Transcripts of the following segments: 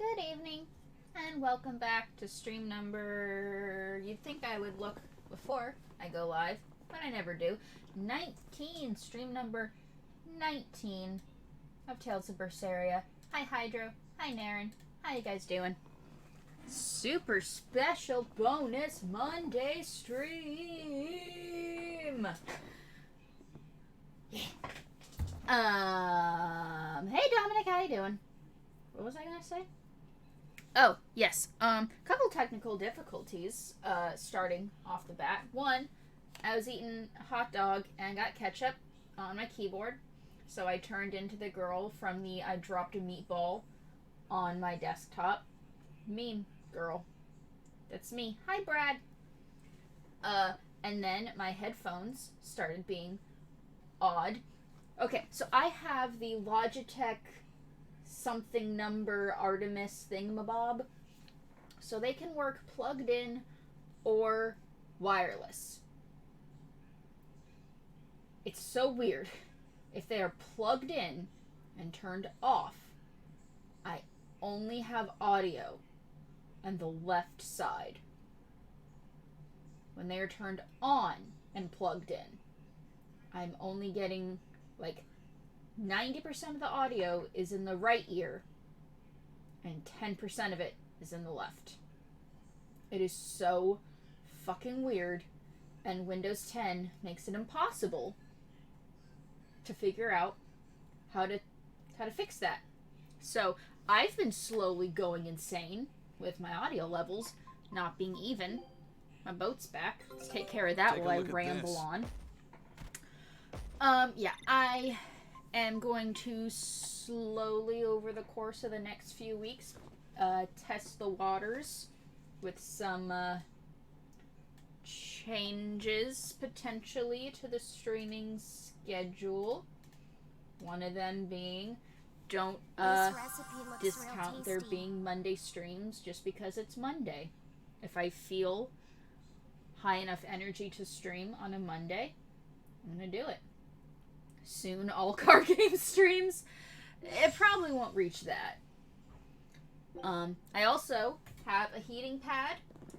Good evening, and welcome back to stream number. You'd think I would look before I go live, but I never do. 19, stream number 19 of Tales of Berseria. Hi, Hydro. Hi, Naren. How you guys doing? Super special bonus Monday stream. Yeah. Hey, Dominic. How you doing? What was I gonna say? Oh, yes. Couple technical difficulties, starting off the bat. One, I was eating a hot dog and got ketchup on my keyboard, so I turned into the girl from the I dropped a meatball on my desktop. Mean girl. That's me. Hi, Brad. And then my headphones started being odd. Okay, so I have the Logitech something number Artemis thingamabob, so they can work plugged in or wireless. It's so weird. If they are plugged in and turned off, I only have audio on the left side. When they are turned on and plugged in, I'm only getting like 90% of the audio is in the right ear and 10% of it is in the left. It is so fucking weird, and Windows 10 makes it impossible to figure out how to fix that. So I've been slowly going insane with my audio levels not being even. My boat's back. Let's take care of that while I ramble on. Yeah, I am going to slowly, over the course of the next few weeks, test the waters with some changes, potentially, to the streaming schedule. One of them being, don't discount there being Monday streams just because it's Monday. If I feel high enough energy to stream on a Monday, I'm going to do it. Soon, all car game streams, it probably won't reach that. I also have a heating pad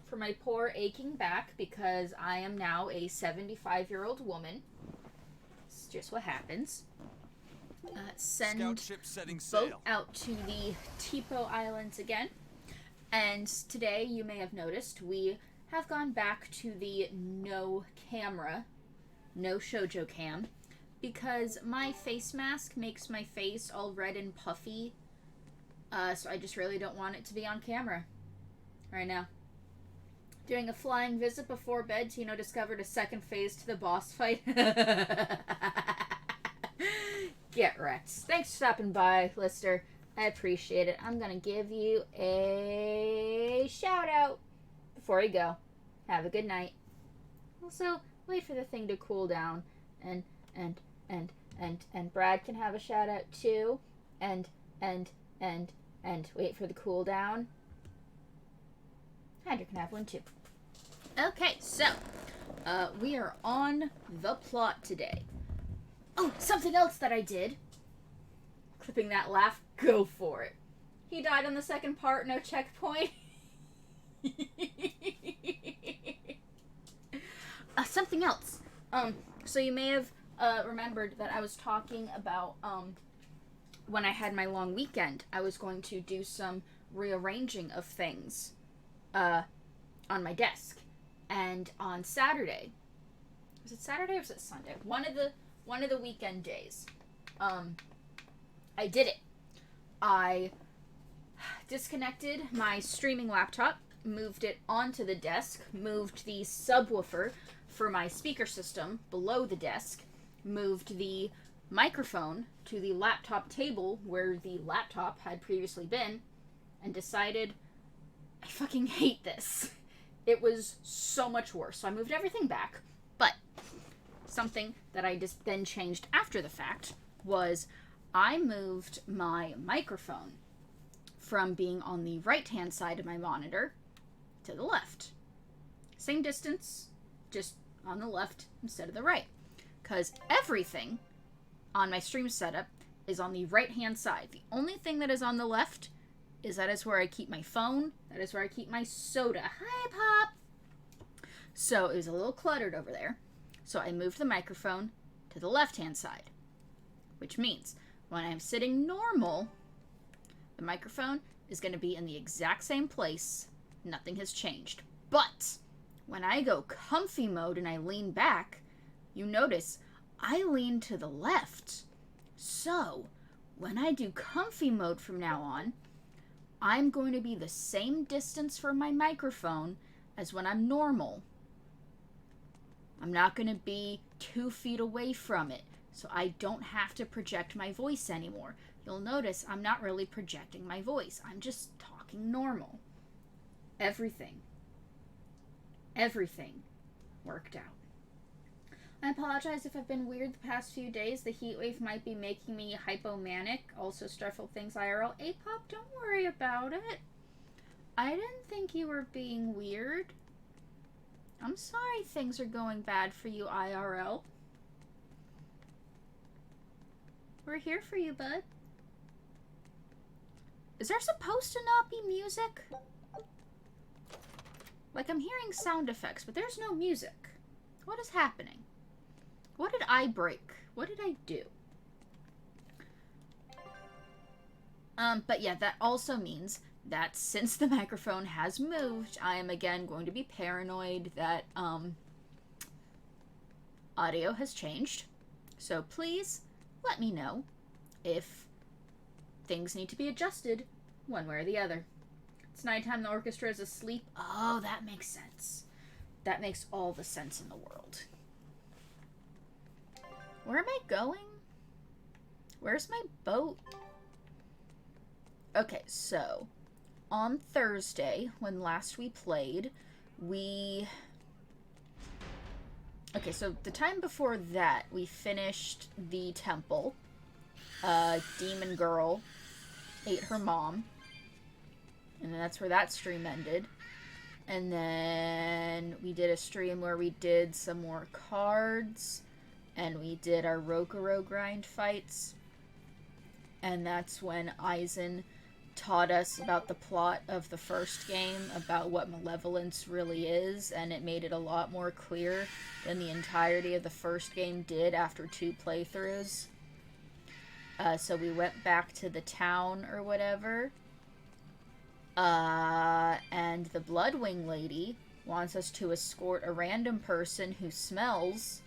for my poor aching back because I am now a 75-year-old woman. It's just what happens. Send boat out to the Tipo Islands again. And today, you may have noticed, we have gone back to the no camera, no shoujo cam, because my face mask makes my face all red and puffy, so I just really don't want it to be on camera right now. Doing a flying visit before bed, Tino discovered a second phase to the boss fight. Get wrecked. Thanks for stopping by, Lister. I appreciate it. I'm gonna give you a shout out before you go. Have a good night. Also, wait for the thing to cool down, and Brad can have a shout out too, and wait for the cool down. Hydra can have one too. Okay, so we are on the plot today. Oh, something else that I did. Clipping that laugh, go for it. He died on the second part, no checkpoint. Something else. So you may have remembered that I was talking about when I had my long weekend, I was going to do some rearranging of things on my desk. And on Saturday, was it Saturday or was it Sunday? One of the weekend days, I did it. I disconnected my streaming laptop, moved it onto the desk, moved the subwoofer for my speaker system below the desk, moved the microphone to the laptop table where the laptop had previously been, and decided I fucking hate this. It was so much worse. So I moved everything back, but something that I just then changed after the fact was I moved my microphone from being on the right-hand side of my monitor to the left. Same distance, just on the left instead of the right. Because everything on my stream setup is on the right-hand side. The only thing that is on the left is that is where I keep my phone. That is where I keep my soda. Hi, Pop! So it was a little cluttered over there. So I moved the microphone to the left-hand side. Which means when I'm sitting normal, the microphone is going to be in the exact same place. Nothing has changed. But when I go comfy mode and I lean back, you notice I lean to the left. So when I do comfy mode from now on, I'm going to be the same distance from my microphone as when I'm normal. I'm not going to be 2 feet away from it, so I don't have to project my voice anymore. You'll notice I'm not really projecting my voice. I'm just talking normal. Everything worked out. I apologize if I've been weird the past few days. The heat wave might be making me hypomanic. Also stressful things IRL. Pop, don't worry about it. I didn't think you were being weird. I'm sorry things are going bad for you, IRL. We're here for you, bud. Is there supposed to not be music? Like, I'm hearing sound effects, but there's no music. What is happening? What did I break? What did I do? But yeah, that also means that since the microphone has moved, I am again going to be paranoid that, audio has changed. So please, let me know if things need to be adjusted one way or the other. It's nighttime, the orchestra is asleep. Oh, that makes sense. That makes all the sense in the world. Where am I going? Where's my boat? Okay, so on Thursday, when last we played, okay, so the time before that, we finished the temple. Demon girl ate her mom. And that's where that stream ended. And then we did a stream where we did some more cards. And we did our Rokuro grind fights. And that's when Aizen taught us about the plot of the first game, about what malevolence really is, and it made it a lot more clear than the entirety of the first game did after 2 playthroughs. So we went back to the town or whatever. And the Bloodwing lady wants us to escort a random person who smells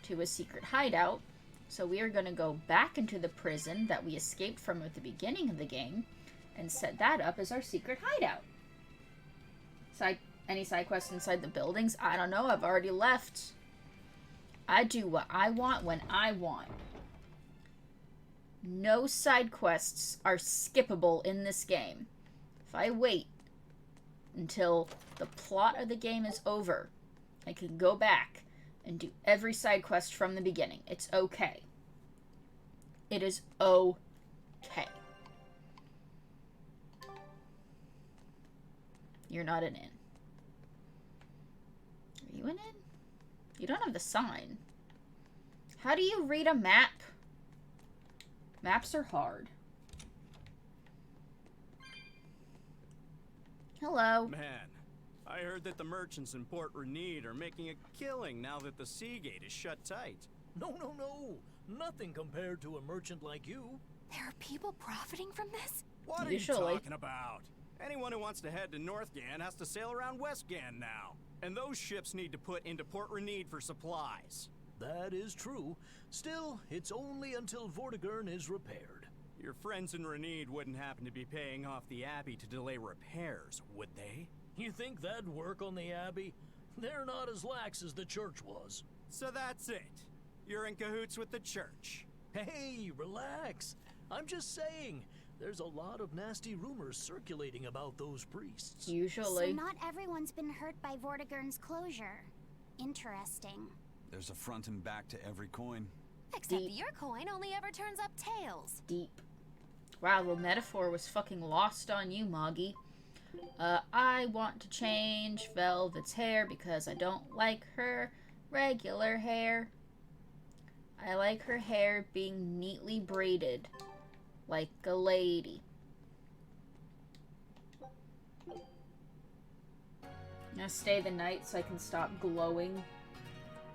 to a secret hideout. So we are going to go back into the prison that we escaped from at the beginning of the game and set that up as our secret hideout. Any side quests inside the buildings? I don't know. I've already left. I do what I want when I want. No side quests are skippable in this game. If I wait until the plot of the game is over, I can go back and do every side quest from the beginning. It's okay. It is okay. You're not an inn. Are you an inn? You don't have the sign. How do you read a map? Maps are hard. Hello. Man, I heard that the merchants in Port Renede are making a killing now that the sea gate is shut tight. No. Nothing compared to a merchant like you. There are people profiting from this? What are you talking about? Anyone who wants to head to North Gan has to sail around West Gan now. And those ships need to put into Port Renede for supplies. That is true. Still, it's only until Vortigern is repaired. Your friends in Renede wouldn't happen to be paying off the Abbey to delay repairs, would they? You think that'd work on the Abbey? They're not as lax as the church was. So that's it. You're in cahoots with the church. Hey, relax. I'm just saying, there's a lot of nasty rumors circulating about those priests. Usually. So not everyone's been hurt by Vortigern's closure. Interesting. There's a front and back to every coin. Except your coin only ever turns up tails. Deep. Wow, the metaphor was fucking lost on you, Moggy. I want to change Velvet's hair because I don't like her regular hair. I like her hair being neatly braided, like a lady. gonna stay the night so I can stop glowing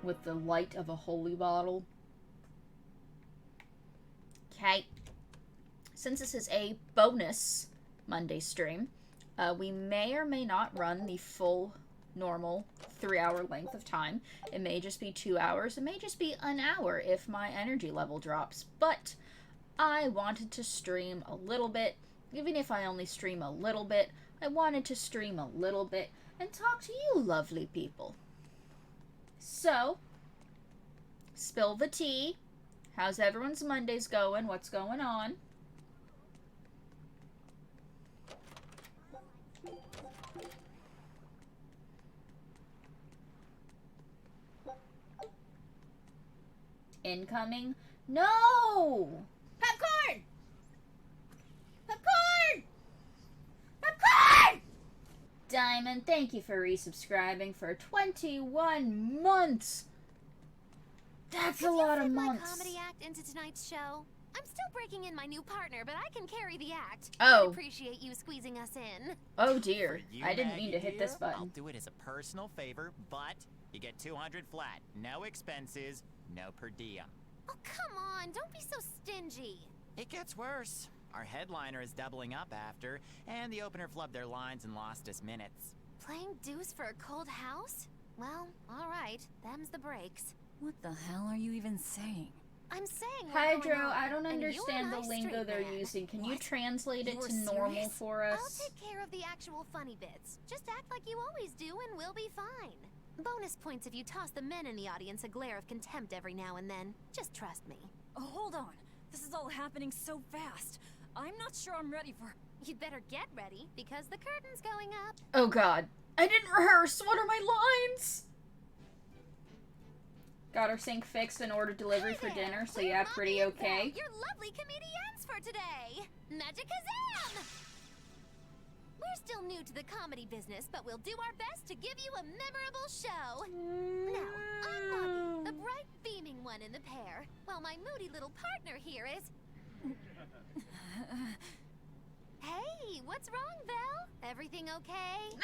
with the light of a holy bottle. Okay. Since this is a bonus Monday stream, we may or may not run the full normal 3-hour length of time. It may just be 2 hours. It may just be an hour if my energy level drops. But I wanted to stream a little bit. Even if I only stream a little bit, I wanted to stream a little bit and talk to you lovely people. So, spill the tea. How's everyone's Mondays going? What's going on? Incoming? No! Popcorn! Popcorn! Popcorn! Diamond, thank you for resubscribing for 21 months. That's a lot of months. My comedy act into tonight's show? I'm still breaking in my new partner, but I can carry the act. Oh. I appreciate you squeezing us in. Oh dear. For you, I didn't Maggie mean to hit this dear, I'll button. do it as a personal favor, but you get 200 flat. No expenses, no per diem. Oh, come on. Don't be so stingy. It gets worse. Our headliner is doubling up after, and the opener flubbed their lines and lost us minutes. Playing deuce for a cold house? Well, all right. Them's the breaks. What the hell are you even saying? I'm saying we're going Hydro, out, I don't and you understand and the I lingo straight they're man. using. Can you What? translate it You were to normal serious? for I'll us? take care of the actual funny bits. Just act like you always do and we'll be fine. Bonus points if you toss the men in the audience a glare of contempt every now and then. Just trust me. Oh, hold on. This is all happening so fast. I'm not sure I'm ready for... You'd better get ready, because the curtain's going up. Oh god. I didn't rehearse. What are my lines? Got our sink fixed and ordered delivery Hi for there. dinner, so We're yeah, Mommy pretty and Belle, okay. your lovely comedians for today. Magicazam! We're still new to the comedy business, but we'll do our best to give you a memorable show. Now, I'm Moggy, the bright, beaming one in the pair, while my moody little partner here is... Hey, what's wrong, Belle? Everything okay? You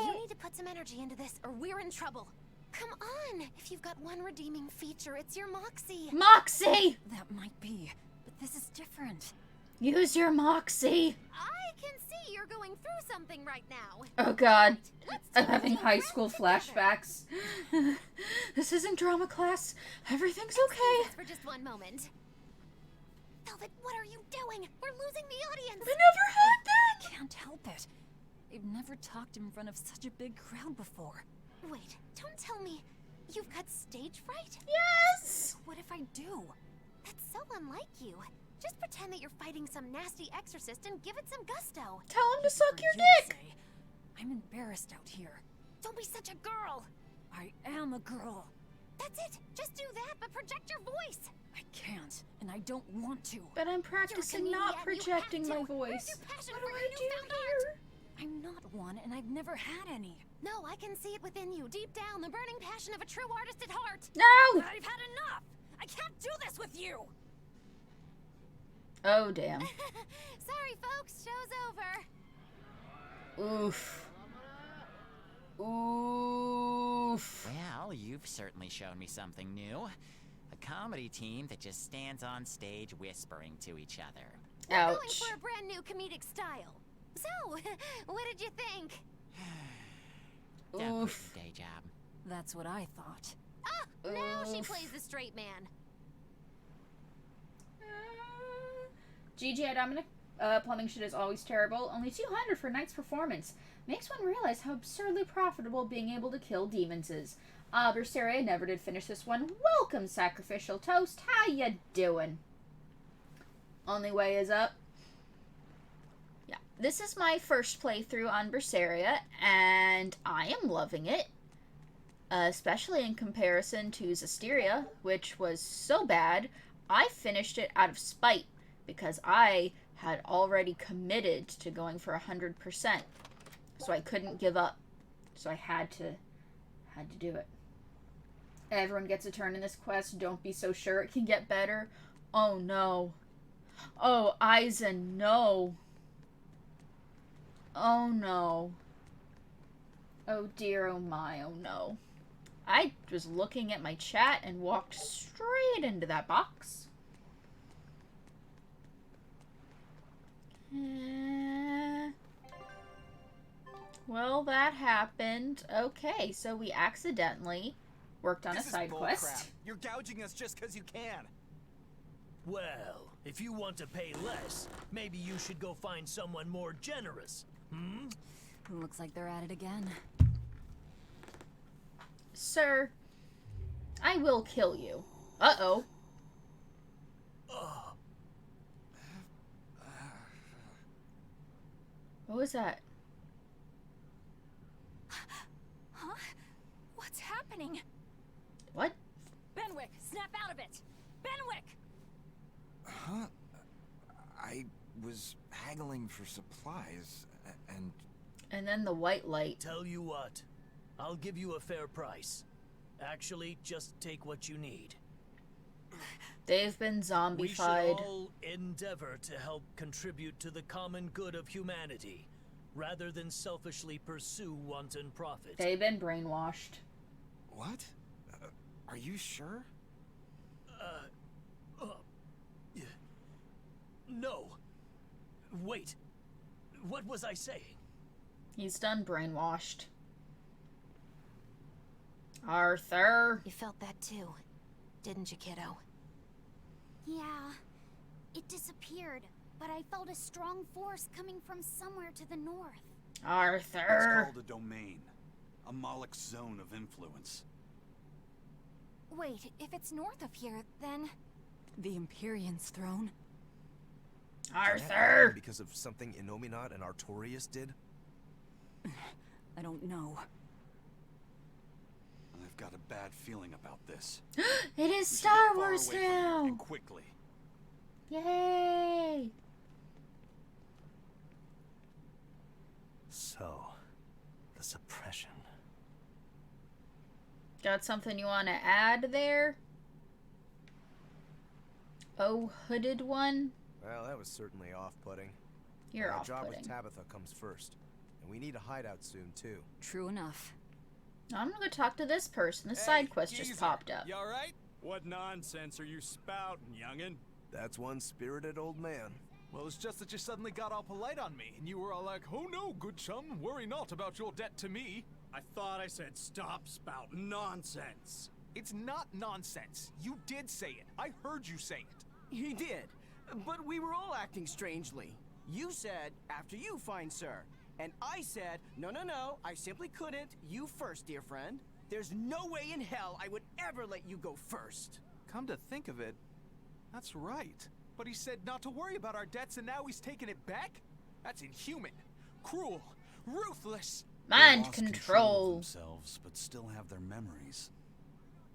No! need to put some energy into this, or we're in trouble. Come on! If you've got one redeeming feature, it's your moxie. Moxie! That might be, but this is different. Use your moxie! I can see you're going through something right now. Oh god. Let's I'm do a having deep high breath school together. flashbacks. This isn't drama class. Everything's Excuse okay. us for just one moment. Velvet, what are you doing? We're losing the audience. I never had I that! can't help it. I've never talked in front of such a big crowd before. Wait, don't tell me you've got stage fright? Yes! What if I do? That's so unlike you. Just pretend that you're fighting some nasty exorcist and give it some gusto. Tell him to suck For your you to dick! say. I'm embarrassed out here. Don't be such a girl. I am a girl. That's it. Just do that, but project your voice. I can't, and I don't want to. But I'm You're a practicing comedian, not you have projecting to. my Where's voice. your passion What for do your I do newfound here? art? I'm not one, and I've never had any. No, I can see it within you, deep down, the burning passion of a true artist at heart. No! I've had enough! I can't do this with you! Oh, damn. Sorry, folks, show's over. Oof. Oof. Well, you've certainly shown me something new. A comedy team that just stands on stage whispering to each other. We're going Ouch. for a brand new comedic style. So, what did you think? Don't Oof. quit your day job. That's what I thought. Ah, now she Oof. plays the straight man. GG Dominic, plumbing shit is always terrible. Only 200 for night's performance. Makes one realize how absurdly profitable being able to kill demons is. Berseria never did finish this one. Welcome, Sacrificial Toast. How ya doing? Only way is up. Yeah, this is my first playthrough on Berseria, and I am loving it. Especially in comparison to Zestiria, which was so bad, I finished it out of spite, because I had already committed to going for 100%. So I couldn't give up. So I had to do it. Everyone gets a turn in this quest. Don't be so sure it can get better. Oh no. Oh, Eisen, no. Oh no. Oh dear, oh my, oh no. I was looking at my chat and walked straight into that box. Well, that happened. Okay, so we accidentally worked on a side quest. You're gouging us just because you can. Well, if you want to pay less, maybe you should go find someone more generous. Hmm? Looks like they're at it again. Sir, I will kill you. Uh-oh. What was that? Huh? What's happening? What? Benwick, snap out of it! Benwick! Huh? I was haggling for supplies, and... And then the white light. Tell you what, I'll give you a fair price. Actually, just take what you need. They've been We zombified. should all endeavor to help contribute to the common good of humanity, rather than selfishly pursue wanton profit. They've been brainwashed. What? Are you sure? No. Wait. What was I saying? He's done brainwashed. Arthur. You felt that too, didn't you, kiddo? Yeah, it disappeared, but I felt a strong force coming from somewhere to the north. It's Arthur. called a domain. A Moloch zone of influence. Wait, if it's north of here, then... The Empyrean's throne? Arthur. Because of something Innominat and Artorias did? I don't know. I've got a bad feeling about this. It is We should Star get far Wars away from here, now. and quickly. Yay. So, the suppression. Got something you want to add there? Oh, hooded one? Well, that was certainly off-putting. You're Our job off-putting. with Tabitha comes first. And we need a hideout soon, too. True enough. I'm gonna go talk to this person. The side quest just popped up. You alright? What nonsense are you spouting, youngin'? That's one spirited old man. Well, it's just that you suddenly got all polite on me, and you were all like, "Oh no, good chum, worry not about your debt to me." I thought I said stop spouting nonsense. It's not nonsense. You did say it. I heard you say it. He did, but we were all acting strangely. You said, after you, fine sir. And I said, no, no, no, I simply couldn't. You first, dear friend. There's no way in hell I would ever let you go first. Come to think of it, that's right. But he said not to worry about our debts, and now he's taking it back? That's inhuman, cruel, ruthless. They Mind lost control of control. themselves, but still have their memories.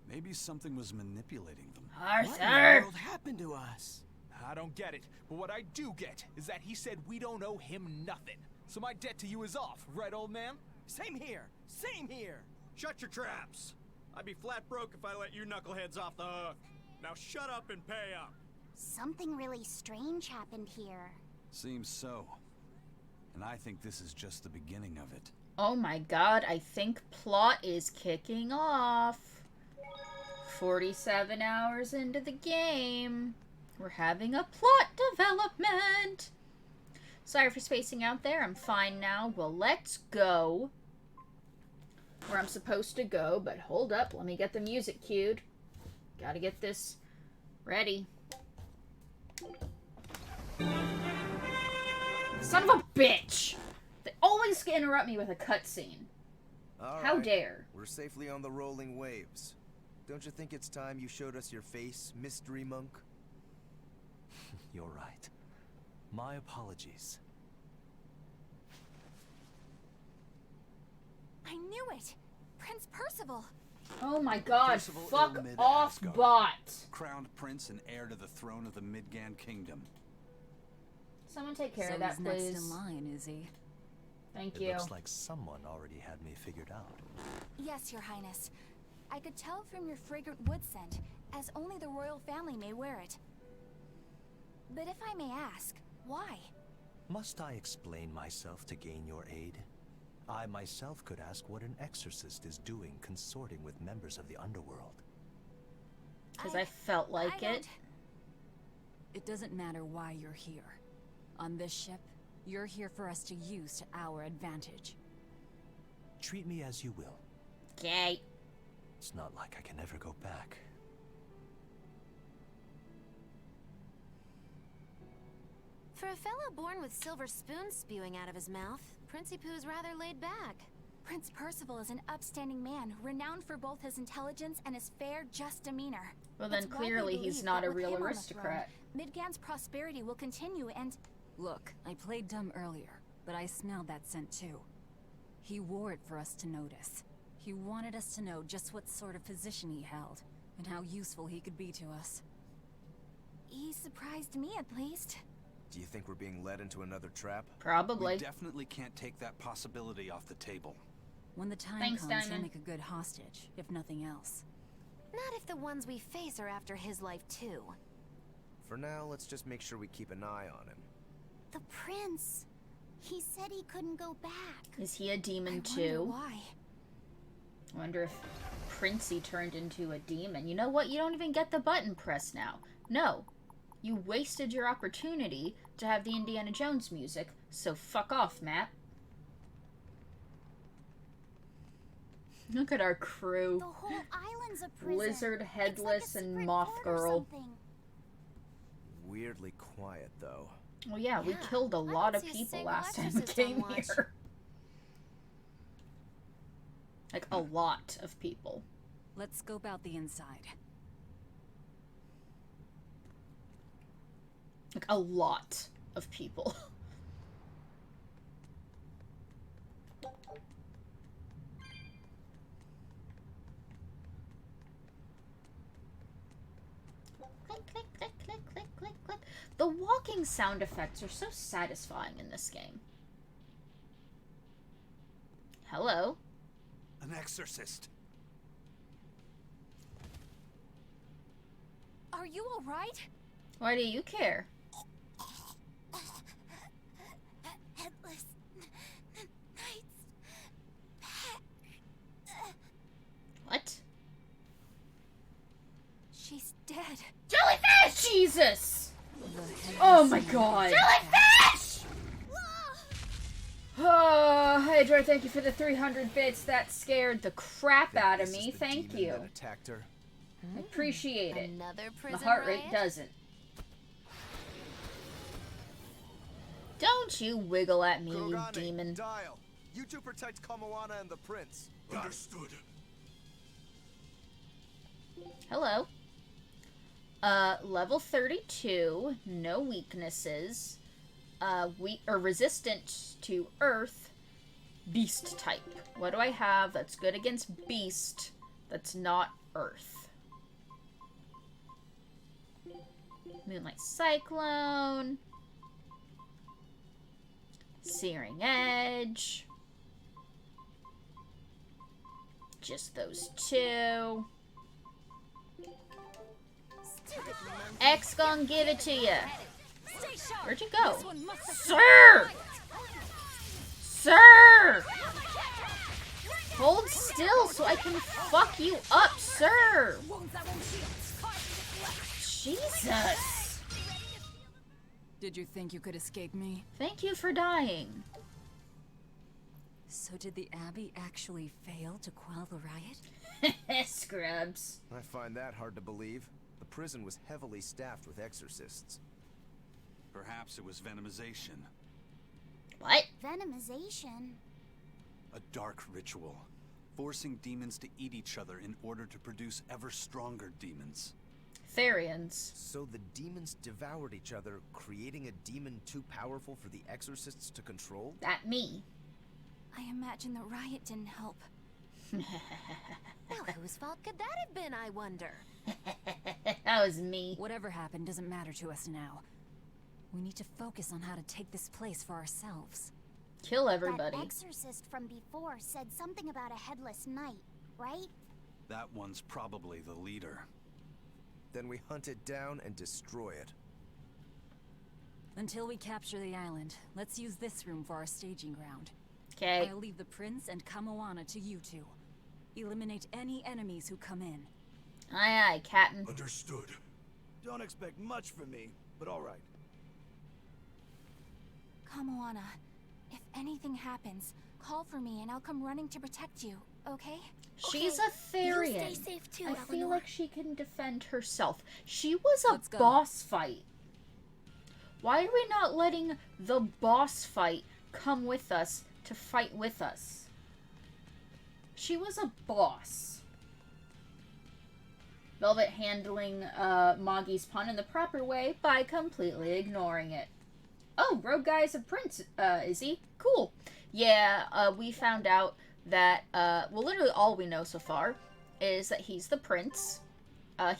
Maybe something was manipulating them. What in the Arthur. world happened to us? I don't get it, but what I do get is that he said we don't owe him nothing. So my debt to you is off, right, old man? Same here. Same here. Shut your traps. I'd be flat broke if I let you knuckleheads off the hook. Now shut up and pay up. Something really strange happened here. Seems so. And I think this is just the beginning of it. Oh my god, I think plot is kicking off. 47 hours into the game. We're having a plot development. Sorry for spacing out there. I'm fine now. Well, let's go where I'm supposed to go. But hold up. Let me get the music cued. Gotta get this ready. Son of a bitch! They always interrupt me with a cutscene. How Alright, dare. we're safely on the rolling waves. Don't you think it's time you showed us your face, mystery monk? You're right. My apologies. I knew it! Prince Percival! Oh my god, Percival fuck Ilmid off, Asgard. bot! Crowned prince and heir to the throne of the Midgand Kingdom. Someone take care So of that, he's next please. in line, is he? Thank It you. looks like someone already had me figured out. Yes, your highness. I could tell from your fragrant wood scent, as only the royal family may wear it. But if I may ask, why? Must I explain myself to gain your aid? I myself could ask what an exorcist is doing consorting with members of the underworld. Because I felt like it. It doesn't matter why you're here. On this ship, you're here for us to use to our advantage. Treat me as you will. Okay. It's not like I can ever go back. For a fellow born with silver spoons spewing out of his mouth, Princie Pooh's rather laid back. Prince Percival is an upstanding man, renowned for both his intelligence and his fair, just demeanor. Well, then It's widely clearly he's believed not that a with real him on the aristocrat. throne, Midgand's prosperity will continue and... Look, I played dumb earlier, but I smelled that scent too. He wore it for us to notice. He wanted us to know just what sort of position he held, and how useful he could be to us. He surprised me, at least. Do you think we're being led into another trap? Probably. We definitely can't take that possibility off the table. When the time Thanks, comes, he'll Diamond. make a good hostage, if nothing else. Not if the ones we face are after his life too. For now, let's just make sure we keep an eye on him. The prince. He said he couldn't go back. Is he a demon I wonder too? why. I wonder if Princey turned into a demon. You know what? You don't even get the button press now. No. You wasted your opportunity to have the Indiana Jones music, so fuck off, Matt. Look at our crew. The whole island's a prison. Lizard, It's Headless, like a and secret Moth court or Girl. something. Weirdly quiet, though. Well, yeah, we Yeah, killed a I lot don't of see a people single last time we exorcist on came watch. here. Like, a lot of people. Let's scope out the inside. Like, a lot of people. Click, click, click, click, click, click, click. The walking sound effects are so satisfying in this game. Hello? An exorcist. Are you alright? Why do you care? Headless Knight's back. What? She's dead. Jellyfish! Jesus! Oh my god. Jellyfish! Hydra, thank you for the 300 bits. That scared the crap out of This is me. the Thank demon you. that attacked her. I appreciate it. Another The prison heart rate riot? doesn't. Don't you wiggle at me, you Kurogane, demon. Dial. You two protect Kamoana and the prince. Understood. Hello. Level 32, no weaknesses. Resistant to earth, beast type. What do I have that's good against beast that's not earth? Moonlight Cyclone. Searing Edge. Just those two. X gon' give it to ya. Where'd you go? Sir! Sir! Hold still so I can fuck you up, sir! Jesus! Did you think you could escape me? Thank you for dying. So did the Abbey actually fail to quell the riot? Scrubs. I find that hard to believe. The prison was heavily staffed with exorcists. Perhaps it was venomization. What? Venomization. A dark ritual, forcing demons to eat each other in order to produce ever stronger demons. Therians. So the demons devoured each other, creating a demon too powerful for the exorcists to control? That me. I imagine the riot didn't help. Well, whose fault could that have been, I wonder? That was me. Whatever happened doesn't matter to us now. We need to focus on how to take this place for ourselves. Kill everybody. That exorcist from before said something about a headless knight, right? That one's probably the leader. Then we hunt it down and destroy it. Until we capture the island, let's use this room for our staging ground. Okay. I'll leave the prince and Kamoana to you two. Eliminate any enemies who come in. Aye, aye, Captain. Understood. Don't expect much from me, but all right. Kamoana, if anything happens, call for me and I'll come running to protect you, okay? She's Okay, a Therian. you stay safe too, I feel Eleanor. like she can defend herself. She was a Let's go. boss fight. Why are we not letting the boss fight come with us to fight with us? She was a boss. Velvet handling Moggy's pun in the proper way by completely ignoring it. Oh, Rogue Guy's a prince, is he? Cool. Yeah, we found out that, well, literally all we know so far is that he's the prince.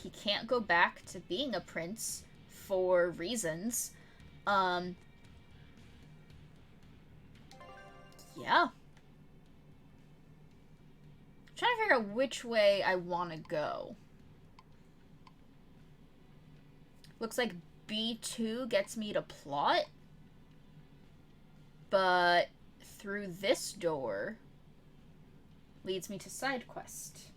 He can't go back to being a prince for reasons. Yeah. I'm trying to figure out which way I want to go. Looks like B2 gets me to plot. But through this door leads me to side quest.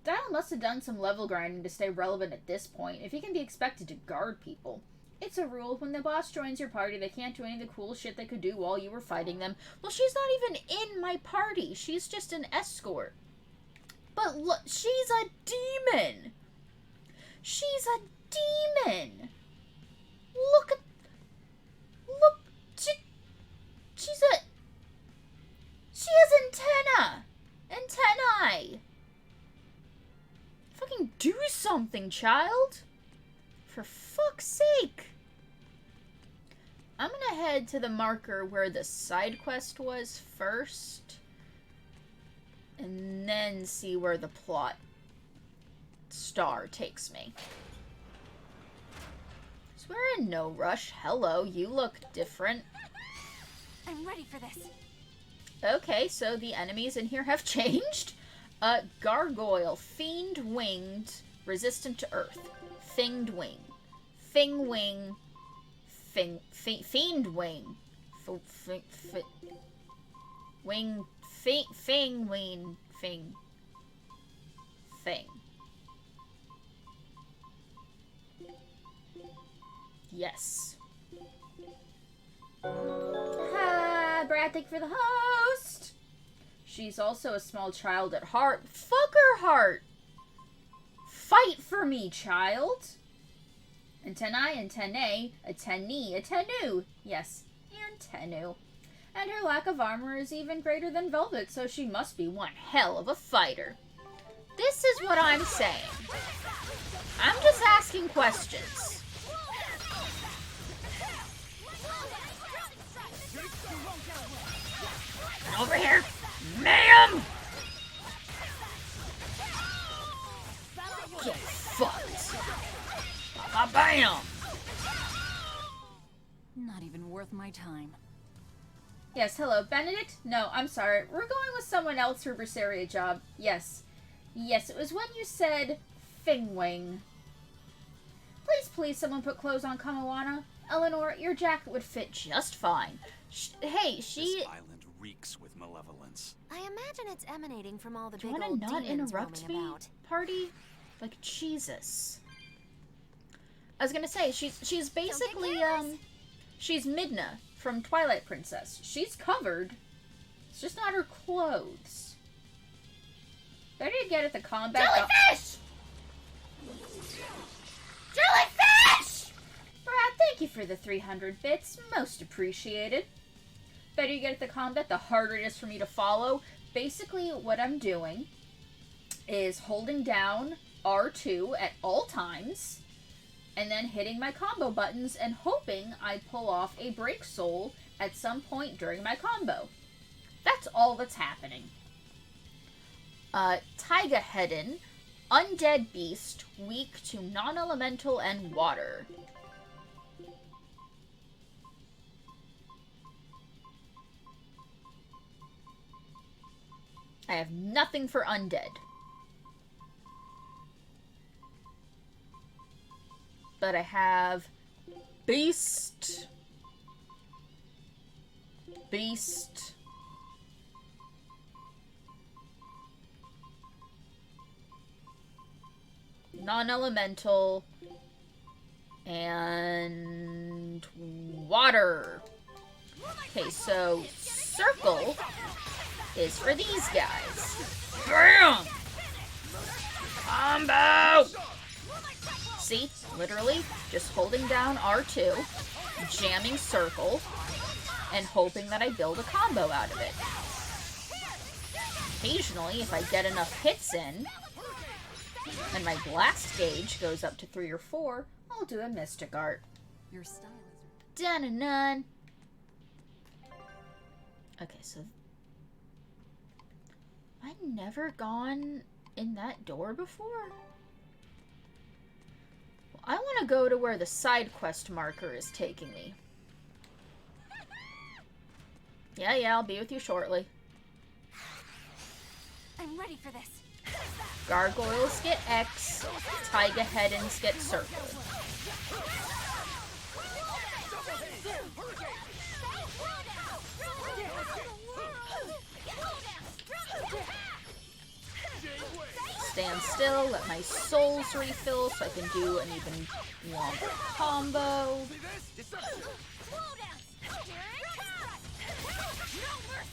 Dial must have done some level grinding to stay relevant at this point, if he can be expected to guard people. It's a rule, when the boss joins your party, they can't do any of the cool shit they could do while you were fighting them. Well, she's not even in my party. She's just an escort. But look, she's a demon. She's a demon. Look, she has antennae. Fucking do something, child. For fuck's sake. I'm gonna head to the marker where the side quest was first. And then see where the plot star takes me. So we're in no rush. Hello, you look different. I'm ready for this. Okay, so the enemies in here have changed. Gargoyle, fiend-winged, resistant to earth. Finged wing. Fing wing. Fiend wing. Wing. Fing wing. Fing. Thing. Yes. Hi, Brad, thank you for the host. She's also a small child at heart. Fuck her heart. Fight for me, child. Antennae, antennae, attennee, attenu. Yes, antenu. And her lack of armor is even greater than Velvet, so she must be one hell of a fighter. This is what I'm saying. I'm just asking questions. Over here, ma'am! Get fucked. Bam! Not even worth my time. Yes, hello, Benedict? No, I'm sorry. We're going with someone else for Berseria job. Yes. Yes, it was when you said Fingwing. Please, someone put clothes on Kamoana. Eleanor, your jacket would fit just fine. Hey, she... This island reeks with malevolence. I imagine it's emanating from all the Do big you old want to not demons interrupt me, roaming about. party? Like, Jesus. I was gonna say, she's basically, she's Midna from Twilight Princess. She's covered. It's just not her clothes. Better to get at the combat. Jellyfish! Jellyfish! Brad, thank you for the 300 bits. Most appreciated. Better you get at the combat, the harder it is for me to follow. Basically, what I'm doing is holding down R2 at all times, and then hitting my combo buttons and hoping I pull off a break soul at some point during my combo. That's all that's happening. Taiga Hedon, undead beast, weak to non-elemental and water. I have nothing for undead. But I have beast, non-elemental, and water. Okay, so circle is for these guys. Bam! Combo! See? Literally, just holding down R2, jamming circle, and hoping that I build a combo out of it. Occasionally, if I get enough hits in, and my blast gauge goes up to 3 or 4, I'll do a mystic art. Your style is... Dun-dun-dun. Okay, so... I've never gone in that door before? Well, I want to go to where the side quest marker is taking me. Yeah, I'll be with you shortly. I'm ready for this. Gargoyles get X, Taiga Headens get circle. Stand still, let my souls refill so I can do an even longer combo.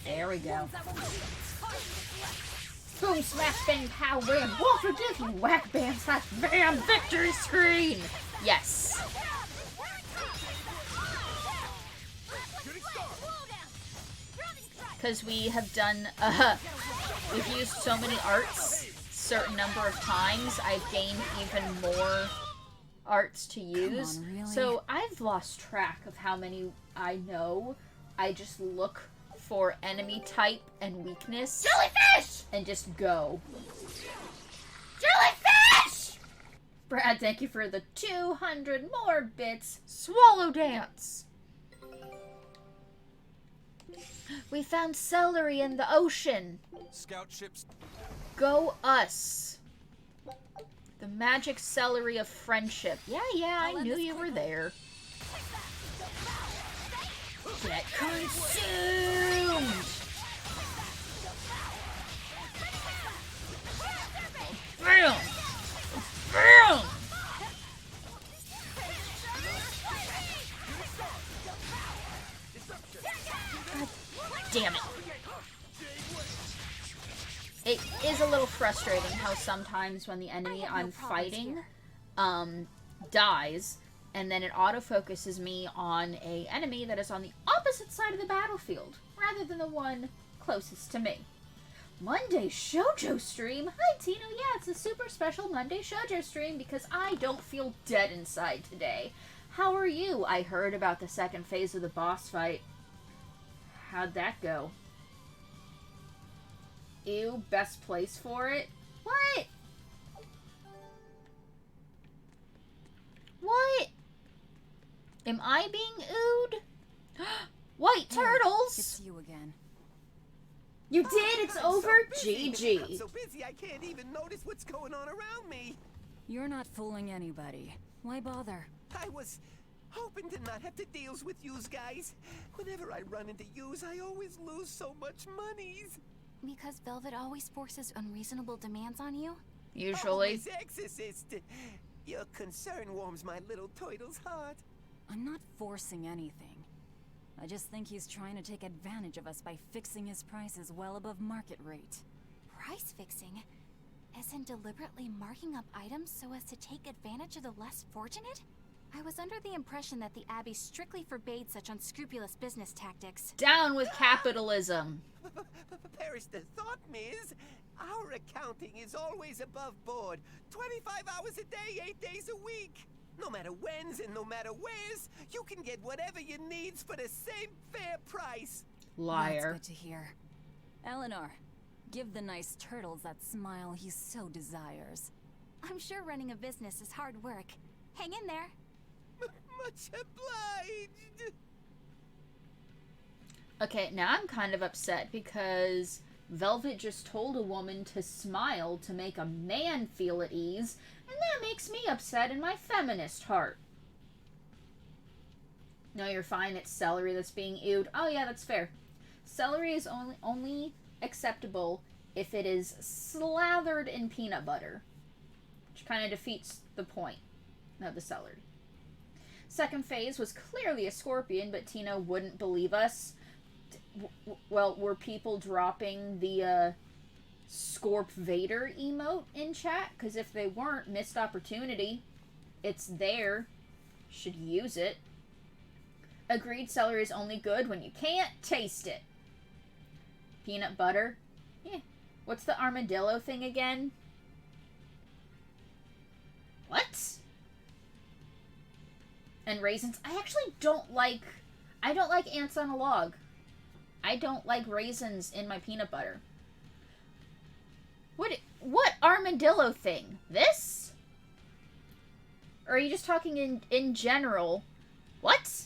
There we go. Boom, smash, bang, pow, wham. Won't forgive you. Whack, bam, slash, bam. Victory screen. Yes. Because we have done, we've used so many arts, certain number of times, I've gained even more arts to use. Come on, really? So I've lost track of how many I know. I just look for enemy type and weakness. Jellyfish! And just go. Jellyfish! Brad, thank you for the 200 more bits. Swallow dance. We found celery in the ocean. Scout ships. Go us. The magic celery of friendship. Yeah, I knew you were there. Get consumed! Bam! Bam! God damn it. It is a little frustrating how sometimes when the enemy I'm fighting dies, and then it autofocuses me on a enemy that is on the opposite side of the battlefield, rather than the one closest to me. Monday Shoujo stream? Hi, Tino. Yeah, it's a super special Monday Shoujo stream because I don't feel dead inside today. How are you? I heard about the second phase of the boss fight. How'd that go? Ew, best place for it? What? What? Am I being oohed? White turtles! It's you again. You did! It's over! GG. I'm so busy I can't even notice what's going on around me. You're not fooling anybody. Why bother? I was hoping to not have to deal with yous guys. Whenever I run into yous, I always lose so much monies. Because Velvet always forces unreasonable demands on you? Usually. Always exorcist. Your concern warms my little turtle's heart. I'm not forcing anything. I just think he's trying to take advantage of us by fixing his prices well above market rate. Price fixing? As in deliberately marking up items so as to take advantage of the less fortunate? I was under the impression that the Abbey strictly forbade such unscrupulous business tactics. Down with capitalism! Perish the thought, Miss. Our accounting is always above board. 25 hours a day, 8 days a week. No matter when's and no matter where's, you can get whatever you needs for the same fair price. Liar. That's good to hear. Eleanor, give the nice turtles that smile he so desires. I'm sure running a business is hard work. Hang in there. Much obliged. Okay, now I'm kind of upset because Velvet just told a woman to smile to make a man feel at ease, and that makes me upset in my feminist heart. No, you're fine. It's celery that's being oohed. Oh yeah, that's fair. Celery is only acceptable if it is slathered in peanut butter. which kind of defeats the point of the celery. Second phase was clearly a scorpion, but Tina wouldn't believe us. Well, were people dropping the Scorp Vader emote in chat? Because if they weren't, missed opportunity. It's there. Should use it. Agreed, celery is only good when you can't taste it. Peanut butter. Eh. What's the armadillo thing again? What? And raisins. I actually don't like... I don't like ants on a log. I don't like raisins in my peanut butter. What armadillo thing? This? Or are you just talking in general? What?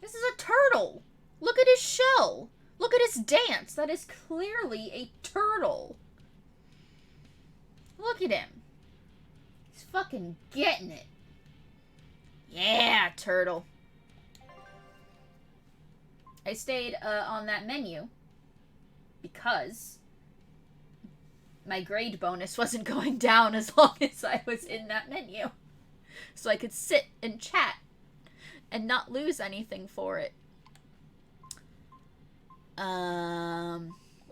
This is a turtle. Look at his shell. Look at his dance. That is clearly a turtle. Look at him. He's fucking getting it. Yeah, turtle. I stayed on that menu because my grade bonus wasn't going down as long as I was in that menu. So I could sit and chat and not lose anything for it.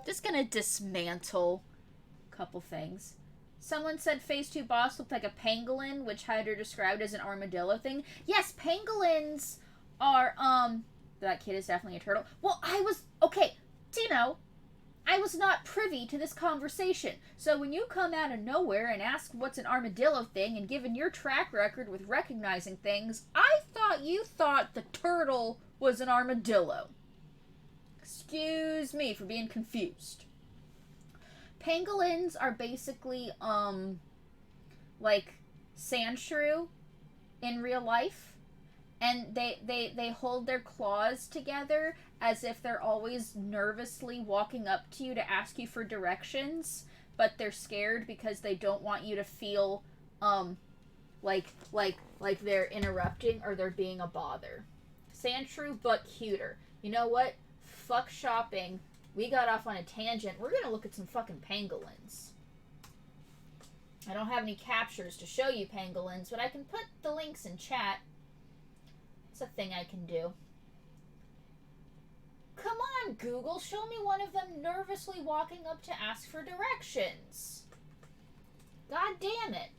Just gonna dismantle a couple things. Someone said Phase 2 boss looked like a pangolin, which Hyder described as an armadillo thing. Yes, pangolins are, that kid is definitely a turtle. Well, okay, Tino, I was not privy to this conversation. So when you come out of nowhere and ask what's an armadillo thing, and given your track record with recognizing things, I thought you thought the turtle was an armadillo. Excuse me for being confused. Pangolins are basically, like sand shrew in real life. And they hold their claws together as if they're always nervously walking up to you to ask you for directions, but they're scared because they don't want you to feel, like they're interrupting or they're being a bother. Sand shrew, but cuter. You know what? Fuck shopping. We got off on a tangent. We're gonna look at some fucking pangolins. I don't have any captures to show you pangolins, but I can put the links in chat. It's a thing I can do. Come on, Google. Show me one of them nervously walking up to ask for directions. God damn it.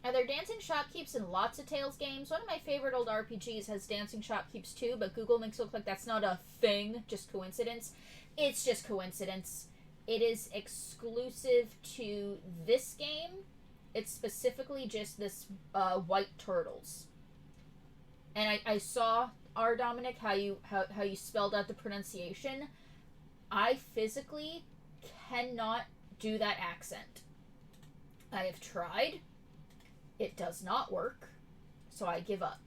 Are there dancing shopkeepers in lots of Tales games? One of my favorite old RPGs has dancing shopkeepers too, but Google makes it look like that's not a thing, just coincidence. It's just coincidence. It is exclusive to this game. It's specifically just this white turtles. And I saw, R. Dominic, how you spelled out the pronunciation. I physically cannot do that accent. I have tried. It does not work, so I give up.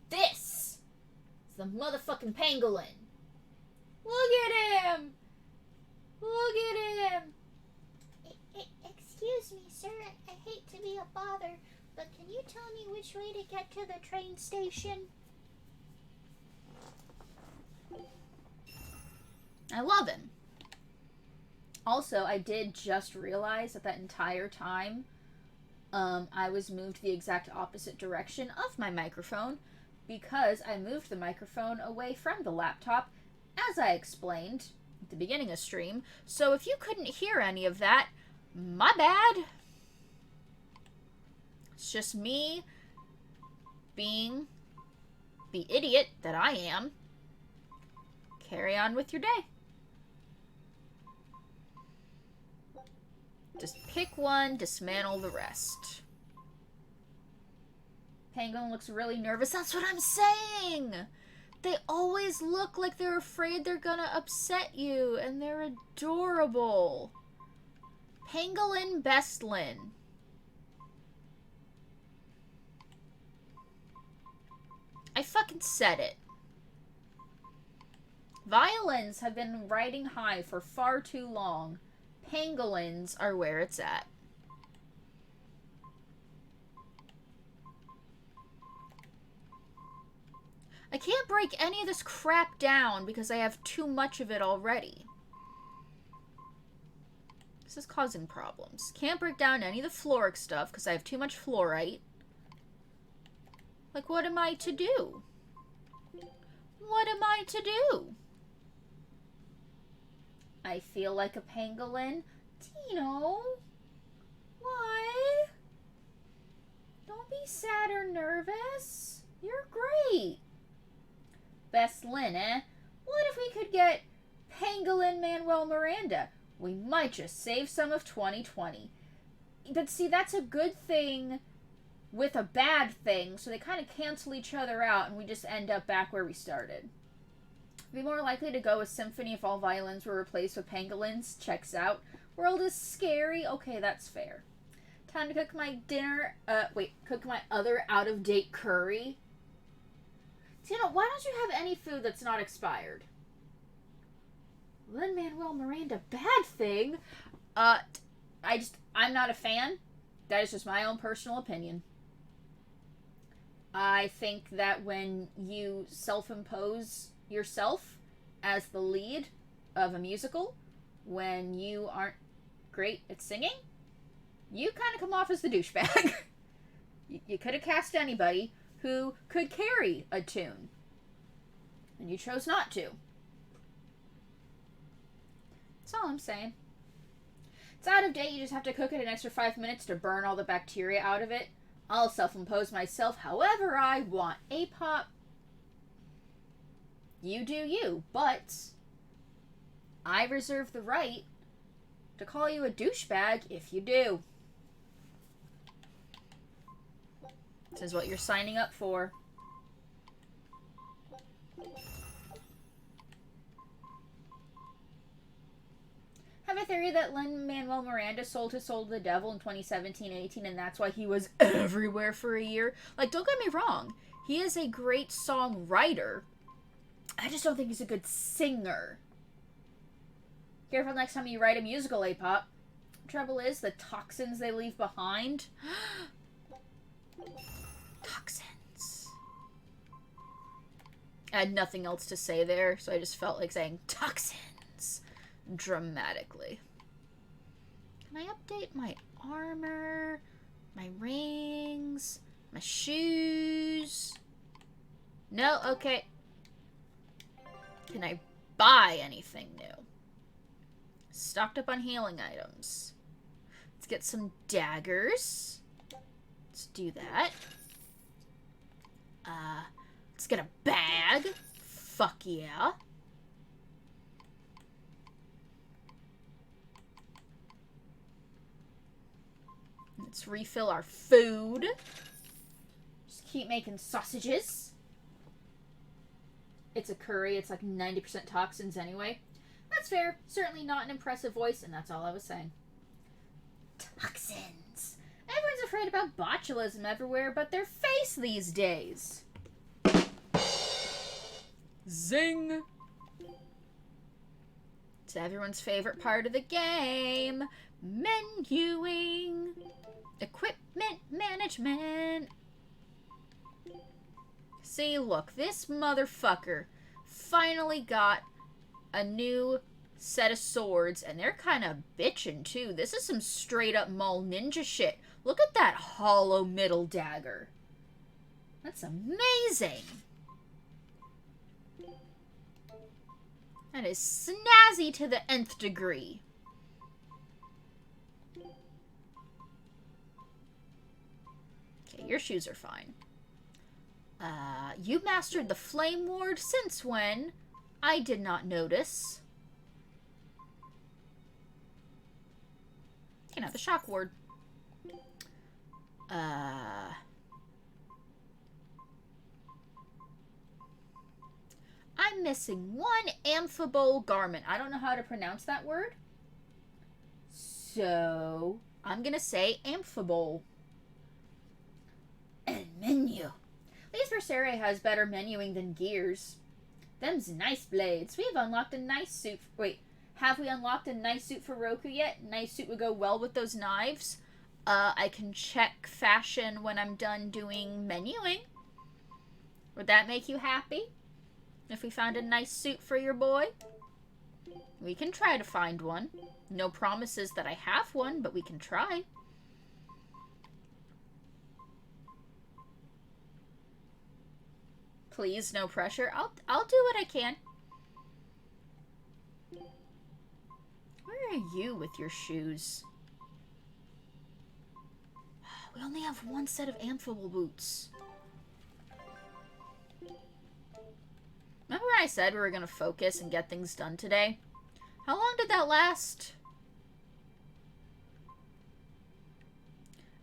This is the motherfucking pangolin. Look at him! Look at him! Excuse me, sir. I hate to be a bother, but can you tell me which way to get to the train station? I love him. Also, I did just realize that entire time I was moved the exact opposite direction of my microphone because I moved the microphone away from the laptop, as I explained at the beginning of stream. So if you couldn't hear any of that, my bad. It's just me being the idiot that I am. Carry on with your day. Just pick one, dismantle the rest. Penguin looks really nervous. That's what I'm saying! They always look like they're afraid they're gonna upset you, and they're adorable. Pangolin Bestlin. I fucking said it. Violins have been riding high for far too long. Pangolins are where it's at. I can't break any of this crap down because I have too much of it already. This is causing problems. Can't break down any of the floric stuff because I have too much fluorite. Like, what am I to do? What am I to do? I feel like a pangolin. Tino? Why? Don't be sad or nervous. You're great. Best Lynn, eh? What if we could get Pangolin Manuel Miranda? We might just save some of 2020. But see, that's a good thing with a bad thing, so they kind of cancel each other out, and we just end up back where we started. Be more likely to go with Symphony if all violins were replaced with pangolins. Checks out. World is scary. Okay, that's fair. Time to cook my dinner. Cook my other out-of-date curry. So, why don't you have any food that's not expired? Lin-Manuel Miranda, bad thing? I'm not a fan. That is just my own personal opinion. I think that when you self-impose yourself as the lead of a musical, when you aren't great at singing, you kind of come off as the douchebag. You could have cast anybody who could carry a tune, and you chose not to. That's all I'm saying. It's out of date. You just have to cook it an extra 5 minutes to burn all the bacteria out of it. I'll self-impose myself however I want. A-pop, you do you, but I reserve the right to call you a douchebag if you do. This is what you're signing up for. I have a theory that Lin-Manuel Miranda sold his soul to the devil in 2017-18, and that's why he was everywhere for a year. Like, don't get me wrong. He is a great songwriter. I just don't think he's a good singer. Careful next time you write a musical, A-pop. Trouble is, the toxins they leave behind. Toxins. I had nothing else to say there, so I just felt like saying toxins dramatically. Can I update my armor, my rings, my shoes? No? Okay. Can I buy anything new? Stocked up on healing items. Let's get some daggers. Let's do that. Let's get a bag. Fuck yeah. Let's refill our food. Just keep making sausages. It's a curry. It's like 90% toxins anyway. That's fair. Certainly not an impressive voice, and that's all I was saying. Toxins. Everyone's afraid about botulism everywhere but their face these days. Zing! It's everyone's favorite part of the game. Menuing. Equipment management. See, look, this motherfucker finally got a new set of swords, and they're kind of bitchin' too. This is some straight up mall ninja shit. Look at that hollow middle dagger. That's amazing. That is snazzy to the nth degree. Okay, your shoes are fine. You mastered the flame ward since when? I did not notice. You know, the shock ward. I'm missing one amphibole garment. I don't know how to pronounce that word. So, I'm gonna say amphibole. And menu. At least Berseria has better menuing than Gears. Them's nice blades. We have unlocked a nice suit. Wait, have we unlocked a nice suit for Roku yet? Nice suit would go well with those knives. I can check fashion when I'm done doing menuing. Would that make you happy? If we found a nice suit for your boy? We can try to find one. No promises that I have one, but we can try. Please, no pressure. I'll do what I can. Where are you with your shoes? We only have one set of amphibole boots. Remember when I said we were going to focus and get things done today? How long did that last?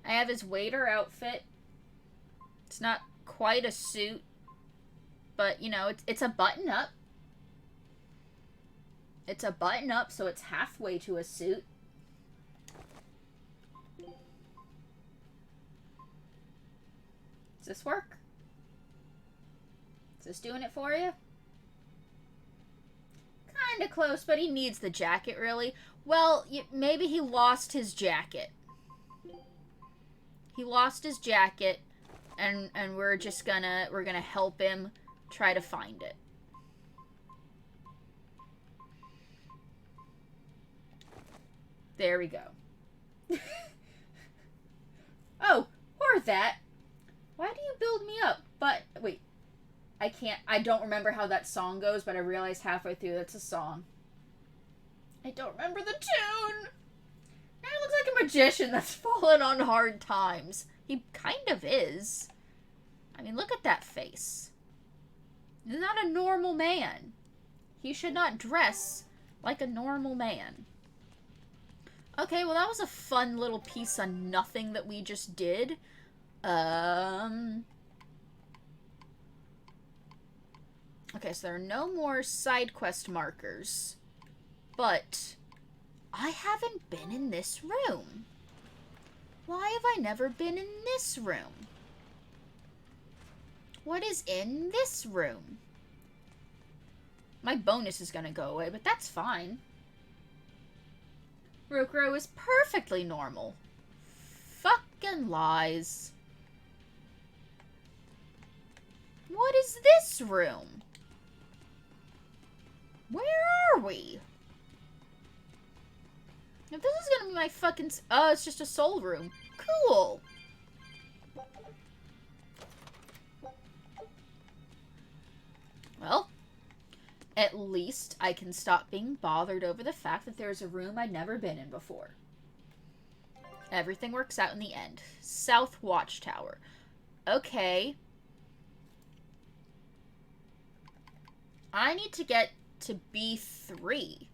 I have his waiter outfit. It's not quite a suit, but, you know, it's a button-up. It's a button-up, so it's halfway to a suit. Does this work? Is this doing it for you? Kinda close, but he needs the jacket, really. Well, maybe he lost his jacket. He lost his jacket, and we're gonna help him try to find it. There we go. Oh, or that. Why do you build me up? But, wait. I don't remember how that song goes, but I realized halfway through that's a song. I don't remember the tune! Now he looks like a magician that's fallen on hard times. He kind of is. I mean, look at that face. He's not a normal man. He should not dress like a normal man. Okay, well that was a fun little piece of nothing that we just did. Okay, so there are no more side quest markers. But I haven't been in this room. Why have I never been in this room? What is in this room? My bonus is gonna go away, but that's fine. Rokuro is perfectly normal. Fucking lies. What is this room? Where are we? If this is gonna be my fucking... Oh, it's just a soul room. Cool. Well, at least I can stop being bothered over the fact that there's a room I'd never been in before. Everything works out in the end. South Watchtower. Okay. I need to get to B3.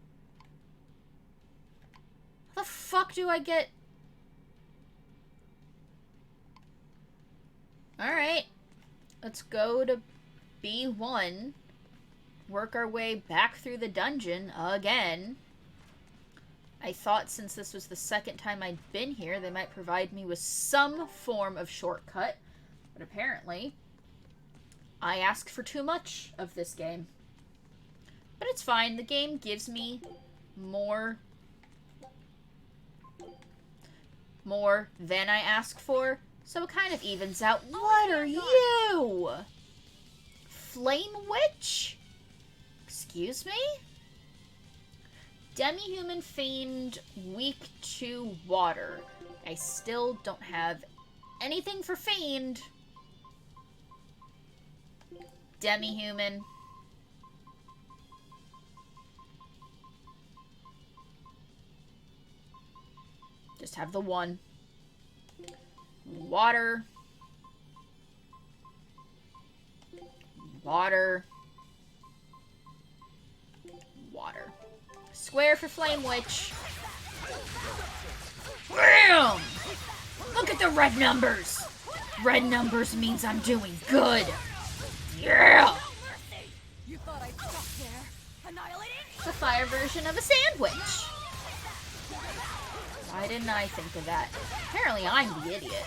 How the fuck do I get... Alright. Let's go to B1. Work our way back through the dungeon again. I thought since this was the second time I'd been here, they might provide me with some form of shortcut. But apparently, I asked for too much of this game. But it's fine. The game gives me more than I ask for. So it kind of evens out. What are you? Flame Witch? Excuse me? Demi-human fiend, weak to water. I still don't have anything for fiend. Demi-human. Just have the one. Water. Water. Water. Square for Flame Witch. Bam! Look at the red numbers. Red numbers means I'm doing good. Yeah! You thought I'd stop there, annihilating? The fire version of a sandwich. Why didn't I think of that? Apparently I'm the idiot.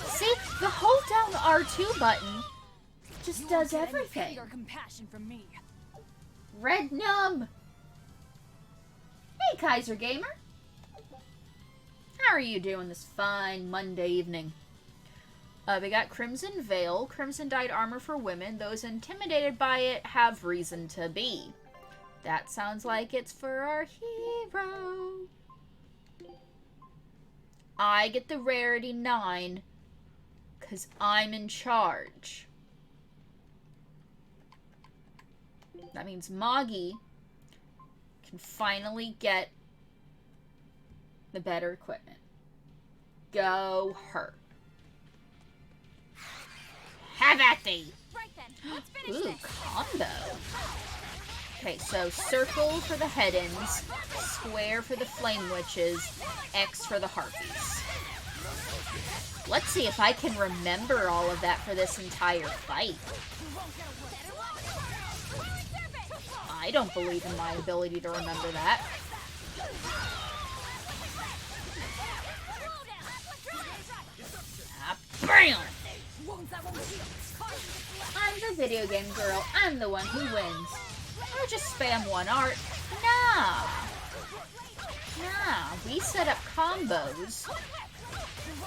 See, the hold down the R2 button just does everything. Or compassion from me. Red Num! Hey, Kaiser Gamer. How are you doing this fine Monday evening? We got Crimson Veil, Crimson Dyed Armor for women. Those intimidated by it have reason to be. That sounds like it's for our hero. I get the rarity 9 because I'm in charge. That means Moggy can finally get the better equipment. Go her. Have at thee! Right then, let's finish Ooh, this. combo. Okay, so circle for the head-ins, square for the flame witches, X for the harpies. Let's see if I can remember all of that for this entire fight. I don't believe in my ability to remember that. Ah, BAM! I'm the video game girl. I'm the one who wins. Or just spam one art. Nah. We set up combos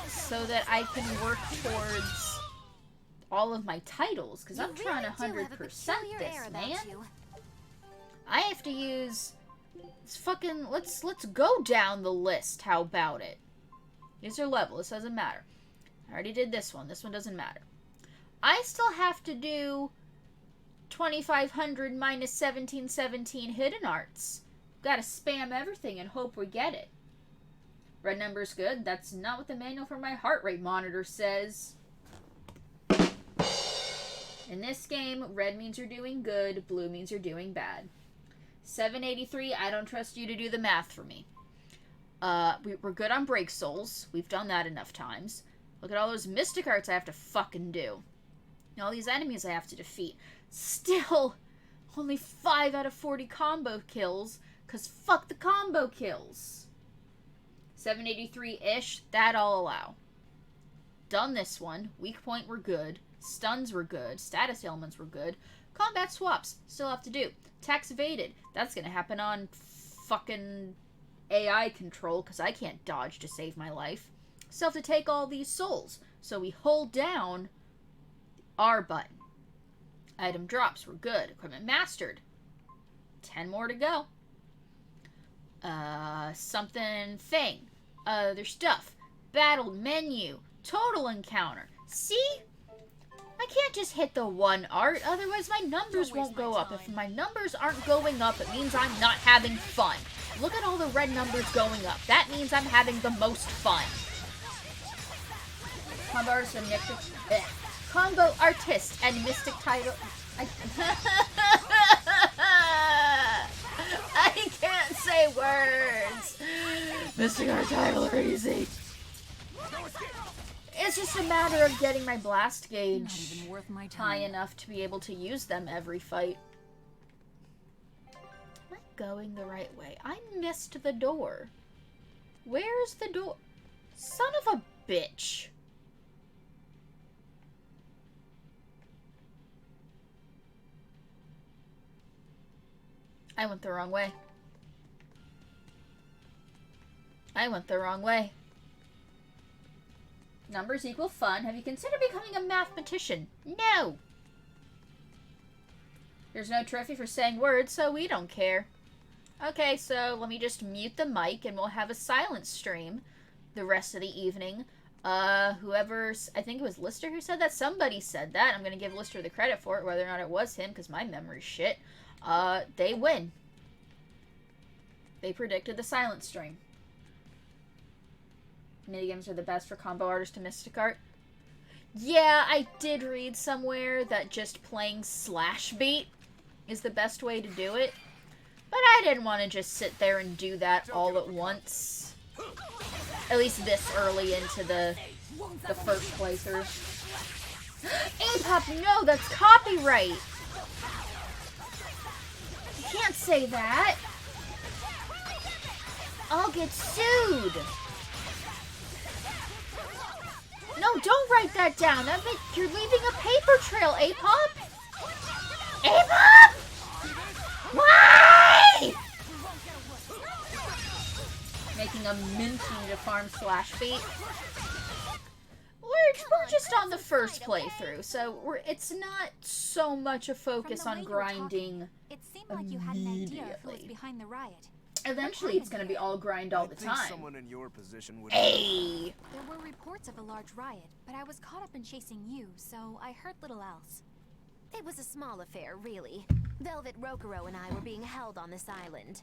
so that I can work towards all of my titles, because I'm trying to 100% this, man. I have to use fucking let's go down the list. How about it? Use your level. This doesn't matter. I already did this one. This one doesn't matter. I still have to do 2500 minus 1717 hidden arts. Gotta spam everything and hope we get it. Red number's good. That's not what the manual for my heart rate monitor says. In this game, red means you're doing good, blue means you're doing bad. 783, I don't trust you to do the math for me. We're good on break souls. We've done that enough times. Look at all those mystic arts I have to fucking do. And all these enemies I have to defeat. Still, only 5 out of 40 combo kills, because fuck the combo kills. 783-ish, that I'll allow. Done this one. Weak point were good. Stuns were good. Status ailments were good. Combat swaps, still have to do. Attacks evaded, that's gonna happen on fucking AI control, because I can't dodge to save my life. Still have to take all these souls, so we hold down the R button. Item drops were good. Equipment mastered. 10 more to go. Something thing. Other stuff. Battle menu. Total encounter. See? I can't just hit the one art, otherwise my numbers won't go up. If my numbers aren't going up, it means I'm not having fun. Look at all the red numbers going up. That means I'm having the most fun. Combo artist and mystic. Combo artist and mystic title. I can't say words. Mystic art title are easy. It's just a matter of getting my blast gauge high enough to be able to use them every fight. Am I going the right way? I missed the door. Where's the door? Son of a bitch. I went the wrong way. I went the wrong way. Numbers equal fun. Have you considered becoming a mathematician? No! There's no trophy for saying words, so we don't care. Okay, so let me just mute the mic and we'll have a silent stream the rest of the evening. Whoever's... I think it was Lister who said that. Somebody said that. I'm going to give Lister the credit for it, whether or not it was him, because my memory's shit. They win. They predicted the silent stream. Minigames are the best for combo artist to mystic art. Yeah, I did read somewhere that just playing slash beat is the best way to do it. But I didn't want to just sit there and do that all at once. At least this early into the first playthrough. Apop, no, that's copyright! You can't say that! I'll get sued! No, don't write that down. That means you're leaving a paper trail, Apop! Apop! Why? Making a minty to farm slash beat. Where we're just on the first playthrough, so it's not so much a focus on grinding. It seemed like you had an idea of who was behind the riot. Eventually, it's gonna be all grind all the I think time. someone in your position would. Hey! There were reports of a large riot, but I was caught up in chasing you, so I heard little else. It was a small affair, really. Velvet Rokuro and I were being held on this island.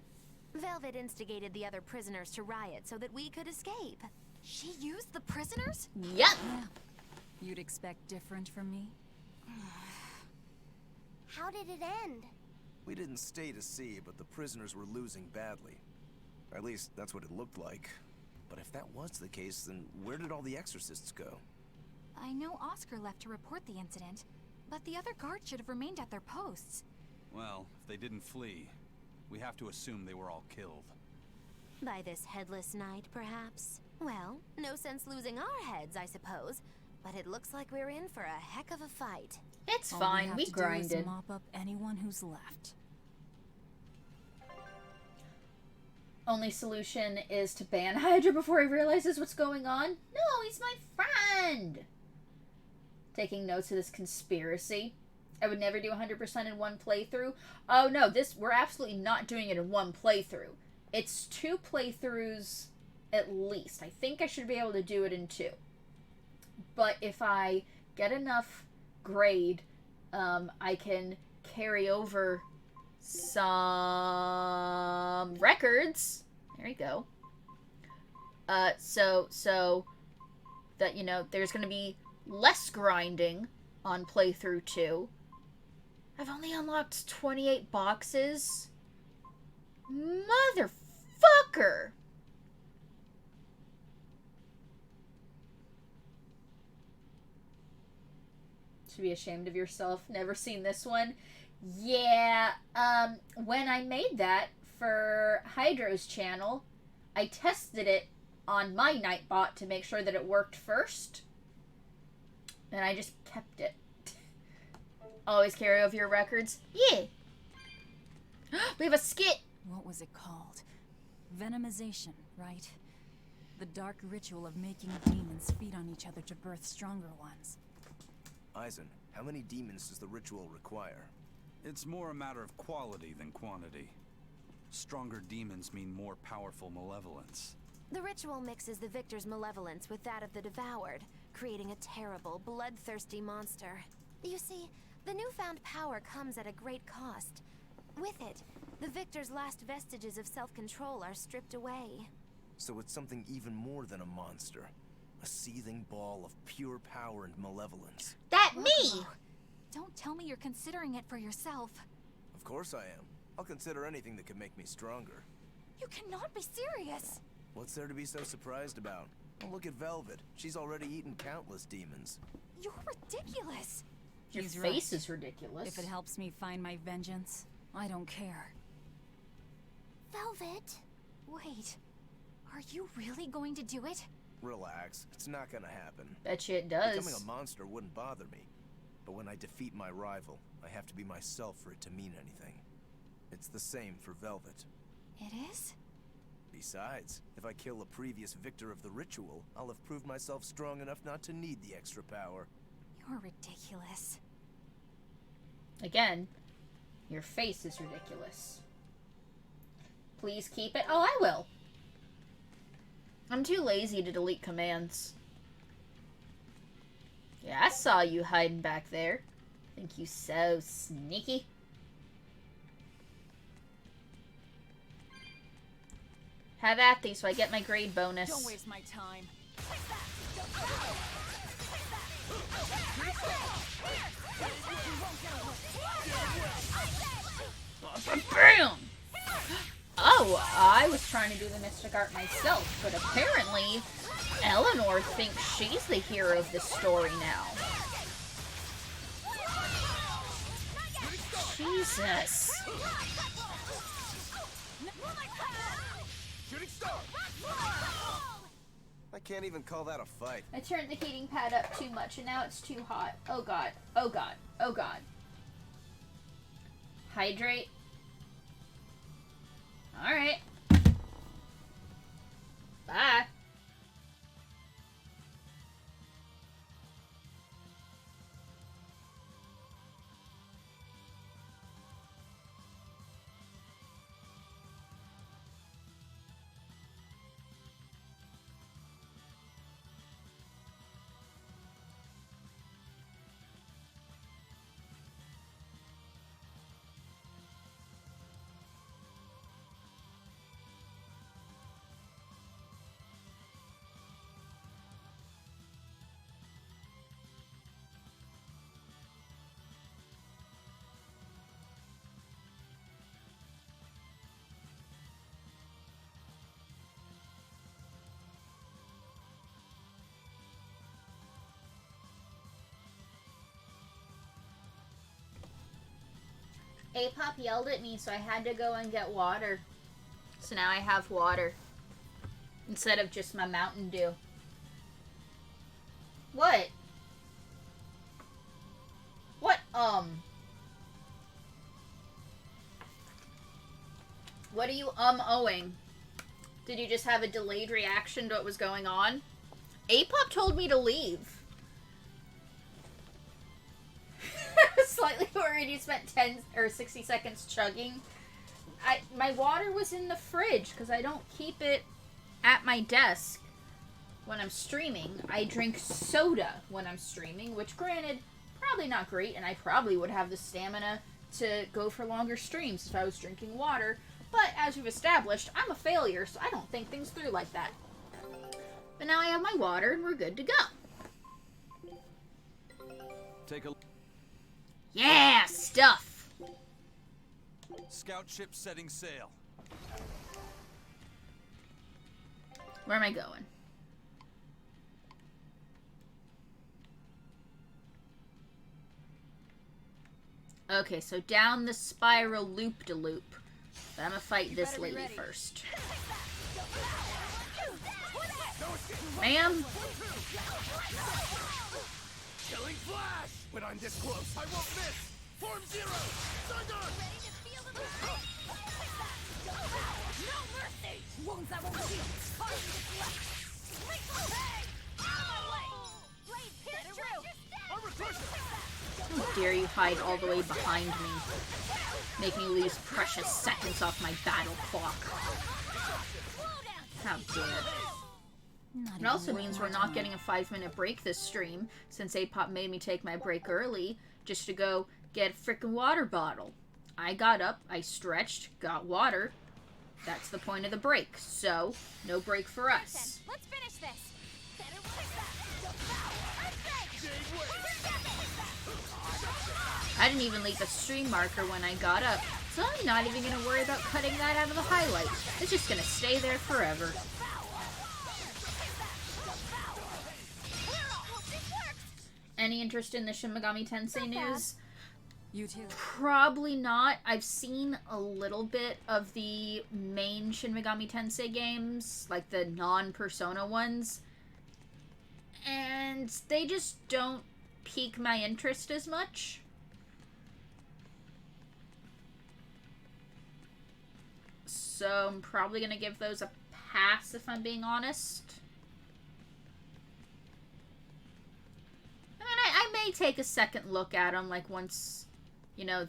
Velvet instigated the other prisoners to riot so that we could escape. She used the prisoners? Yep. Yeah. You'd expect different from me? How did it end? We didn't stay to see, but the prisoners were losing badly. At least, that's what it looked like. But if that was the case, then where did all the exorcists go? I know Oscar left to report the incident, but the other guards should have remained at their posts. Well, if they didn't flee, we have to assume they were all killed. By this headless knight, perhaps? Well, no sense losing our heads, I suppose. But it looks like we're in for a heck of a fight. It's All fine, have we to do is grinded. mop up anyone who's left. Only solution is to ban Hydra before he realizes what's going on? No, he's my friend! Taking notes of this conspiracy. I would never do 100% in one playthrough. Oh no, we're absolutely not doing it in one playthrough. It's 2 playthroughs at least. I think I should be able to do it in 2. But if I get enough grade, I can carry over some records. There you go. So that, you know, there's going to be less grinding on playthrough 2. I've only unlocked 28 boxes. Motherfucker! Should be ashamed of yourself. Never seen this one. Yeah, when I made that for Hydro's channel, I tested it on my Nightbot to make sure that it worked first. And I just kept it. Always carry over your records? Yeah. We have a skit! What was it called? Venomization, right? The dark ritual of making demons feed on each other to birth stronger ones. Eisen, how many demons does the ritual require? It's more a matter of quality than quantity. Stronger demons mean more powerful malevolence. The ritual mixes the victor's malevolence with that of the devoured, creating a terrible, bloodthirsty monster. You see, the newfound power comes at a great cost. With it, the victor's last vestiges of self-control are stripped away. So it's something even more than a monster. A seething ball of pure power and malevolence. That me! Don't tell me you're considering it for yourself. Of course I am. I'll consider anything that can make me stronger. You cannot be serious! What's there to be so surprised about? Well, look at Velvet. She's already eaten countless demons. You're ridiculous! Your He's face right. is ridiculous. If it helps me find my vengeance, I don't care. Velvet? Wait, are you really going to do it? Relax. It's not gonna happen. Bet you it does. Becoming a monster wouldn't bother me. But when I defeat my rival, I have to be myself for it to mean anything. It's the same for Velvet. It is? Besides, if I kill a previous victor of the ritual, I'll have proved myself strong enough not to need the extra power. You're ridiculous. Again, your face is ridiculous. Please keep it. Oh, I will. I'm too lazy to delete commands. Yeah, I saw you hiding back there. Think you so sneaky. Have at these so I get my grade bonus. Don't waste my time. Bam! Oh, I was trying to do the mystic art myself, but apparently Eleanor thinks she's the hero of this story now. Jesus. I can't even call that a fight. I turned the heating pad up too much and now it's too hot. Oh god. Oh god. Oh god. Hydrate. Alright. Bye. A-Pop yelled at me, so I had to go and get water. So now I have water. Instead of just my Mountain Dew. What? What, What are you, owing? Did you just have a delayed reaction to what was going on? A-Pop told me to leave. I was slightly worried you spent 10 or 60 seconds chugging. My water was in the fridge because I don't keep it at my desk when I'm streaming. I drink soda when I'm streaming, which granted, probably not great, and I probably would have the stamina to go for longer streams if I was drinking water. But as we've established, I'm a failure, so I don't think things through like that. But now I have my water and we're good to go. Take a Yeah, stuff. Scout ship setting sail. Where am I going? Okay, so down the spiral loop-de-loop. But I'm gonna fight this lady first. Ma'am? Killing flash! When I'm this close, I won't miss! Form zero! Thunder! Ready to feel the burn? No mercy! Wounds that won't heal. Hey! Out of my way! Blade pierce through! Armor crusher! How dare you hide all the way behind me? Make me lose precious seconds off my battle clock. How dare. It also means we're not getting a 5-minute break this stream, since A-Pop made me take my break early, just to go get a frickin' water bottle. I got up, I stretched, got water. That's the point of the break, so no break for us. Let's finish this! I didn't even leave a stream marker when I got up, so I'm not even going to worry about cutting that out of the highlight. It's just going to stay there forever. Any interest in the Shin Megami Tensei news? You too. Probably not. I've seen a little bit of the main Shin Megami Tensei games, like the non-Persona ones, and they just don't pique my interest as much. So I'm probably going to give those a pass if I'm being honest. I mean, I may take a second look at them, like once, you know,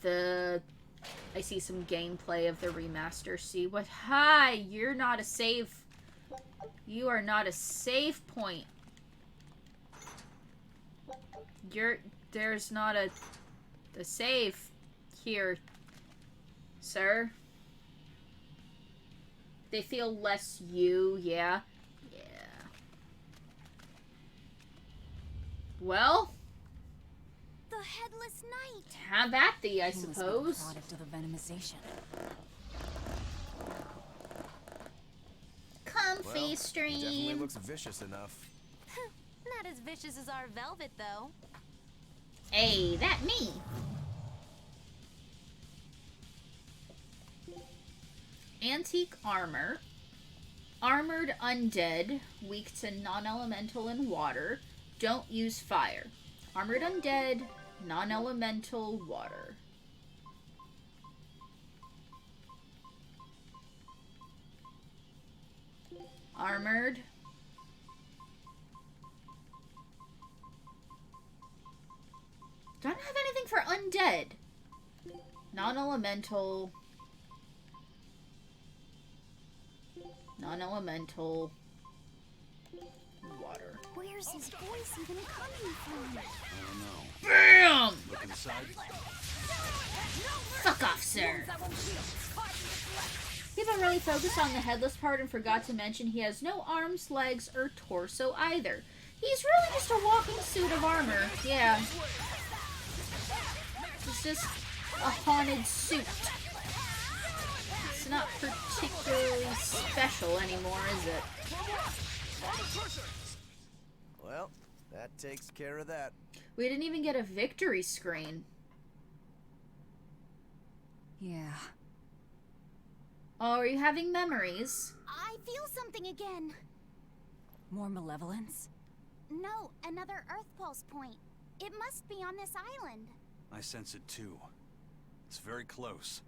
I see some gameplay of the remaster. See what? Hi, you're not a save. You are not a save point. There's not a save here, sir. They feel less you, yeah. Yeah. Well, The Headless Knight. have at thee, I He must be the suppose. product of the venomization. Comfy Well, he stream. definitely looks vicious enough. Not as vicious as our Velvet, though. Hey, that me. Antique armor. Armored undead, weak to non-elemental and water. Don't use fire. Armored undead, non-elemental, water. Armored. Don't have anything for undead. Non-elemental. Non-elemental. Water. Where's his voice even coming from? BAM! Look inside. Fuck off, sir. People really focused on the headless part and forgot to mention he has no arms, legs, or torso either. He's really just a walking suit of armor. Yeah. It's just a haunted suit. It's not particularly special anymore, is it? Well, that takes care of that. We didn't even get a victory screen. Yeah. Oh, are you having memories? I feel something again. More malevolence? No, another Earth Pulse point. It must be on this island. I sense it too. It's very close.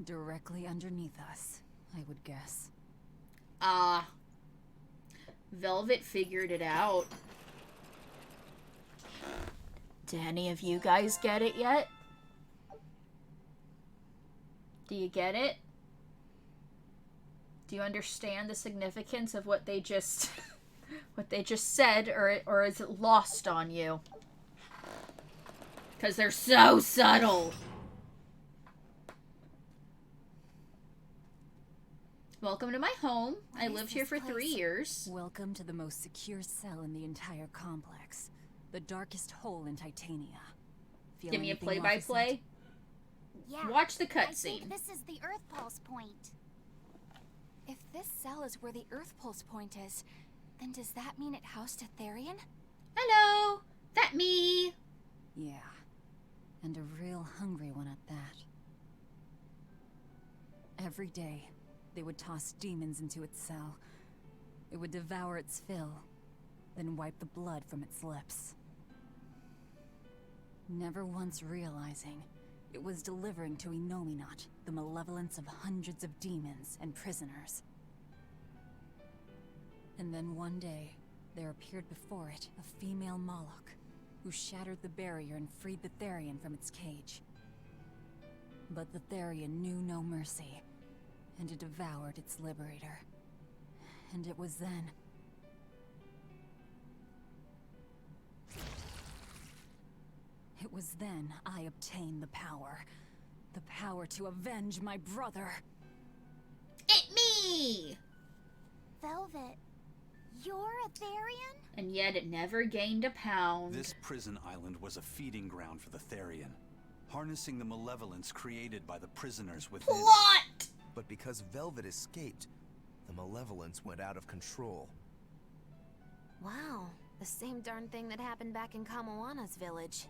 Directly underneath us, I would guess. Ah. Velvet figured it out. Do any of you guys get it yet? Do you get it? Do you understand the significance of what they just what they just said, or is it lost on you? Because they're so subtle. Welcome to my home. I lived here for 3 years. Welcome to the most secure cell in the entire complex. The darkest hole in Titania. Feel Give me a anything play-by-play. Yeah. Watch the I cutscene. think this is the Earth Pulse point. If this cell is where the Earth Pulse point is, then does that mean it housed a Therian? Hello! That me! Yeah. And a real hungry one at that. Every day, they would toss demons into its cell. It would devour its fill, then wipe the blood from its lips. Never once realizing it was delivering to Inominat the malevolence of hundreds of demons and prisoners. And then one day, there appeared before it a female Moloch, who shattered the barrier and freed the Therian from its cage. But the Therian knew no mercy, and it devoured its liberator. And it was then... It was then I obtained the power. The power to avenge my brother. It me! Velvet, you're a Therian? And yet it never gained a pound. This prison island was a feeding ground for the Therian, harnessing the malevolence created by the prisoners within. Plot! But because Velvet escaped, the malevolence went out of control. Wow, the same darn thing that happened back in Kamawana's village.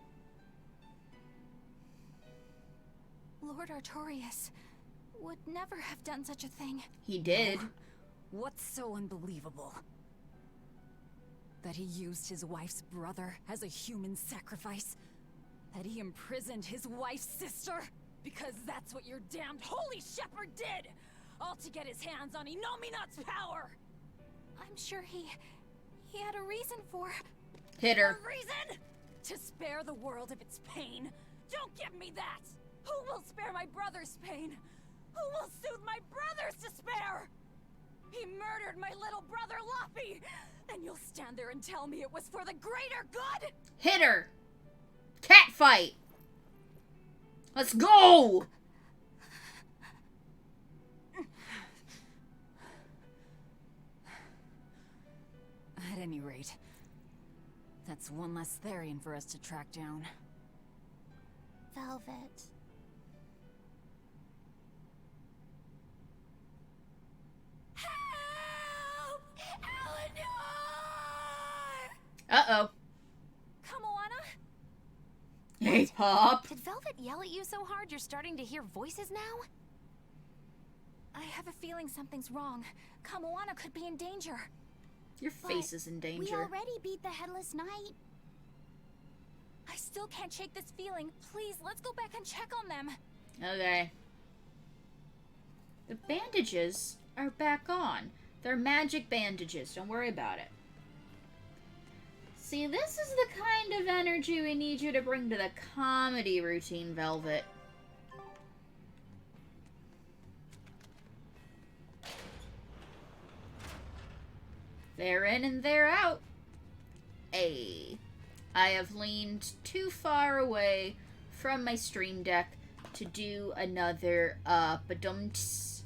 Lord Artorias would never have done such a thing. He did. What's so unbelievable? That he used his wife's brother as a human sacrifice? That he imprisoned his wife's sister? Because that's what your damned holy shepherd did! All to get his hands on Inominat's power! I'm sure he had a reason for... Hit her. A reason? To spare the world of its pain? Don't give me that! Who will spare my brother's pain? Who will soothe my brother's despair? He murdered my little brother Luffy! And you'll stand there and tell me it was for the greater good? Hit her! Cat fight! Let's go! At any rate, that's one less Therian for us to track down. Velvet. Help! Eleanor! Uh-oh. Kamoana? Hey, Pop. Did Velvet yell at you so hard you're starting to hear voices now? I have a feeling something's wrong. Kamoana could be in danger. Your face is in We danger. already beat the Headless Knight. I still can't shake this feeling. Please, let's go back and check on them. Okay. The bandages are back on. They're magic bandages. Don't worry about it. See, this is the kind of energy we need you to bring to the comedy routine, Velvet. They're in and they're out. Ay. I have leaned too far away from my stream deck to do another badumts.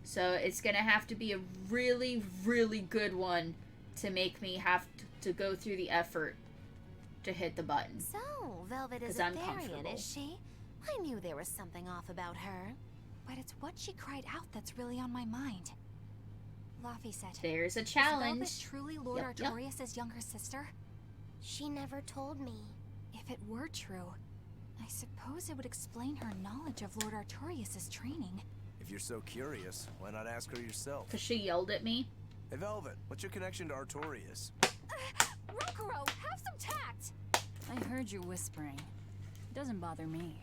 So it's gonna have to be a really, really good one to make me have to go through the effort to hit the button. So, Velvet is 'Cause a I'm Therian, comfortable. is she? I knew there was something off about her. But it's what she cried out that's really on my mind. Laffy said, There's a Is challenge. Velvet truly Lord Yep, Artorias' younger sister? She never told me. If it were true, I suppose it would explain her knowledge of Lord Artorius' training. If you're so curious, why not ask her yourself? Because she yelled at me. Hey, Velvet, what's your connection to Artorius? Rokuro, have some tact! I heard you whispering. It doesn't bother me.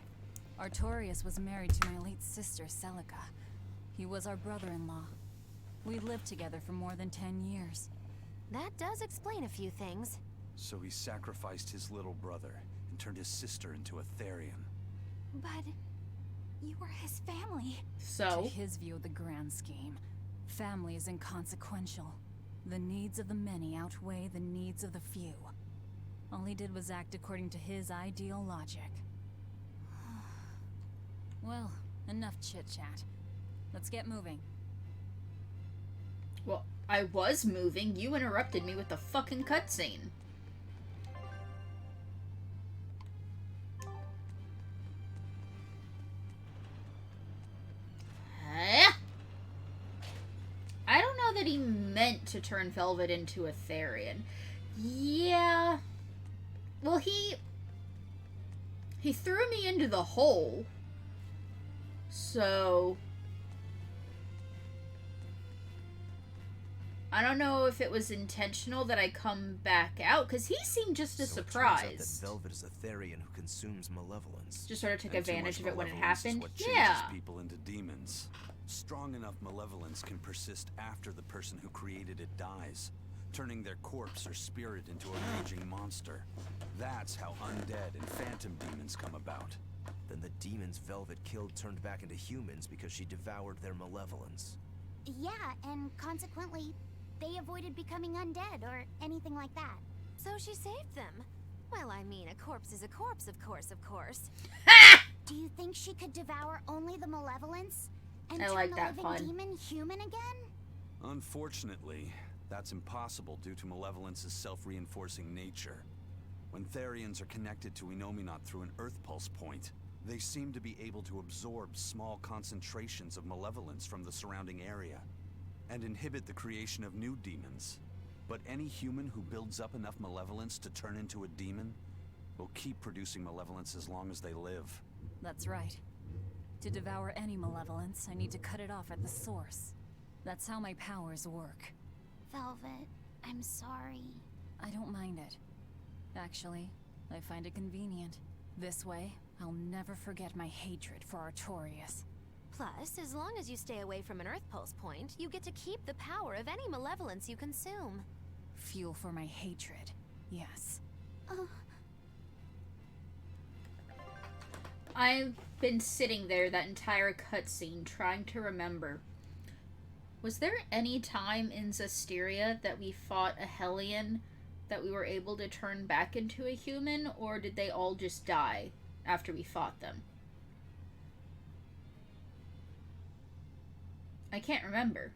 Artorius was married to my late sister, Celica. He was our brother-in-law. We lived together for more than 10 years. That does explain a few things. So he sacrificed his little brother and turned his sister into a Therian. But you were his family. So? To his view of the grand scheme, family is inconsequential. The needs of the many outweigh the needs of the few. All he did was act according to his ideal logic. Well, enough chit-chat. Let's get moving. Well, I was moving. You interrupted me with the fucking cutscene. I don't know that he meant to turn Velvet into a Therian. Yeah. Well, he threw me into the hole. So I don't know if it was intentional that I come back out, because he seemed just as surprised. It turns out that Velvet is a Therian who consumes malevolence. Just sort of took And too advantage much of it when it malevolence is happened. what changes Yeah. people into demons. Strong enough malevolence can persist after the person who created it dies, turning their corpse or spirit into a raging monster. That's how undead and phantom demons come about. Then the demons Velvet killed turned back into humans because she devoured their malevolence. Yeah, and consequently, they avoided becoming undead or anything like that. So she saved them. Well, I mean, a corpse is a corpse, of course. Do you think she could devour only the malevolence? And I turn like the that living pun. demon human again? Unfortunately, that's impossible due to malevolence's self-reinforcing nature. When Therians are connected to Enominat through an Earth Pulse point, they seem to be able to absorb small concentrations of malevolence from the surrounding area, and inhibit the creation of new demons. But any human who builds up enough malevolence to turn into a demon will keep producing malevolence as long as they live. That's right. To devour any malevolence, I need to cut it off at the source. That's how my powers work. Velvet, I'm sorry. I don't mind it. Actually, I find it convenient. This way, I'll never forget my hatred for Artorius. Plus, as long as you stay away from an Earth Pulse point, you get to keep the power of any malevolence you consume. Fuel for my hatred, yes. I've been sitting there that entire cutscene trying to remember. Was there any time in Zestiria that we fought a Hellion that we were able to turn back into a human, or did they all just die after we fought them? I can't remember.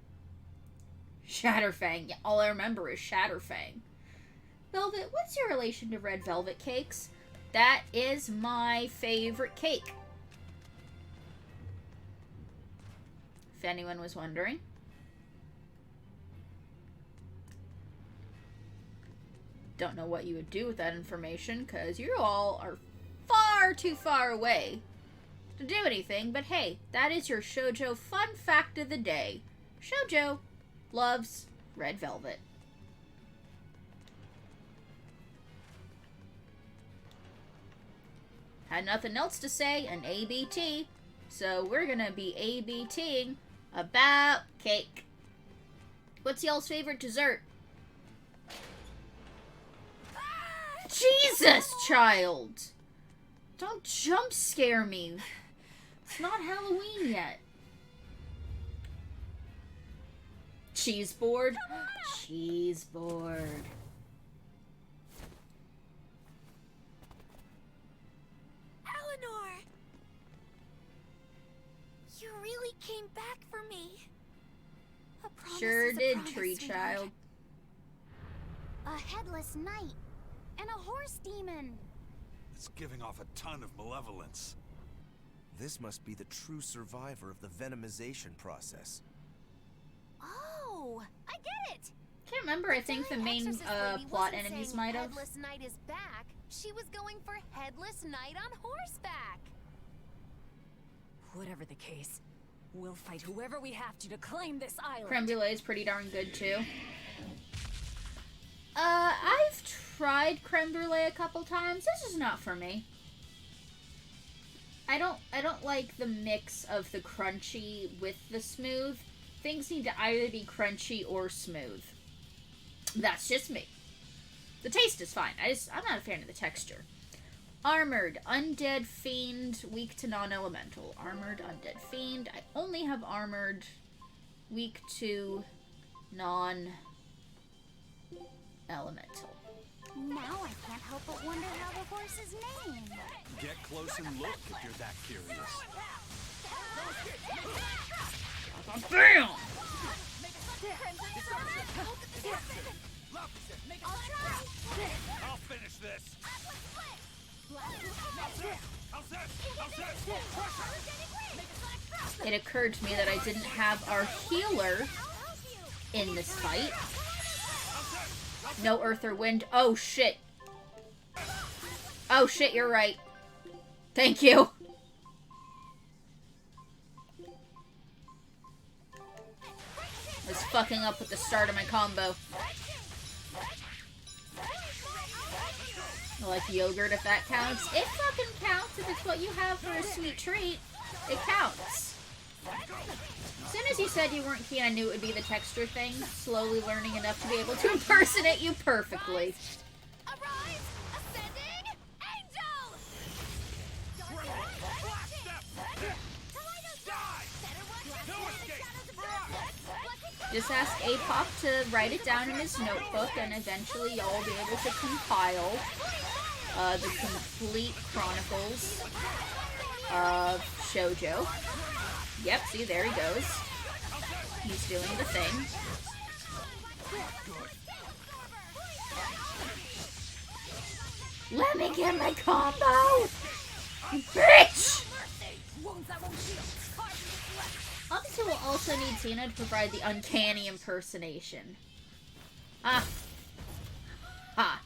Shatterfang. Yeah, all I remember is Shatterfang. Velvet, what's your relation to red velvet cakes? That is my favorite cake. If anyone was wondering. Don't know what you would do with that information, because you all are far too far away to do anything, but hey, that is your shoujo fun fact of the day. Shoujo loves red velvet. Had nothing else to say, an ABT, so we're gonna be ABTing about cake. What's y'all's favorite dessert? Jesus, child! Don't jump scare me. It's not Halloween yet. Cheese board? Cheese board. Eleanor! You really came back for me. A promise Sure is a did, promise, tree sweetheart. child. A headless knight and a horse demon. It's giving off a ton of malevolence. This must be the true survivor of the venomization process. Oh, I get it! Can't remember. I think the main plot enemies might have. Headless Knight is back. She was going for Headless Knight on horseback. Whatever the case, we'll fight whoever we have to claim this island. Creme brulee is pretty darn good too. I've tried creme brulee a couple times. This is not for me. I don't like the mix of the crunchy with the smooth. Things need to either be crunchy or smooth. That's just me. The taste is fine. I'm not a fan of the texture. Armored, undead, fiend, weak to non-elemental. Armored, undead, fiend. I only have armored, weak to non-elemental. Now I can't help but wonder how the horse is named. Get close and look if you're that curious. Bam! I'll finish this. It occurred to me that I didn't have our healer in this fight. No earth or wind. Oh shit. Oh shit, you're right. Thank you. I was fucking up with the start of my combo. I like yogurt if that counts. It fucking counts if it's what you have for a sweet treat. It counts. As soon as you said you weren't keen, I knew it would be the texture thing. Slowly learning enough to be able to impersonate you perfectly. Just ask Apop to write it down in his notebook, and eventually y'all will be able to compile the complete chronicles of Shoujo. Yep, see, there he goes. He's doing the thing. Let me get my combo! You bitch! Obviously, we'll also need Xena to provide the uncanny impersonation. Ah. Ha.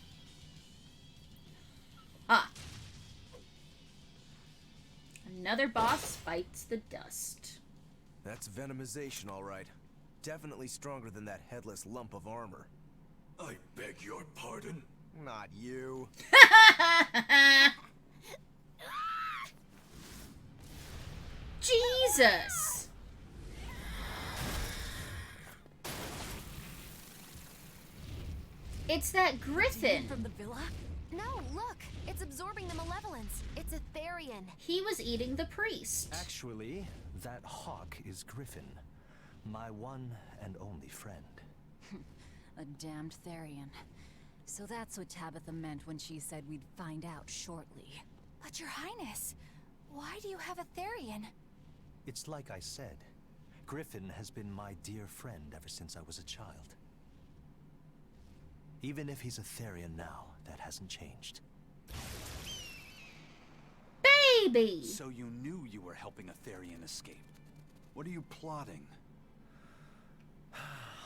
Ha. Another boss fights the dust. That's venomization, all right. Definitely stronger than that headless lump of armor. I beg your pardon? Not you. Jesus! It's that griffin from the villa. No, look! It's absorbing the malevolence. It's a Therian. He was eating the priest. Actually, that hawk is Griffin, my one and only friend. A damned Therian. So that's what Tabitha meant when she said we'd find out shortly. But Your Highness, why do you have a Therian? It's like I said. Griffin has been my dear friend ever since I was a child. Even if he's a Therian now, that hasn't changed. Baby! So you knew you were helping a Therian escape. What are you plotting?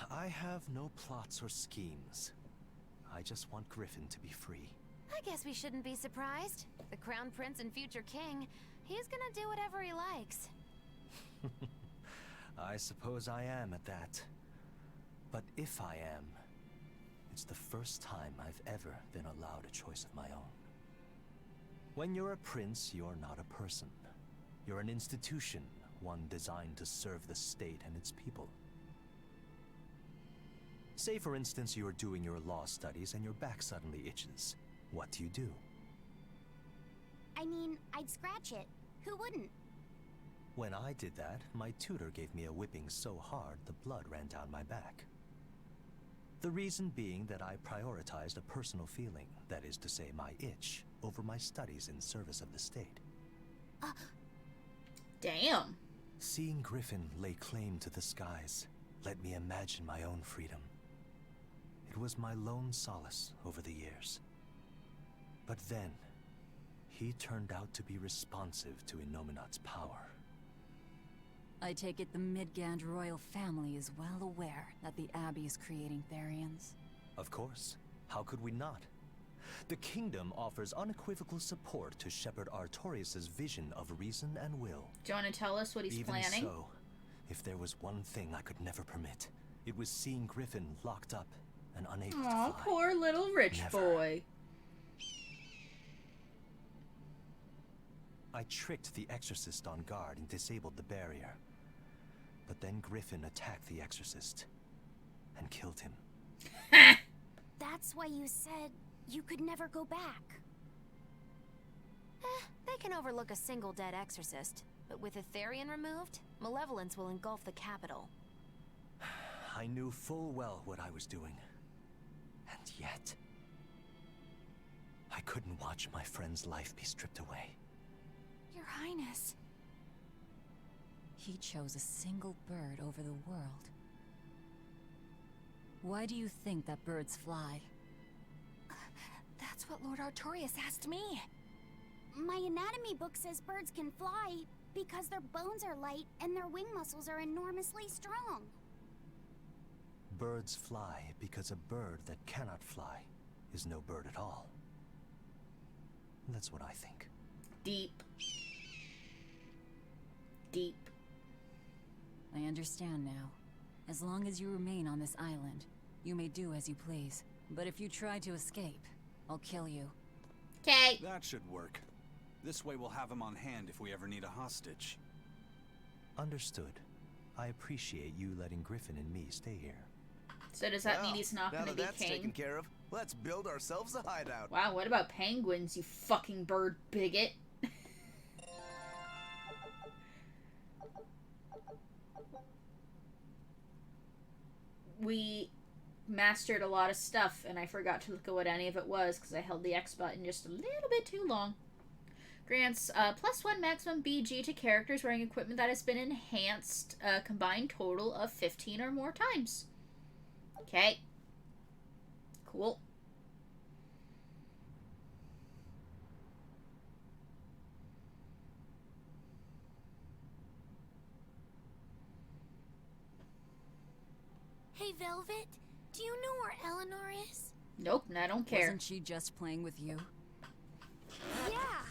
I have no plots or schemes. I just want Griffin to be free. I guess we shouldn't be surprised. The Crown Prince and future king, he's gonna do whatever he likes. I suppose I am at that. But if I am, it's the first time I've ever been allowed a choice of my own. When you're a prince, you're not a person. You're an institution, one designed to serve the state and its people. Say, for instance, you're doing your law studies and your back suddenly itches. What do? I mean, I'd scratch it. Who wouldn't? When I did that, my tutor gave me a whipping so hard the blood ran down my back. The reason being that I prioritized a personal feeling, that is to say my itch, over my studies in service of the state. Damn. Seeing Griffin lay claim to the skies let me imagine my own freedom. It was my lone solace over the years. But then, he turned out to be responsive to Innominat's power. I take it the Midgand royal family is well aware that the Abbey is creating Therians. Of course. How could we not? The kingdom offers unequivocal support to Shepherd Artorius' vision of reason and will. Do you want to tell us what he's planning? Even so, if there was one thing I could never permit, it was seeing Griffin locked up and unable to fly. Aw, poor little rich boy. I tricked the Exorcist on guard and disabled the barrier. But then Griffin attacked the Exorcist and killed him. That's why you said you could never go back. They can overlook a single dead exorcist, but with a Therian removed, malevolence will engulf the capital. I knew full well what I was doing. And yet, I couldn't watch my friend's life be stripped away. Your Highness. He chose a single bird over the world. Why do you think that birds fly? That's what Lord Artorius asked me. My anatomy book says birds can fly because their bones are light and their wing muscles are enormously strong. Birds fly because a bird that cannot fly is no bird at all. That's what I think. Deep. Deep. I understand now. As long as you remain on this island, you may do as you please. But if you try to escape, I'll kill you. Okay. That should work. This way we'll have him on hand if we ever need a hostage. Understood. I appreciate you letting Griffin and me stay here. So does that mean he's not going to be that's king? taken care of, let's build ourselves a hideout. Wow, what about penguins, you fucking bird bigot? We mastered a lot of stuff, and I forgot to look at what any of it was because I held the X button just a little bit too long. Grants +1 maximum BG to characters wearing equipment that has been enhanced a combined total of 15 or more times. Okay. Cool. Hey, Velvet, do you know where Eleanor is? Nope, I don't care. Wasn't she just playing with you? Yeah,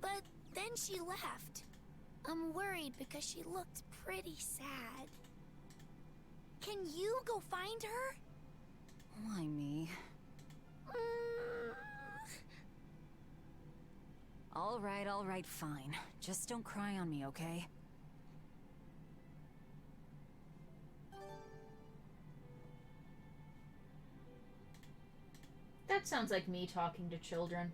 but then she left. I'm worried because she looked pretty sad. Can you go find her? Why me? All right, fine. Just don't cry on me, okay? That sounds like me talking to children.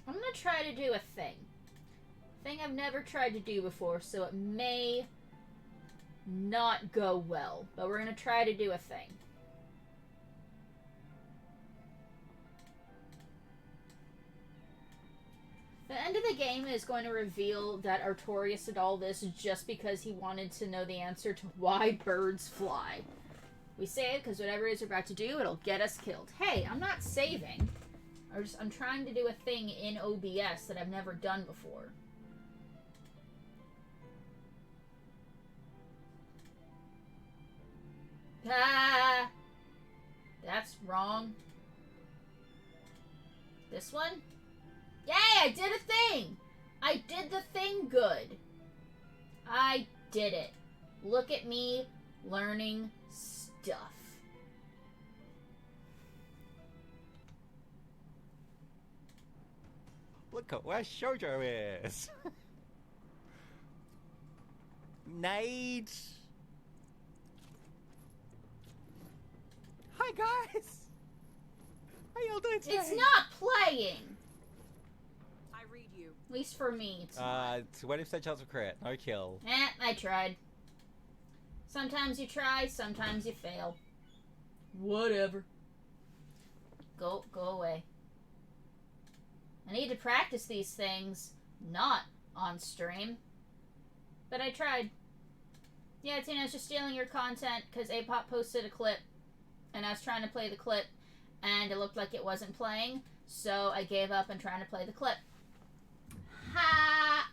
I'm gonna try to do a thing. Thing I've never tried to do before, so it may not go well. But we're gonna try to do a thing. The end of the game is going to reveal that Artorius did all this just because he wanted to know the answer to why birds fly. We save because whatever it is we're about to do, it'll get us killed. Hey, I'm not saving. I'm trying to do a thing in OBS that I've never done before. Ah! That's wrong. This one? Yay! I did a thing! I did the thing good. I did it. Look at me learning stuff. Look at where Shoujo is. Nades. Hi guys. How y'all doing today? It's not playing. I read you. At least for me, it's not. 20% chance of crit, no kill. I tried. Sometimes you try, sometimes you fail. Whatever. Go away. I need to practice these things, not on stream. But I tried. Yeah, Tina, I was just stealing your content because Apop posted a clip, and I was trying to play the clip, and it looked like it wasn't playing, so I gave up on trying to play the clip. Ha!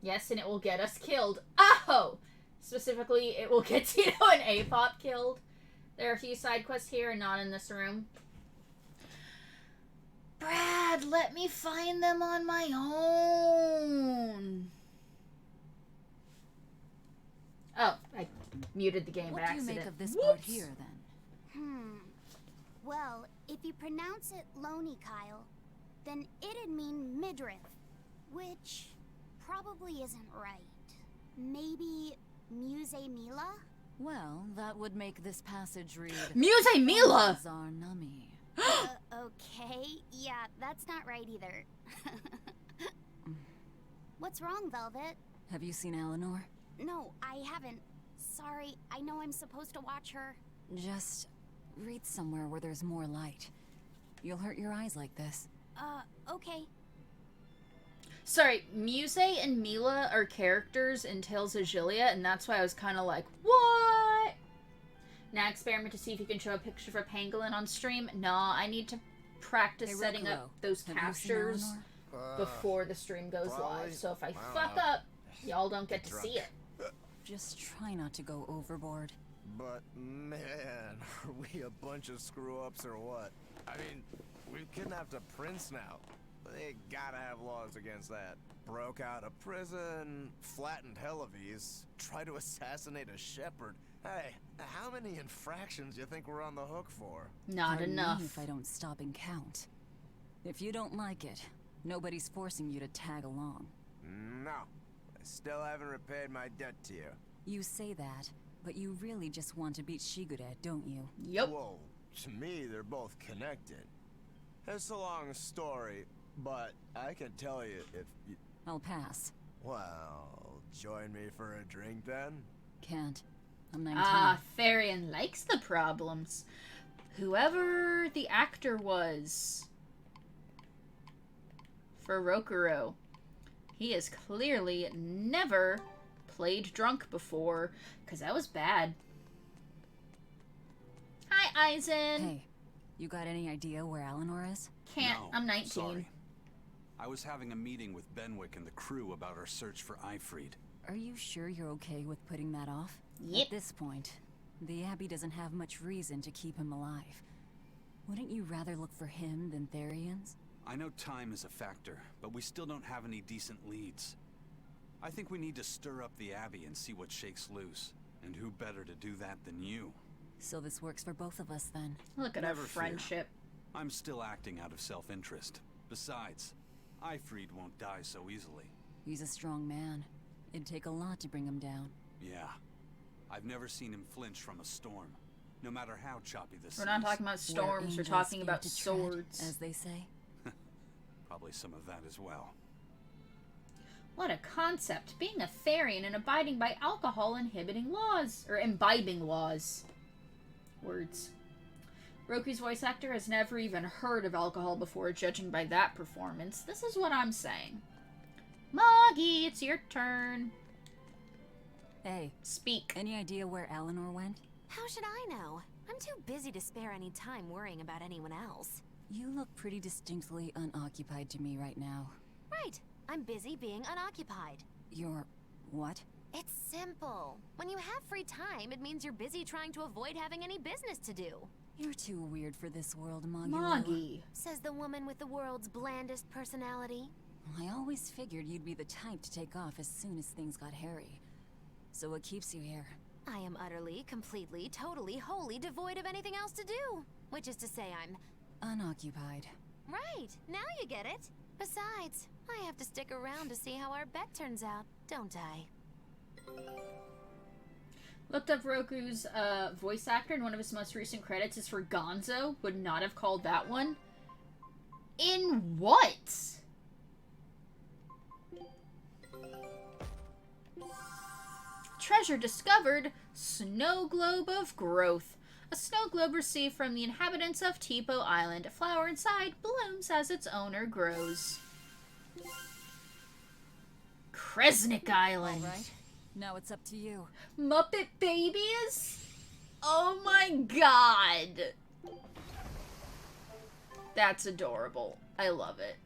Yes, and it will get us killed. Oh! Specifically, it will get Tito and Apop killed. There are a few side quests here and not in this room. Brad, let me find them on my own. Oh, I muted the game by accident. What do you make of this Whoops. part here, then? Well, if you pronounce it Loney Kyle, then it'd mean midriff, which probably isn't right. Maybe Muse Mila? Well, that would make this passage read... Muse Mila! Zarnummy. Okay, yeah, that's not right either. What's wrong, Velvet? Have you seen Eleanor? No, I haven't. Sorry, I know I'm supposed to watch her. Just read somewhere where there's more light. You'll hurt your eyes like this. Okay. Sorry, Muse and Mila are characters in Tales of Xillia, and that's why I was kind of like, what? Now experiment to see if you can show a picture for Pangolin on stream. Nah, I need to practice setting up those captures before the stream goes live. So if I fuck up, y'all don't get to see it. Just try not to go overboard. But man, are we a bunch of screw-ups or what? I mean, we've kidnapped a prince now. They gotta have laws against that. Broke out of prison, flattened Helives, tried to assassinate a shepherd. Hey, how many infractions do you think we're on the hook for? Not Pardon enough. Me if I don't stop and count. If you don't like it, nobody's forcing you to tag along. No, I still haven't repaid my debt to you. You say that, but you really just want to beat Shiguret, don't you? Yep. Whoa, to me they're both connected. It's a long story, but I can tell you if you... I'll pass. Well, join me for a drink then? Can't. I'm 19. Ah, Therian likes the problems. Whoever the actor was for Rokuro, he has clearly never played drunk before, because that was bad. Hi, Eisen. Hey, you got any idea where Eleanor is? Can't. No, I'm 19. Sorry. I was having a meeting with Benwick and the crew about our search for Ifrid. Are you sure you're okay with putting that off? Yep. At this point, the Abbey doesn't have much reason to keep him alive. Wouldn't you rather look for him than Therians? I know time is a factor, but we still don't have any decent leads. I think we need to stir up the Abbey and see what shakes loose. And who better to do that than you? So this works for both of us then. Look at Never our fear. friendship. I'm still acting out of self-interest. Besides, Ifrid won't die so easily. He's a strong man. It'd take a lot to bring him down. Yeah. I've never seen him flinch from a storm, no matter how choppy the sea. We're not talking about storms, we're talking about swords. As they say. Probably some of that as well. What a concept. Being a Therian and abiding by alcohol inhibiting laws. Or imbibing laws. Words. Roku's voice actor has never even heard of alcohol before, judging by that performance. This is what I'm saying. Moggy, it's your turn. Hey. Speak. Any idea where Eleanor went? How should I know? I'm too busy to spare any time worrying about anyone else. You look pretty distinctly unoccupied to me right now. Right. I'm busy being unoccupied. You're... what? It's simple. When you have free time, it means you're busy trying to avoid having any business to do. You're too weird for this world, Moggy. Moggy. Says the woman with the world's blandest personality. I always figured you'd be the type to take off as soon as things got hairy. So what keeps you here? I am utterly, completely, totally, wholly devoid of anything else to do. Which is to say I'm... unoccupied. Right, now you get it. Besides, I have to stick around to see how our bet turns out, don't I? Looked up Roku's voice actor, and one of his most recent credits is for Gonzo. Would not have called that one. In what? Treasure discovered. Snow globe of growth. A snow globe received from the inhabitants of Tipo Island. A flower inside blooms as its owner grows. Kresnik Island. All right. Now it's up to you. Muppet Babies? Oh my god. That's adorable. I love it.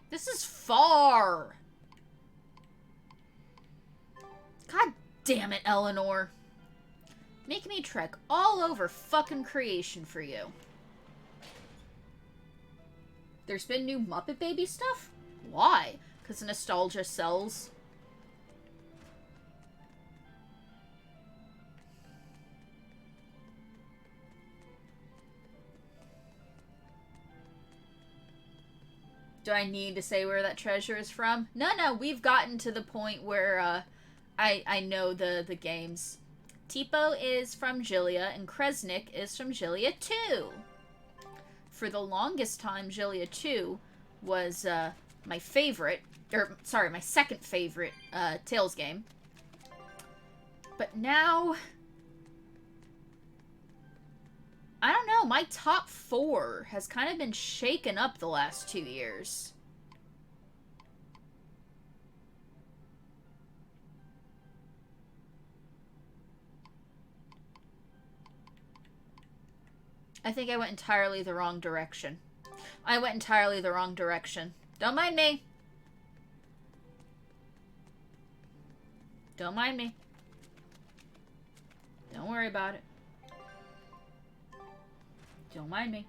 This is far. God damn it, Eleanor. Make me trek all over fucking creation for you. There's been new Muppet Baby stuff? Why? Because nostalgia sells. Do I need to say where that treasure is from? No, we've gotten to the point where I know the games. Tipo is from Gilia, and Kresnik is from Gilia 2. For the longest time, Gilia 2 was my favorite, or sorry, my second favorite Tales game. But now, I don't know, my top 4 has kind of been shaken up the last 2 years. I think I went entirely the wrong direction. I went entirely the wrong direction. Don't mind me. Don't mind me. Don't worry about it. Don't mind me.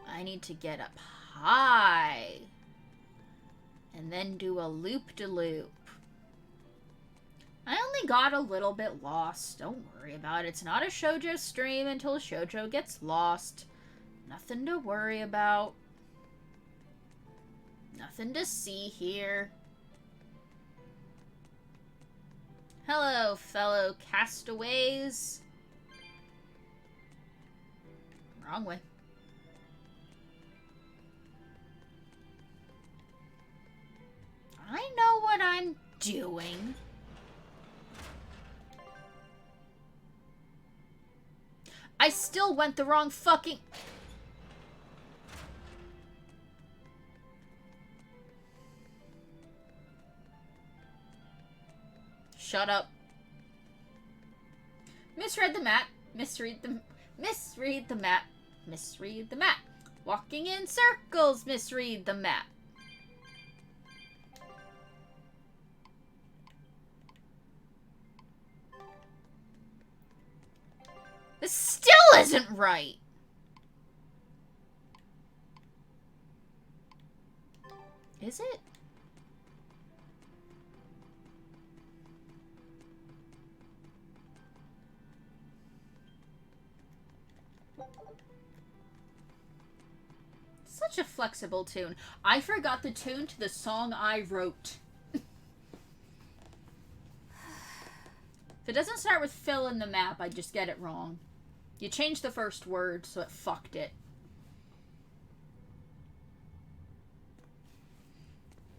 I need to get up high. And then do a loop-de-loop. I only got a little bit lost. Don't worry about it. It's not a shoujo stream until shoujo gets lost. Nothing to worry about. Nothing to see here. Hello, fellow castaways. Wrong way. I know what I'm doing. I still went the wrong fucking... Shut up. Misread the map. Misread the map. Misread the map. Walking in circles. Misread the map. This still isn't right. Is it? Such a flexible tune. I forgot the tune to the song I wrote. If it doesn't start with fill in the map, I just get it wrong. You changed the first word, so it fucked it.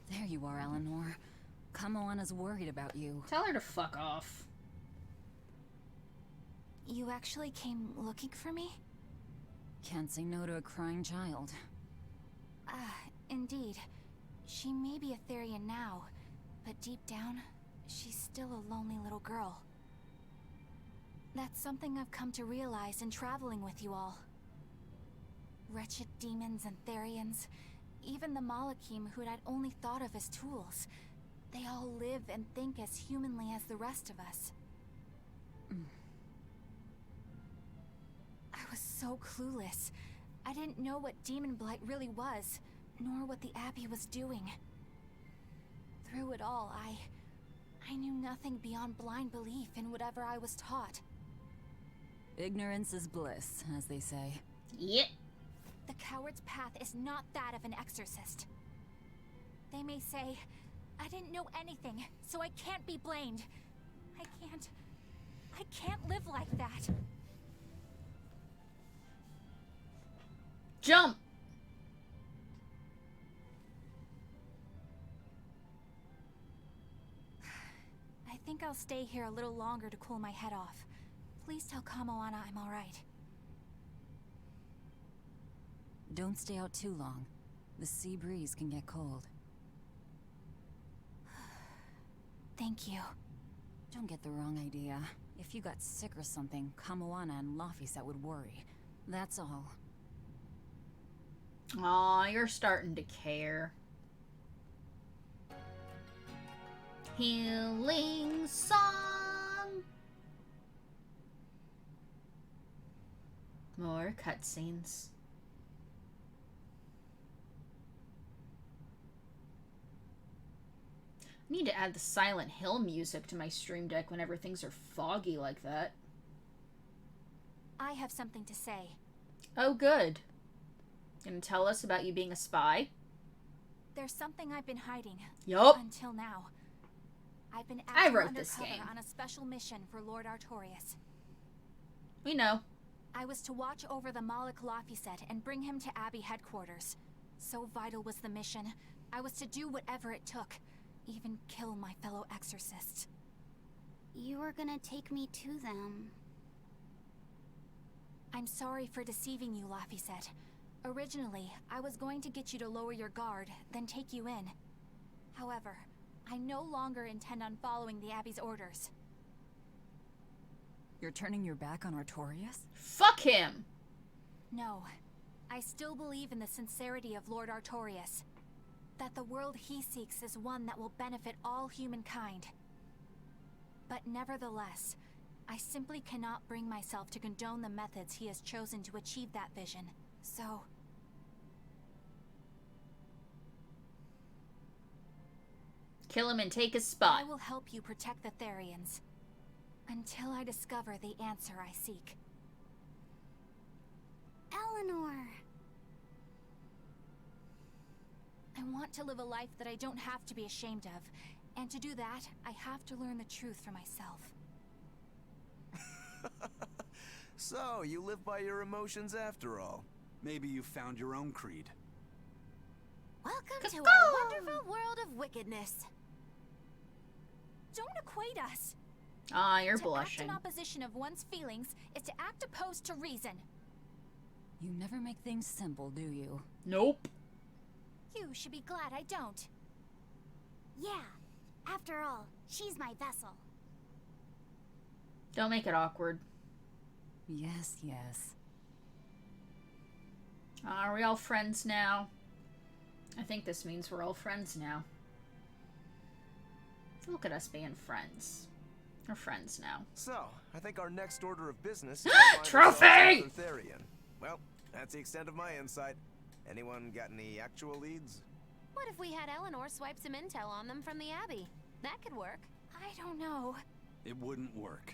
There you are, Eleanor. Kamoana's worried about you. Tell her to fuck off. You actually came looking for me? Can't say no to a crying child. Indeed. She may be a Therian now, but deep down, she's still a lonely little girl. That's something I've come to realize in traveling with you all. Wretched demons and Therians, even the Malakim who I'd only thought of as tools, they all live and think as humanly as the rest of us. I was so clueless. I didn't know what demon blight really was, nor what the Abbey was doing. Through it all, I knew nothing beyond blind belief in whatever I was taught. Ignorance is bliss, as they say. Yep. The coward's path is not that of an exorcist. They may say, I didn't know anything, so I can't be blamed. I can't live like that. Jump! I think I'll stay here a little longer to cool my head off. Please tell Kamoana I'm alright. Don't stay out too long. The sea breeze can get cold. Thank you. Don't get the wrong idea. If you got sick or something, Kamoana and Laphicet would worry. That's all. Aw, you're starting to care. Healing song. More cutscenes. I need to add the Silent Hill music to my stream deck whenever things are foggy like that. I have something to say. Oh, good. Gonna tell us about you being a spy? There's something I've been hiding. Yup. Until now. I've been I acting wrote undercover this game. on a special mission for Lord Artorias. We know. I was to watch over the Malik Laphicet and bring him to Abbey headquarters. So vital was the mission. I was to do whatever it took. Even kill my fellow exorcists. You were gonna take me to them. I'm sorry for deceiving you, Laphicet. Originally, I was going to get you to lower your guard, then take you in. However, I no longer intend on following the Abbey's orders. You're turning your back on Artorias? Fuck him! No. I still believe in the sincerity of Lord Artorias. That the world he seeks is one that will benefit all humankind. But nevertheless, I simply cannot bring myself to condone the methods he has chosen to achieve that vision. So... kill him and take his spot. I will help you protect the Therians. Until I discover the answer I seek. Eleanor! I want to live a life that I don't have to be ashamed of. And to do that, I have to learn the truth for myself. So, you live by your emotions after all. Maybe you found your own creed. Welcome to our wonderful world of wickedness. Don't equate us. Ah, you're to blushing. act in opposition of one's feelings is to act opposed to reason. You never make things simple, do you? Nope. You should be glad I don't. Yeah. After all, she's my vessel. Don't make it awkward. Yes, yes. Are we all friends now? I think this means we're all friends now. Look at us being friends. We're friends now. So, I think our next order of business is Trophy! Therian. Well, that's the extent of my insight. Anyone got any actual leads? What if we had Eleanor swipe some intel on them from the Abbey? That could work. I don't know. It wouldn't work.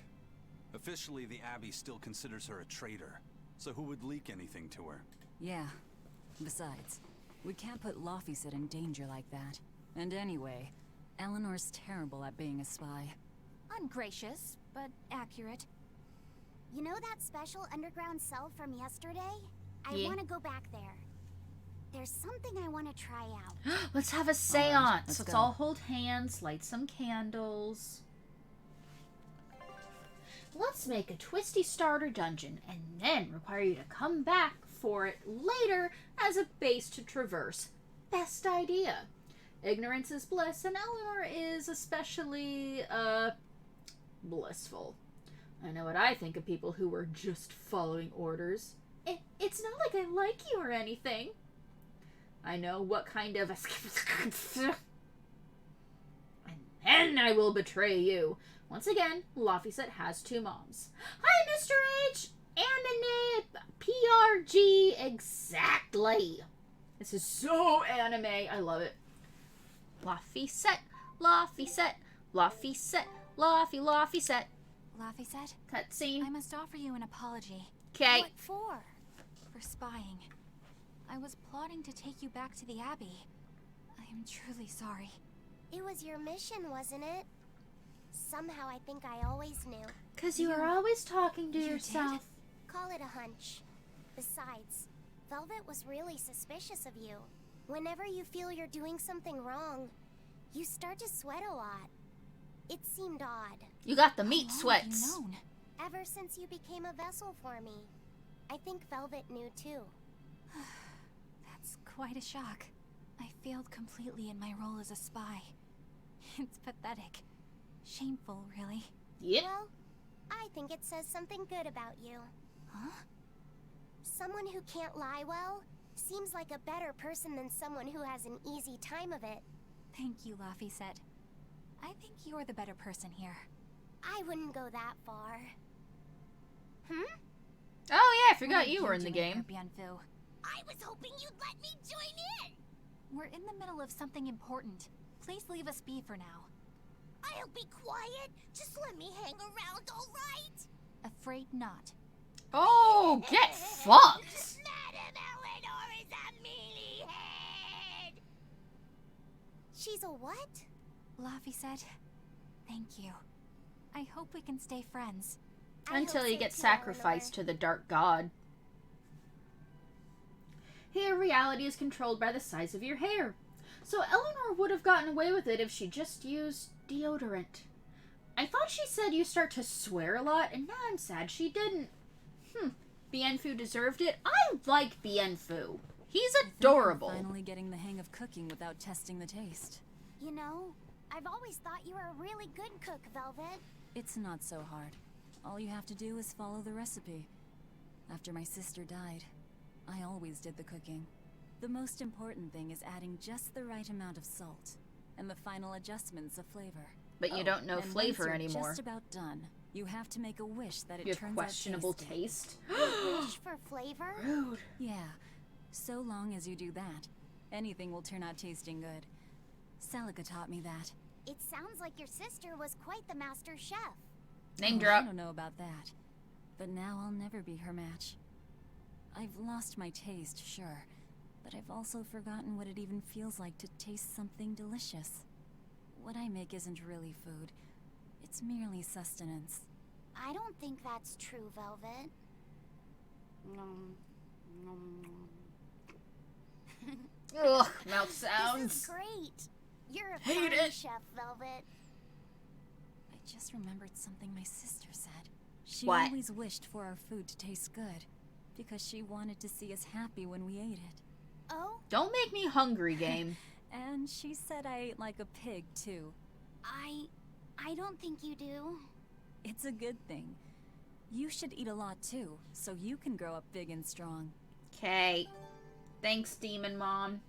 Officially, the Abbey still considers her a traitor. So who would leak anything to her? Yeah. Besides, we can't put Laphicet in danger like that. And anyway, Eleanor's terrible at being a spy. Ungracious, but accurate. You know that special underground cell from yesterday? I Yeah. want to go back there. There's something I want to try out. Let's have a seance. Let's all hold hands, light some candles. Let's make a twisty starter dungeon and then require you to come back for it later as a base to traverse. Best idea. Ignorance is bliss, and Eleanor is especially, blissful. I know what I think of people who were just following orders. It's not like I like you or anything. I know what kind of... and then I will betray you. Once again, Laphicet has two moms. Hi, Mr. H! Anime PRG exactly. This is so anime. I love it. Laphicet, Laphicet, Laphicet, Laphicet. Laphicet? Cutscene. I must offer you an apology. Okay. What for? For spying. I was plotting to take you back to the Abbey. I am truly sorry. It was your mission, wasn't it? Somehow I think I always knew. 'Cause you were always talking to You yourself. did? Call it a hunch. Besides, Velvet was really suspicious of you. Whenever you feel you're doing something wrong, you start to sweat a lot. It seemed odd. You got the meat sweats. Ever since you became a vessel for me. I think Velvet knew too. That's quite a shock. I failed completely in my role as a spy. It's pathetic. Shameful, really. Yep. Well, I think it says something good about you. Huh? Someone who can't lie well seems like a better person than someone who has an easy time of it. Thank you, Laphicet. I think you're the better person here. I wouldn't go that far. Hmm? Oh yeah, I forgot What are you were in the doing game. here, Bienfu? I was hoping you'd let me join in! We're in the middle of something important. Please leave us be for now. I'll be quiet. Just let me hang around, alright? Afraid not. Oh, get fucked! Madame Eleanor is a mealy-head! She's a what? Laphicet, thank you. I hope we can stay friends. Until you get sacrificed to the dark god. Here, reality is controlled by the size of your hair. So Eleanor would have gotten away with it if she just used deodorant. I thought she said you start to swear a lot, and now I'm sad she didn't. Bienfu deserved it. I like Bienfu. He's adorable. I'm finally getting the hang of cooking without testing the taste. You know, I've always thought you were a really good cook, Velvet. It's not so hard. All you have to do is follow the recipe. After my sister died, I always did the cooking. The most important thing is adding just the right amount of salt, and the final adjustments of flavor. But you don't know and flavor once you're anymore. Just about done. You have to make a wish that it You have turns questionable out tasty. taste. Wish for flavor? Rude. Yeah, so long as you do that, anything will turn out tasting good. Celica taught me that. It sounds like your sister was quite the master chef. Name I drop. don't know about that, but now I'll never be her match. I've lost my taste, sure, but I've also forgotten what it even feels like to taste something delicious. What I make isn't really food. It's merely sustenance. I don't think that's true, Velvet. Ugh, mouth This sounds. is great. You're a Hate fine it. chef, Velvet. I just remembered something my sister said. She What? always wished for our food to taste good, because she wanted to see us happy when we ate it. Oh? Don't make me hungry, game. And she said I ate like a pig, too. I don't think you do. It's a good thing. You should eat a lot, too, so you can grow up big and strong. Okay. Thanks, Demon Mom.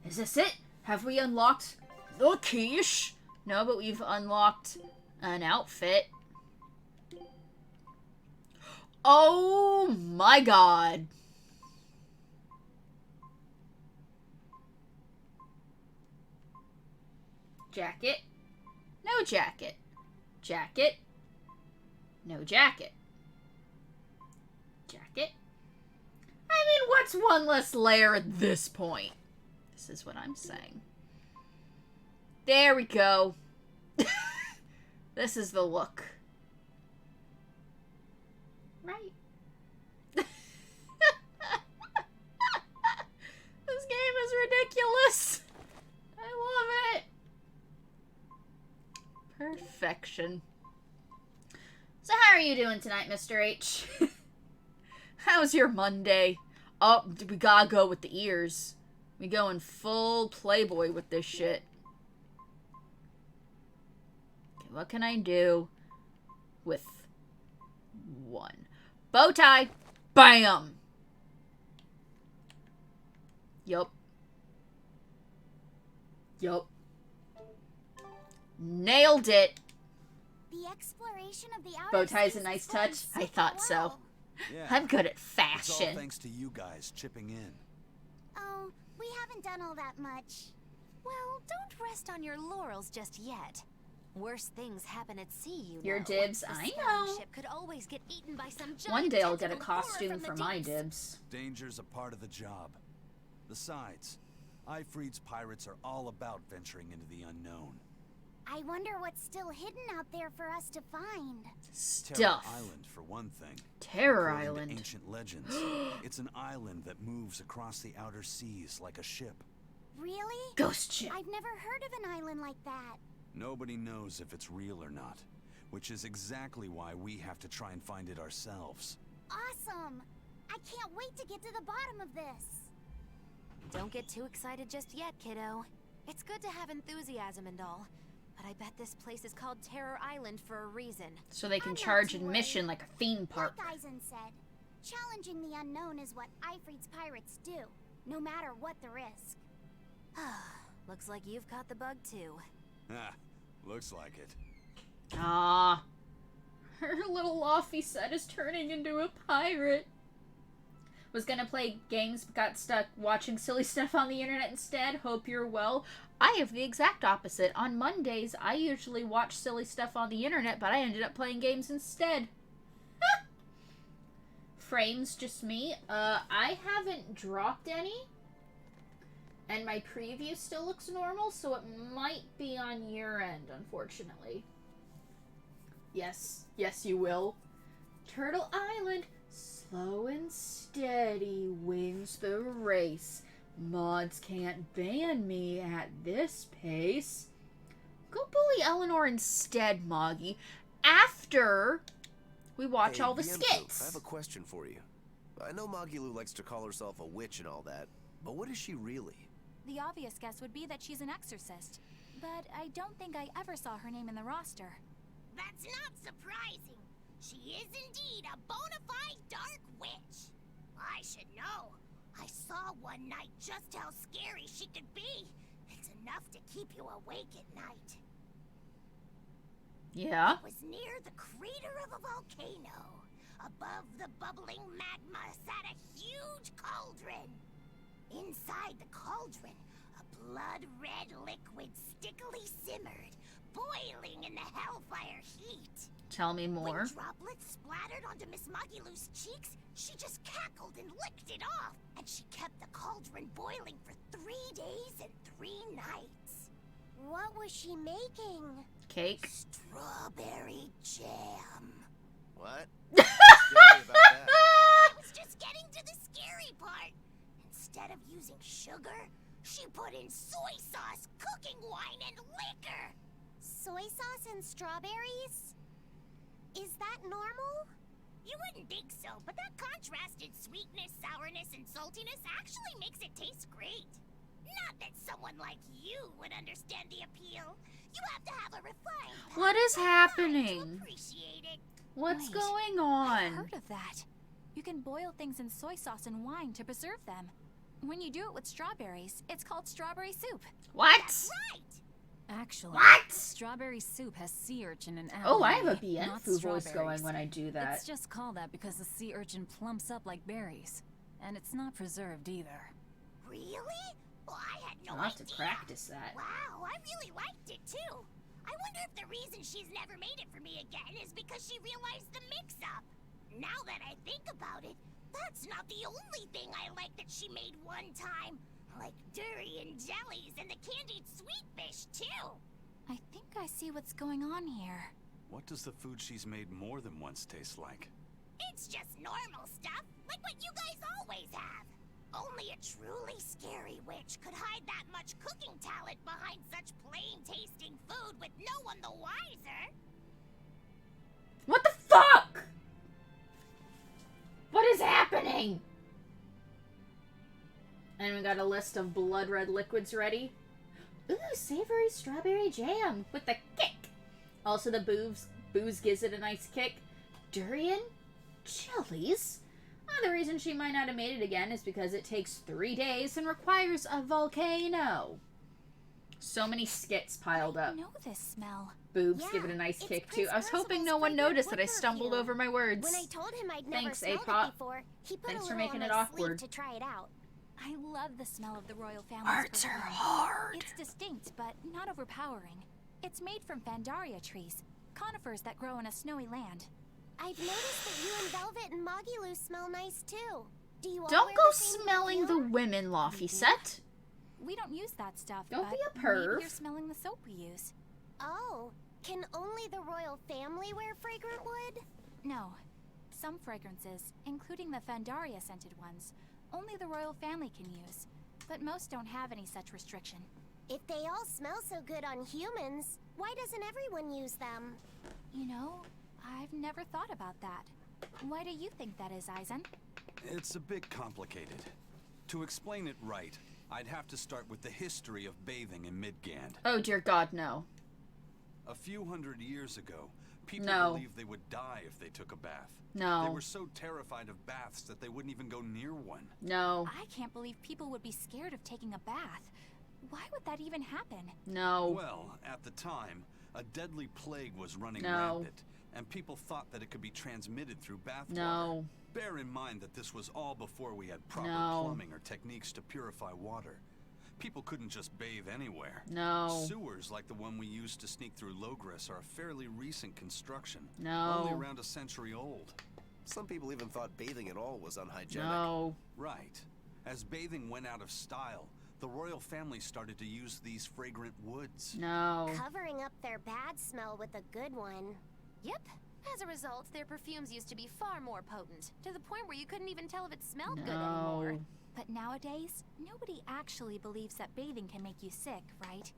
Is this it? Have we unlocked the quiche? No, but we've unlocked an outfit. Oh my god. Jacket. No jacket. Jacket. No jacket. Jacket. I mean, what's one less layer at this point? This is what I'm saying. There we go. This is the look. Right. This game is ridiculous. I love it. Perfection. So how are you doing tonight, Mr. H? How's your Monday? Oh, we gotta go with the ears. We going full Playboy with this shit. Okay, what can I do with one? Bow tie. Bam! Yup. Yup. Nailed it. The exploration of the outer Bow tie's a space nice is going touch. I super thought so. well. Yeah. I'm good at It's fashion. all thanks to you guys chipping in. Oh, we haven't done all that much. Well, don't rest on your laurels just yet. Worse things happen at sea, you know. Your dibs, The I spelling know. ship could always get eaten by some giant One day I'll get a tentacle horror costume from the for my deeps. dibs. Danger's a part of the job. Besides, Ifreed's pirates are all about venturing into the unknown. I wonder what's still hidden out there for us to find. Terror Stuff. Island, for one thing. Terror According to Island. ancient legends, it's an island that moves across the outer seas like a ship. Really? Ghost ship. I've never heard of an island like that. Nobody knows if it's real or not, which is exactly why we have to try and find it ourselves. Awesome! I can't wait to get to the bottom of this. Don't get too excited just yet, kiddo. It's good to have enthusiasm and all, But I bet this place is called Terror Island for a reason. So they can charge admission like a theme park. Like Eisen said, challenging the unknown is what Ifrit's pirates do, no matter what the risk. Looks like you've caught the bug too. Ah, looks like it. Ah. Her little Laufey set is turning into a pirate. Was gonna play games, but got stuck watching silly stuff on the internet instead. Hope you're well. I have the exact opposite. On Mondays, I usually watch silly stuff on the internet, but I ended up playing games instead. Frames, just me. I haven't dropped any. And my preview still looks normal, so it might be on your end, unfortunately. Yes. Yes, you will. Turtle Island, slow and steady, wins the race. Mods can't ban me at this pace. Go bully Eleanor instead, Moggy. After we watch all the skits. I have a question for you. I know Magilu likes to call herself a witch and all that, but what is she really? The obvious guess would be that she's an exorcist, but I don't think I ever saw her name in the roster. That's not surprising. She is indeed a bona fide dark witch. I should know. I saw one night just how scary she could be. It's enough to keep you awake at night. Yeah? It was near the crater of a volcano. Above the bubbling magma sat a huge cauldron. Inside the cauldron, a blood-red liquid stickily simmered, boiling in the hellfire heat. Tell me more. When droplets splattered onto Miss Magilu's cheeks, she just cackled and licked it off. And she kept the cauldron boiling for 3 days and 3 nights. What was she making? Cake. Strawberry jam. What? What's scary about that? I was just getting to the scary part. Instead of using sugar, she put in soy sauce, cooking wine, and liquor. Soy sauce and strawberries? Is that normal? You wouldn't think so, but that contrasted sweetness, sourness, and saltiness actually makes it taste great. Not that someone like you would understand the appeal. You have to have a refined palate. What is happening? To appreciate it. What's Wait, going on? I've heard of that. You can boil things in soy sauce and wine to preserve them. When you do it with strawberries, it's called strawberry soup. What? That's right. Actually, What? strawberry soup has sea urchin and Oh, I have a abalone, not Bienfu voice going strawberries. when I do that. It's just called that because the sea urchin plumps up like berries. And it's not preserved either. Really? Well, I had no I'll have idea. to practice that. Wow, I really liked it too. I wonder if the reason she's never made it for me again is because she realized the mix-up. Now that I think about it, that's not the only thing I like that she made one time. Like durian jellies and the candied sweet fish too. I think I see what's going on here. What does the food she's made more than once taste like? It's just normal stuff, like what you guys always have. Only a truly scary witch could hide that much cooking talent behind such plain-tasting food with no one the wiser. What the fuck? What is happening? And we got a list of blood red liquids ready. Ooh, savory strawberry jam with the kick. Also, the booze gives it a nice kick. Durian jellies. The reason she might not have made it again is because it takes 3 days and requires a volcano. So many skits piled up. I know this smell. Boobs Yeah, give it a nice it's kick Prince too. I was hoping Percival's no one favorite noticed that I wood stumbled perfume. over my words. When I told him I'd never Thanks, smelled A-pop. it before, he put Thanks a for little making on it my awkward. sleeve to try it out. I love the smell of the royal family's Hearts are perfume. hard. It's distinct, but not overpowering. It's made from Fandaria trees, conifers that grow in a snowy land. I've noticed that you and Velvet and Magilu smell nice too. Do you all Don't wear go the same smelling the perfume? women, Laufey set. We don't use that stuff, Don't but be a perv. maybe you're smelling the soap we use. Oh, can only the royal family wear fragrant wood? No. Some fragrances, including the Fandaria scented ones, only the royal family can use. But most don't have any such restriction. If they all smell so good on humans, why doesn't everyone use them? You know, I've never thought about that. Why do you think that is, Eisen? It's a bit complicated. To explain it right, I'd have to start with the history of bathing in Midgand. Oh dear God, no. A few hundred years ago, people No. believed they would die if they took a bath. No. They were so terrified of baths that they wouldn't even go near one. No. I can't believe people would be scared of taking a bath. Why would that even happen? No. Well, at the time, a deadly plague was running No. rampant, and people thought that it could be transmitted through bathwater. No. Bear in mind that this was all before we had proper No. plumbing or techniques to purify water. People couldn't just bathe anywhere. No. Sewers like the one we used to sneak through Logres are a fairly recent construction. No. Only around a century old. Some people even thought bathing at all was unhygienic. No. Right. As bathing went out of style, the royal family started to use these fragrant woods. No. Covering up their bad smell with a good one. Yep. As a result, their perfumes used to be far more potent, to the point where you couldn't even tell if it smelled good anymore. No. But nowadays, nobody actually believes that bathing can make you sick, right?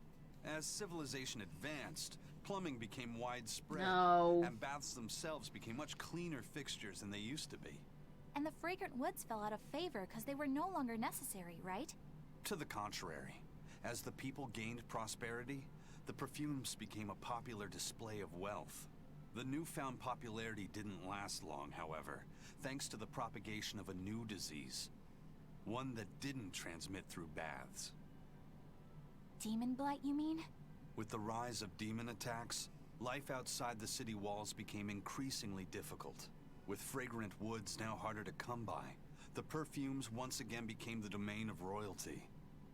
As civilization advanced, plumbing became widespread, No. and baths themselves became much cleaner fixtures than they used to be. And the fragrant woods fell out of favor because they were no longer necessary, right? To the contrary, as the people gained prosperity, the perfumes became a popular display of wealth. The newfound popularity didn't last long, however, thanks to the propagation of a new disease. One that didn't transmit through baths. Demon blight, you mean? With the rise of demon attacks, life outside the city walls became increasingly difficult. With fragrant woods now harder to come by, the perfumes once again became the domain of royalty.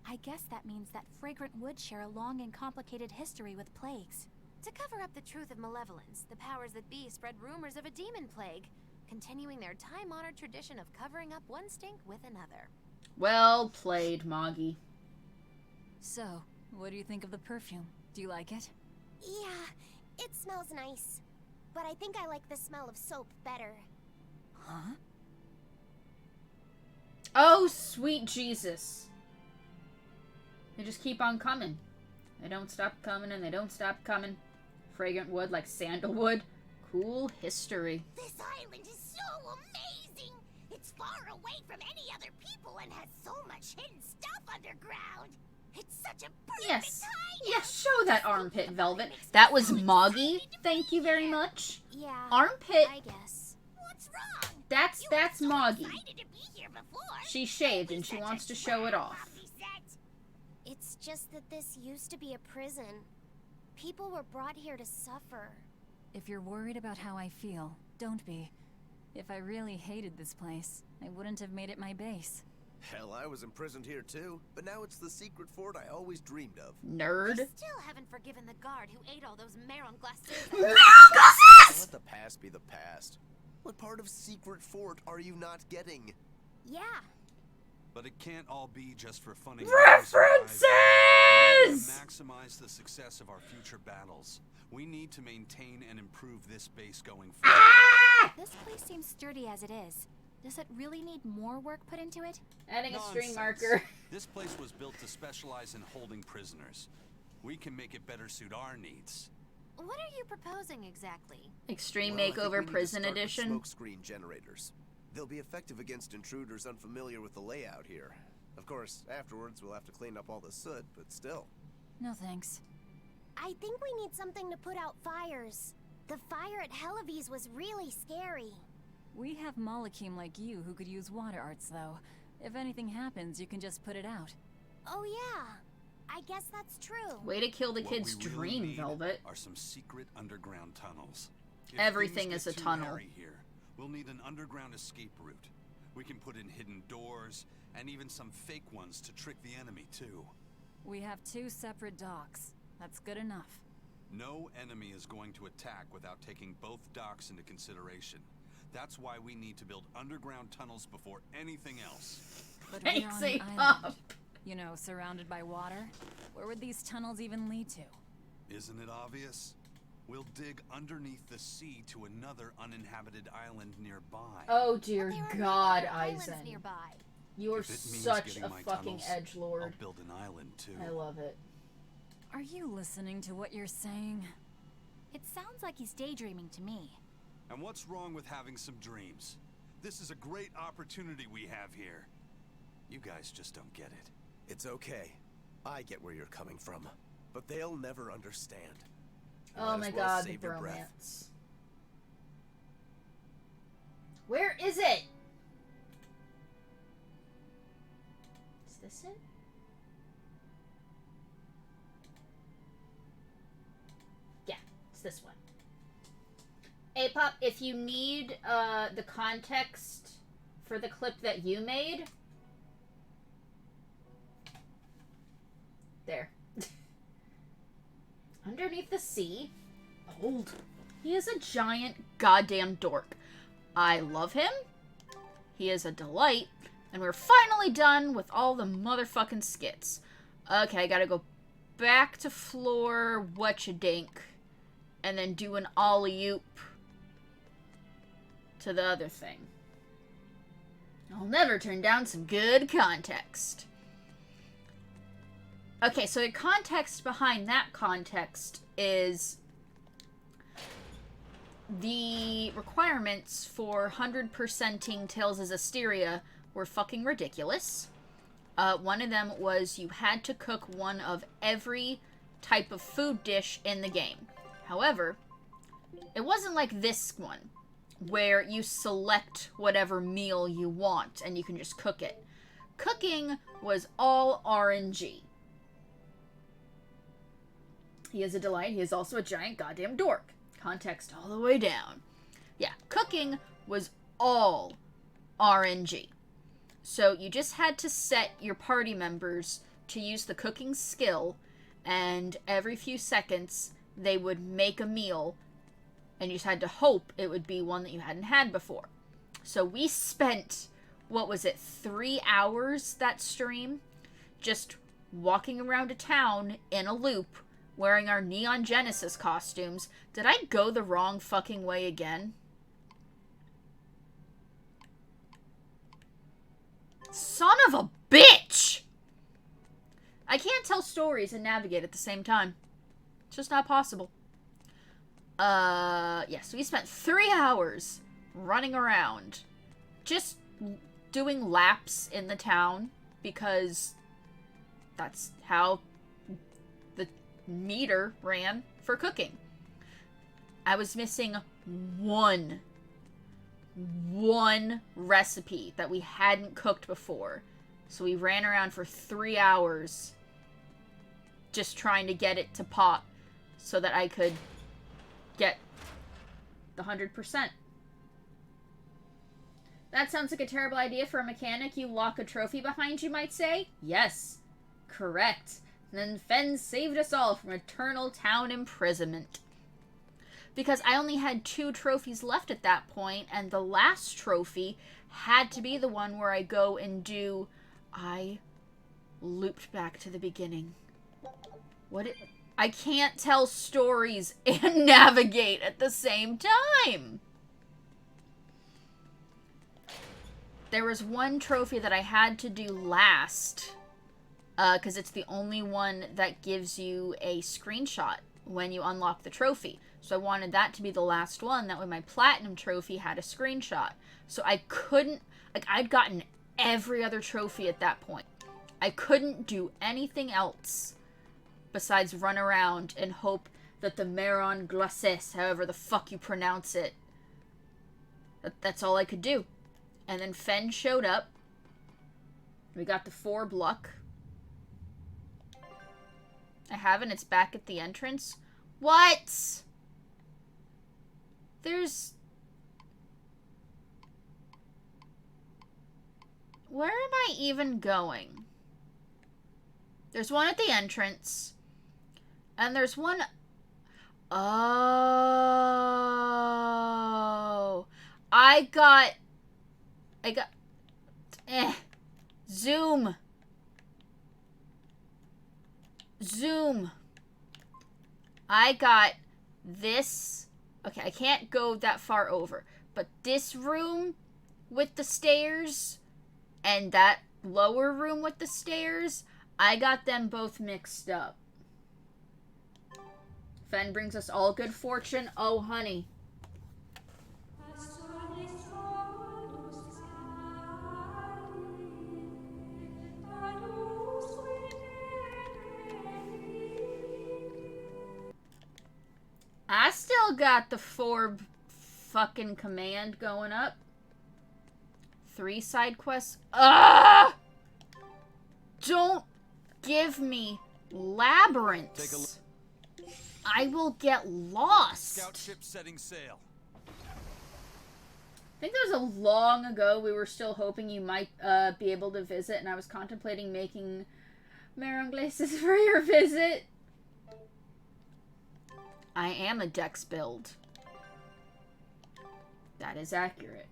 I guess that means that fragrant woods share a long and complicated history with plagues. To cover up the truth of malevolence, the powers that be spread rumors of a demon plague, continuing their time-honored tradition of covering up one stink with another. Well played, Moggy. So, what do you think of the perfume? Do you like it? Yeah, it smells nice. But I think I like the smell of soap better. Huh? Oh, sweet Jesus. They just keep on coming. They don't stop coming and they don't stop coming. Fragrant wood like sandalwood. Cool history. This island is so amazing! It's far away from any other people and has so much hidden stuff underground. It's such a perfect Yes. hideout. Yes, show that armpit, Velvet. That was Moggy. Thank you very much. Yeah. Armpit. I guess. What's wrong? That's Moggy. Excited to be here before. She shaved and she wants to show it off. It's just that this used to be a prison. People were brought here to suffer. If you're worried about how I feel, don't be. If I really hated this place, I wouldn't have made it my base. Hell, I was imprisoned here too, but now it's the secret fort I always dreamed of. Nerd. I still haven't forgiven the guard who ate all those marron glaces. Let the past be the past. What part of secret fort are you not getting? Yeah. But it can't all be just for fun and References! games. To maximize the success of our future battles, we need to maintain and improve this base going forward. This place seems sturdy as it is. Does it really need more work put into it? Adding a string Nonsense. marker. This place was built to specialize in holding prisoners. We can make it better suit our needs. What are you proposing exactly? Extreme Well, I think we Makeover need to Prison start with Edition. Smoke screen generators. They'll be effective against intruders unfamiliar with the layout here. Of course, afterwards we'll have to clean up all the soot, but still. No thanks. I think we need something to put out fires. The fire at Helavi's was really scary. We have Malakim like you who could use water arts, though. If anything happens, you can just put it out. Oh yeah, I guess that's true. Way to kill the What kid's we really dream, need Velvet. Are some secret underground tunnels. If Everything things is a get too tunnel. hairy here, we'll need an underground escape route. We can put in hidden doors, and even some fake ones to trick the enemy, too. We have 2 separate docks. That's good enough. No enemy is going to attack without taking both docks into consideration. That's why we need to build underground tunnels before anything else. But we're on Anything an up. island. You know, surrounded by water. Where would these tunnels even lead to? Isn't it obvious? We'll dig underneath the sea to another uninhabited island nearby. Oh dear There are God, other islands Eisen. nearby. You are If it means such getting a my fucking tunnels, edgelord. I'll build an island, too. I love it. Are you listening to what you're saying? It sounds like he's daydreaming to me. And what's wrong with having some dreams? This is a great opportunity we have here. You guys just don't get it. It's okay. I get where you're coming from. But they'll never understand. Oh my god, the bromance. Where is it? Is this it? Yeah, it's this one. Hey, Pop, if you need the context for the clip that you made... There. Underneath the sea. Old. He is a giant goddamn dork. I love him. He is a delight. And we're finally done with all the motherfucking skits. Okay, I gotta go back to floor whatcha-dink. And then do an ollie-oop to the other thing. I'll never turn down some good context. Okay, so the context behind that context is the requirements for 100%ing Tales' Asteria were fucking ridiculous. One of them was you had to cook one of every type of food dish in the game. However, it wasn't like this one, where you select whatever meal you want and you can just cook it. Cooking was all RNG. He is a delight. He is also a giant goddamn dork. Context all the way down. Yeah, cooking was all RNG. So you just had to set your party members to use the cooking skill, and every few seconds they would make a meal, and you just had to hope it would be one that you hadn't had before. So we spent, what was it, 3 hours that stream, just walking around a town in a loop, wearing our Neon Genesis costumes. Did I go the wrong fucking way again? Son of a bitch! I can't tell stories and navigate at the same time. It's just not possible. So we spent 3 hours running around, just doing laps in the town, because that's how the meter ran for cooking. I was missing one recipe that we hadn't cooked before. So we ran around for 3 hours just trying to get it to pop so that I could get the 100%. That sounds like a terrible idea for a mechanic. You lock a trophy behind you, might say? Yes. Correct. And then Fen saved us all from eternal town imprisonment. Because I only had 2 trophies left at that point, and the last trophy had to be the one where I go and do... I looped back to the beginning. I can't tell stories and navigate at the same time! There was one trophy that I had to do last, because it's the only one that gives you a screenshot when you unlock the trophy. So I wanted that to be the last one. That way my platinum trophy had a screenshot. So I couldn't... I'd gotten every other trophy at that point. I couldn't do anything else besides run around and hope that the Maron Glaces, however the fuck you pronounce it, that's all I could do. And then Fen showed up. We got the 4 luck. I haven't. It's back at the entrance. What? There's... Where am I even going? There's one at the entrance. And there's one... Oh... I got... Zoom. I got this... Okay, I can't go that far over. But this room with the stairs and that lower room with the stairs, I got them both mixed up. Fen brings us all good fortune. Oh, honey. I still got the 4 fucking command going up. 3 side quests. Ah! Don't give me labyrinths. I will get lost. Scout ship setting sail. I think that was a long ago. We were still hoping you might be able to visit, and I was contemplating making Maranglaces for your visit. I am a dex build. That is accurate.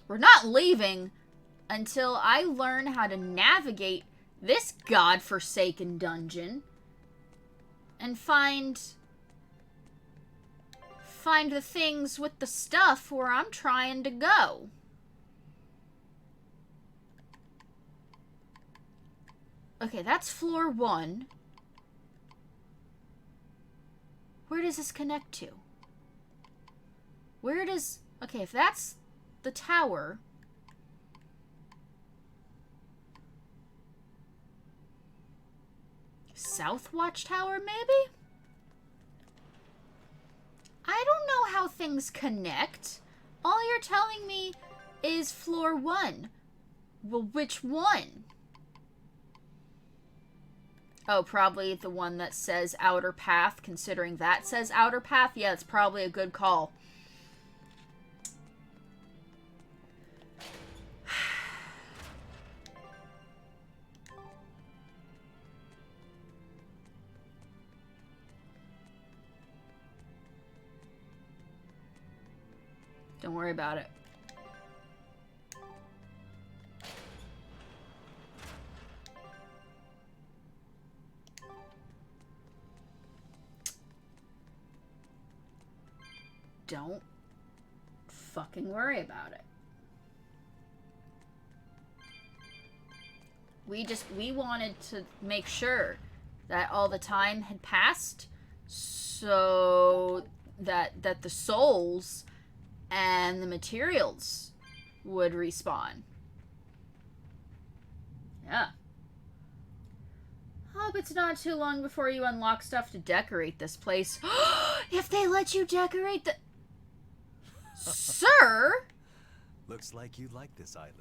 We're not leaving until I learn how to navigate this godforsaken dungeon and find the things with the stuff where I'm trying to go. Okay, that's floor 1. Where does this connect to? Where does... Okay, if that's the tower... South Watchtower, maybe? I don't know how things connect. All you're telling me is floor 1. Well, which one? Oh, probably the one that says Outer Path, considering that says Outer Path. Yeah, it's probably a good call. Don't worry about it. Don't fucking worry about it. We wanted to make sure that all the time had passed so that the souls and the materials would respawn. Yeah. Hope it's not too long before you unlock stuff to decorate this place. If they let you decorate the... Sir? Looks like you like this island.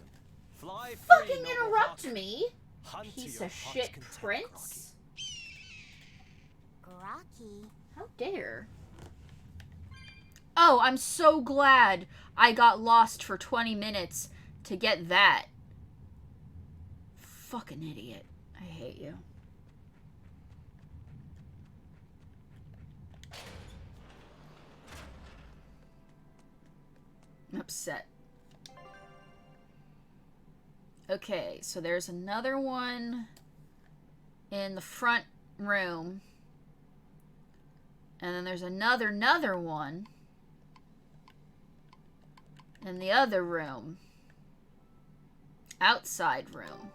Fly free, Fucking noble interrupt hawk. me, Hunt to piece your of heart's shit content, prince. Grocky. How dare. Oh, I'm so glad I got lost for 20 minutes to get that. Fucking idiot. I hate you. I'm upset. Okay, so there's another one in the front room. And then there's another one in the other room. Outside room.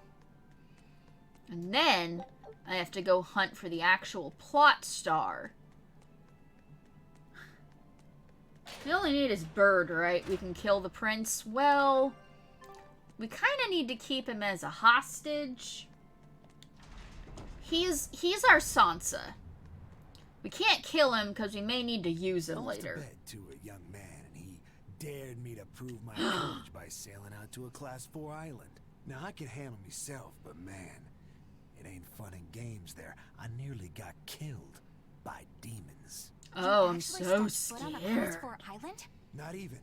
And then I have to go hunt for the actual plot star. We only need his bird, right? We can kill the prince. Well, we kind of need to keep him as a hostage. He's our Sansa. We can't kill him because we may need to use him later. I was to bed to a young man, and he dared me to prove my courage by sailing out to a Class 4 island. Now, I can handle myself, but man, it ain't fun and games there. I nearly got killed by demons. Oh, I'm so scared. Not even.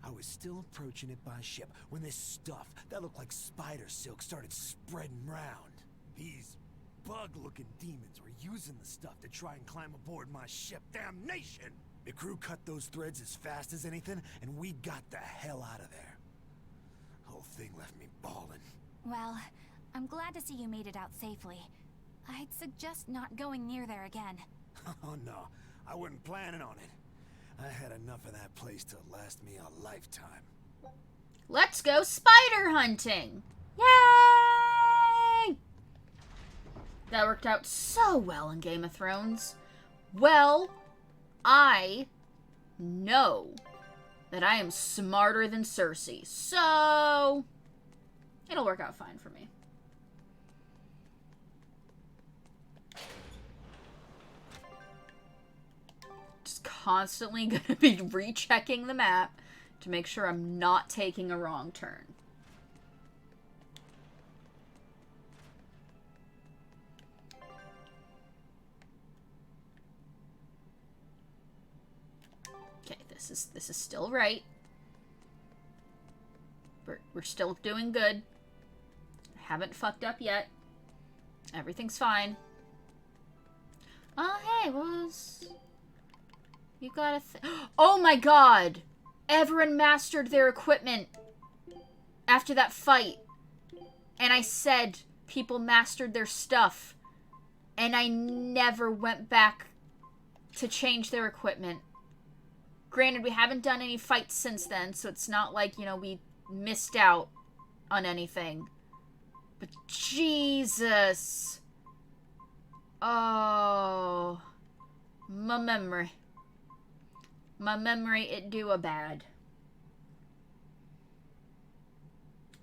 I was still approaching it by ship when this stuff that looked like spider silk started spreading round. These bug-looking demons were using the stuff to try and climb aboard my ship. Damnation! The crew cut those threads as fast as anything, and we got the hell out of there. Whole thing left me bawling. Well, I'm glad to see you made it out safely. I'd suggest not going near there again. Oh no, I wasn't planning on it. I had enough of that place to last me a lifetime. Let's go spider hunting! Yay! That worked out so well in Game of Thrones. Well, I know that I am smarter than Cersei, so it'll work out fine for me. Just constantly gonna be rechecking the map to make sure I'm not taking a wrong turn. Okay, this is still right. We're still doing good. Haven't fucked up yet. Everything's fine. Oh, hey, you got oh my god! Everyone mastered their equipment after that fight. And I said people mastered their stuff. And I never went back to change their equipment. Granted, we haven't done any fights since then, so it's not like, you know, we missed out on anything. But Jesus! Oh, my memory. My memory, it do a bad.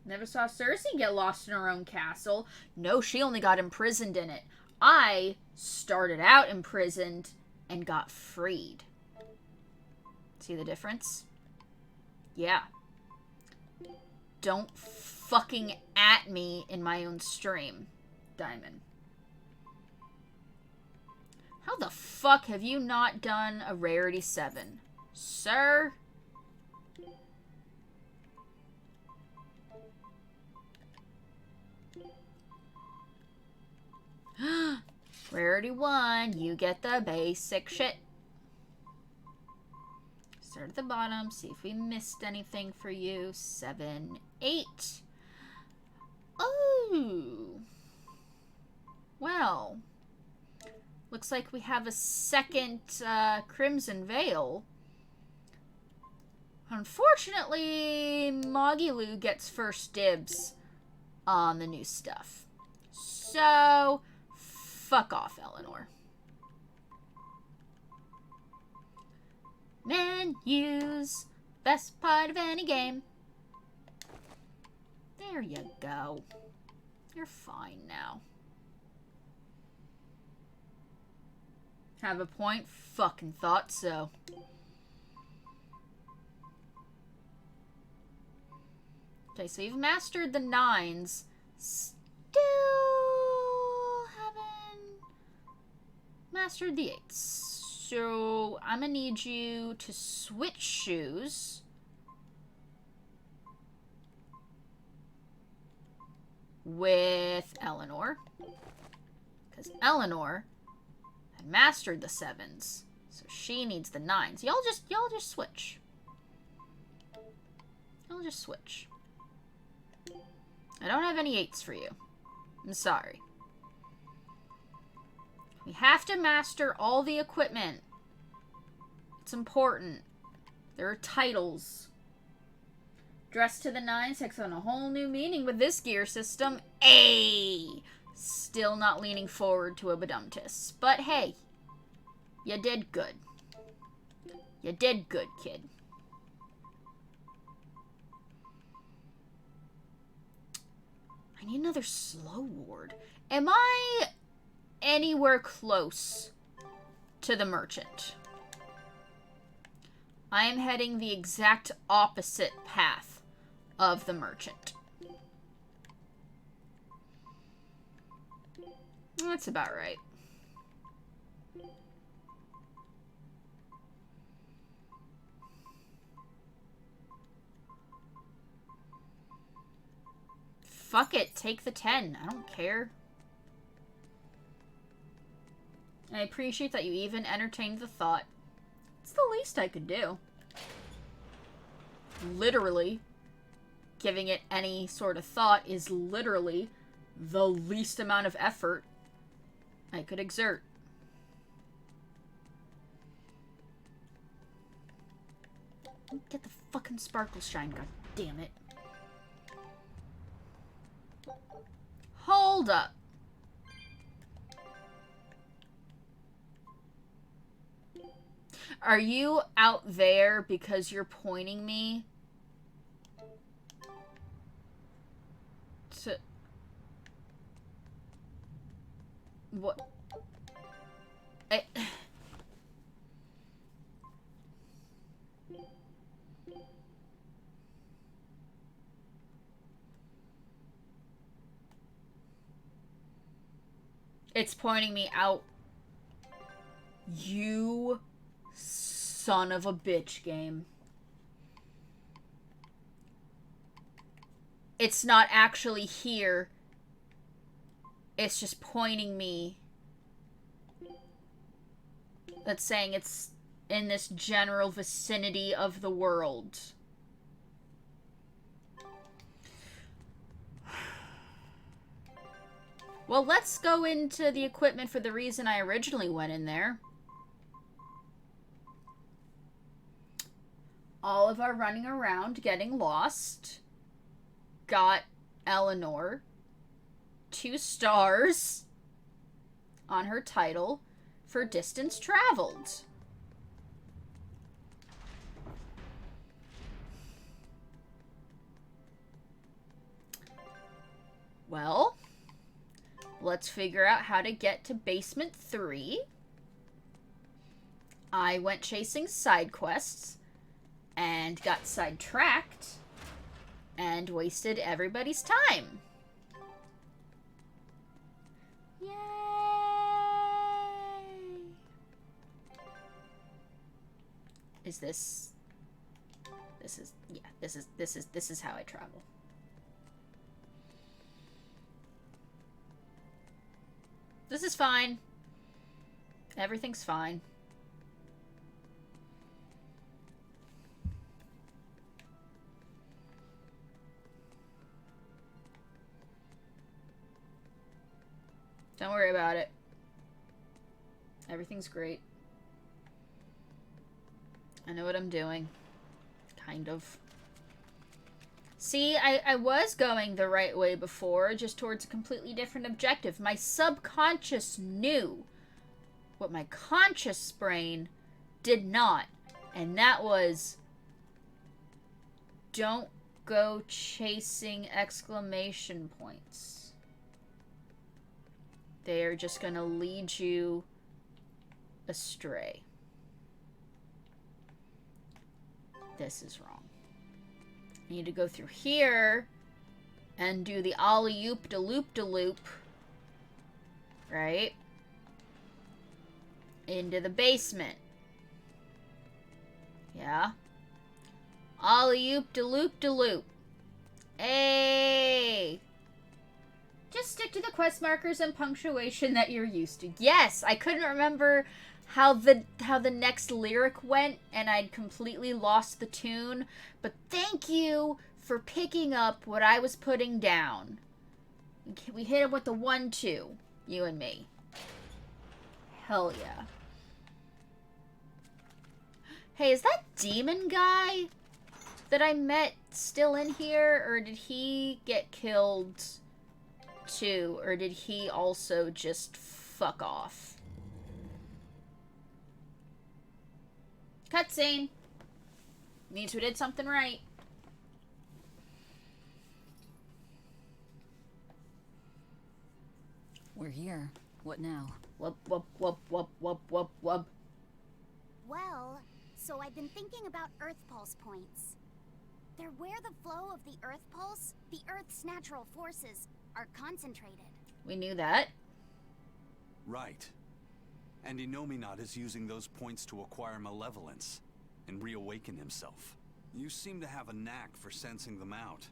Never saw Cersei get lost in her own castle. No, she only got imprisoned in it. I started out imprisoned and got freed. See the difference? Yeah. Don't fucking at me in my own stream, Diamond. How the fuck have you not done a Rarity 7? Sir? Rarity 1, you get the basic shit. Start at the bottom, see if we missed anything for you. 7, 8. Oh. Well. Looks like we have a second Crimson Veil. Unfortunately, Mogilou gets first dibs on the new stuff. So, fuck off, Eleanor. Menus. Best part of any game. There you go. You're fine now. Have a point? Fucking thought so. Okay, so you've mastered the 9s. Still haven't mastered the 8s. So I'm gonna need you to switch shoes. With Eleanor. Because Eleanor had mastered the 7s. So she needs the 9s. Y'all just switch. Y'all just switch. I don't have any 8s for you. I'm sorry. We have to master all the equipment. It's important. There are titles. Dress to the 9 takes on a whole new meaning with this gear system. Still not leaning forward to a Bedumtus. But hey, you did good. You did good, kid. I need another slow ward. Am I anywhere close to the merchant? I am heading the exact opposite path of the merchant. That's about right. Fuck it, take the 10. I don't care. I appreciate that you even entertained the thought. It's the least I could do. Literally, giving it any sort of thought is literally the least amount of effort I could exert. Get the fucking sparkle shine, god damn it. Hold up. Are you out there because you're pointing me to... What? It's pointing me out. You son of a bitch, game. It's not actually here. It's just pointing me. That's saying it's in this general vicinity of the world. Well, let's go into the equipment for the reason I originally went in there. All of our running around, getting lost. Got Eleanor 2 stars on her title for distance traveled. Well, let's figure out how to get to basement 3. I went chasing side quests and got sidetracked and wasted everybody's time. Yay! This is how I travel. This is fine. Everything's fine. Don't worry about it. Everything's great. I know what I'm doing. Kind of. See, I was going the right way before, just towards a completely different objective. My subconscious knew what my conscious brain did not. And that was, don't go chasing exclamation points. They are just gonna lead you astray. This is wrong. You need to go through here and do the ollie-oop-de-loop-de-loop, right? Into the basement. Yeah? Ollie-oop-de-loop-de-loop. Hey! Just stick to the quest markers and punctuation that you're used to. Yes, I couldn't remember how the next lyric went, and I'd completely lost the tune. But thank you for picking up what I was putting down. We hit it with the 1-2, you and me. Hell yeah. Hey, is that demon guy that I met still in here, or did he get killed too, or did he also just fuck off? Cutscene. Means we did something right. We're here. What now? Wub, wub, wub, wub, wub, wub, wub. Well, so I've been thinking about Earth Pulse points. They're where the flow of the Earth Pulse, the Earth's natural forces, are concentrated. We knew that. Right. And Inominat is using those points to acquire malevolence and reawaken himself. You seem to have a knack for sensing them out.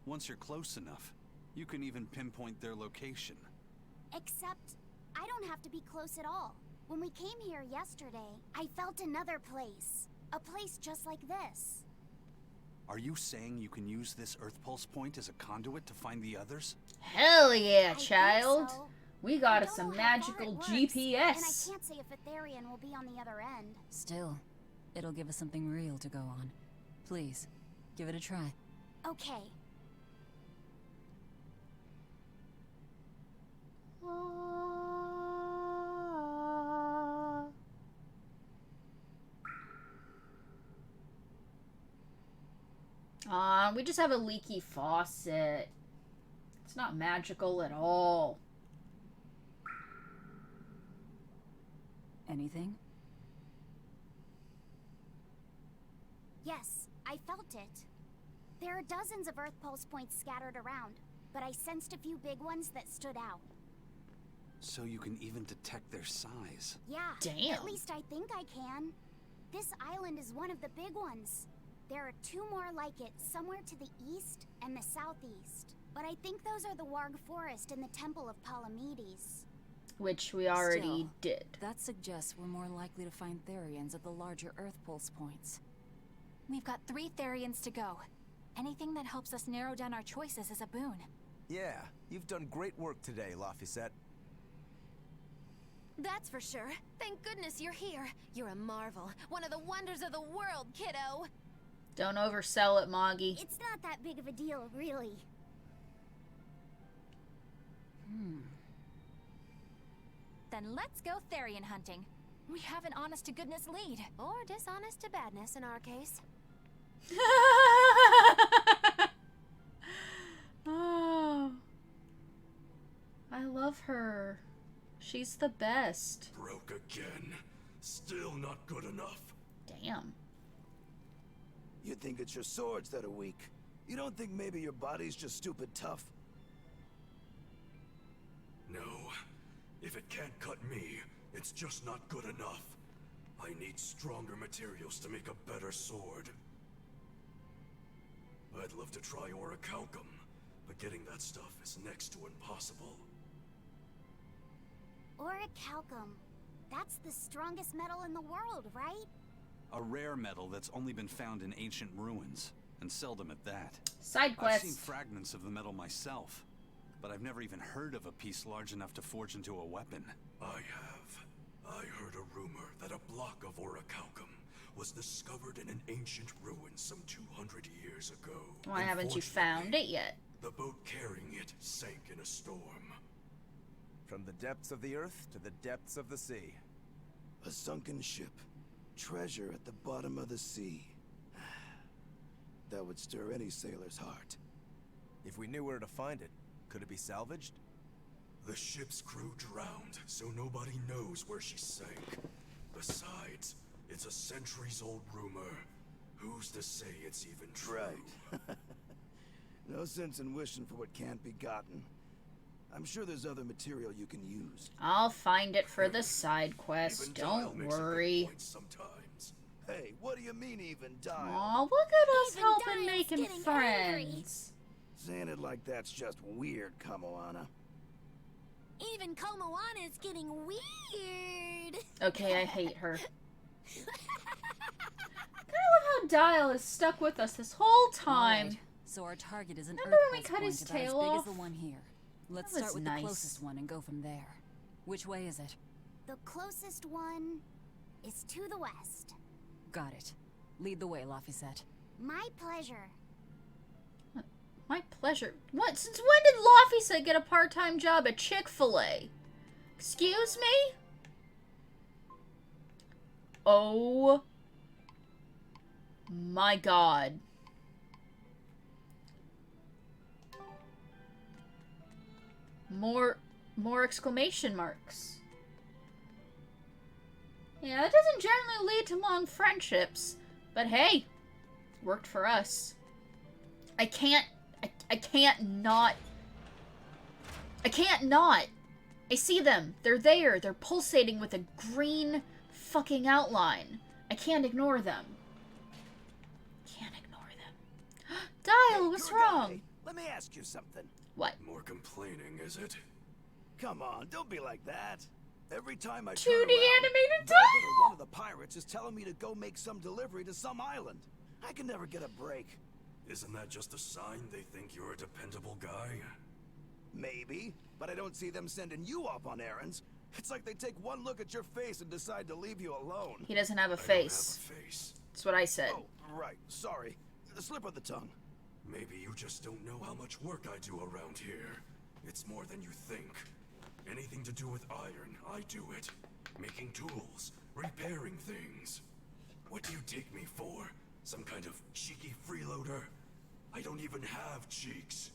Once you're close enough, you can even pinpoint their location. Except, I don't have to be close at all. When we came here yesterday, I felt another place. A place just like this. Are you saying you can use this Earth Pulse point as a conduit to find the others? Hell yeah, child. So. We got us some magical GPS. And I can't say if Etherian will be on the other end. Still, it'll give us something real to go on. Please, give it a try. Okay. We just have a leaky faucet. It's not magical at all. Anything? Yes, I felt it. There are dozens of Earth Pulse points scattered around, but I sensed a few big ones that stood out. So you can even detect their size. Yeah. Damn. At least I think I can. This island is one of the big ones. There are 2 more like it, somewhere to the east and the southeast. But I think those are the Warg Forest and the Temple of Palamedes. Which we already Still, did. That suggests we're more likely to find Therians at the larger Earth pulse points. We've got 3 Therians to go. Anything that helps us narrow down our choices is a boon. Yeah, you've done great work today, Laphicet. That's for sure. Thank goodness you're here. You're a marvel. One of the wonders of the world, kiddo. Don't oversell it, Moggy. It's not that big of a deal, really. Then let's go Therian hunting. We have an honest-to-goodness lead. Or dishonest to badness in our case. Oh, I love her. She's the best. Broke again. Still not good enough. Damn. You think it's your swords that are weak. You don't think maybe your body's just stupid tough? No. If it can't cut me, it's just not good enough. I need stronger materials to make a better sword. I'd love to try orichalcum, but getting that stuff is next to impossible. Orichalcum. That's the strongest metal in the world, right? A rare metal that's only been found in ancient ruins, and seldom at that. Side quest. I've seen fragments of the metal myself, but I've never even heard of a piece large enough to forge into a weapon. I have. I heard a rumor that a block of orichalcum was discovered in an ancient ruin some 200 years ago. Why haven't you found it yet? The boat carrying it sank in a storm. From the depths of the earth to the depths of the sea. A sunken ship. Treasure at the bottom of the sea. That would stir any sailor's heart. If we knew where to find it, could it be salvaged? The ship's crew drowned, so nobody knows where she sank. Besides, it's a centuries-old rumor. Who's to say it's even true? Right. No sense in wishing for what can't be gotten. I'm sure there's other material you can use. I'll find it for the side quest. Even Dial Don't makes a good worry. point sometimes. Hey, what do you mean even Dial? Aw, look at us Even helping Dial's making getting friends. Saying it like that's just weird, Kamoana. Even Komoana's getting weird. Okay, I hate her. I love how Dial is stuck with us this whole time. Alright, so our target is an Remember Earth when we pulse cut point his about tail as big off? as the one here. Let's That was start with nice. the closest one and go from there. Which way is it? The closest one is to the west. Got it. Lead the way, Laphicet. My pleasure. My pleasure. What? Since when did Laphicet get a part-time job at Chick-fil-A? Excuse me? Oh my god. More exclamation marks. Yeah, that doesn't generally lead to long friendships, but hey, worked for us. I can't not. I see them. They're there. They're pulsating with a green fucking outline. I can't ignore them. Dial, what's wrong? Let me ask you something. What? More complaining, is it? Come on, don't be like that. Every time I 2D turn around, animated Velvet Dial! or one of the pirates is telling me to go make some delivery to some island. I can never get a break. Isn't that just a sign they think you're a dependable guy? Maybe, but I don't see them sending you off on errands. It's like they take one look at your face and decide to leave you alone. He doesn't have a face. That's what I said. Oh, right. Sorry. The slip of the tongue. Maybe you just don't know how much work I do around here. It's more than you think. Anything to do with iron, I do it. Making tools, repairing things. What do you take me for? Some kind of cheeky freeloader? I don't even have cheeks.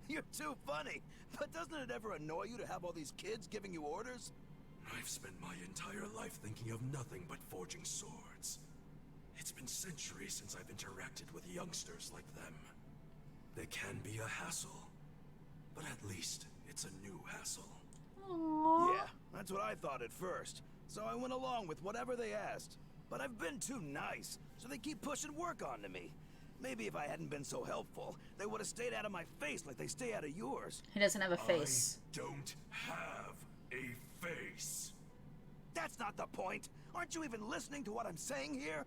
You're too funny. But doesn't it ever annoy you to have all these kids giving you orders? I've spent my entire life thinking of nothing but forging swords. It's been centuries since I've interacted with youngsters like them. They can be a hassle, but at least it's a new hassle. That's what I thought at first, so I went along with whatever they asked. But I've been too nice, so they keep pushing work onto me. Maybe if I hadn't been so helpful, they would have stayed out of my face like they stay out of yours. He doesn't have a face. I don't have a face. That's not the point. Aren't you even listening to what I'm saying here?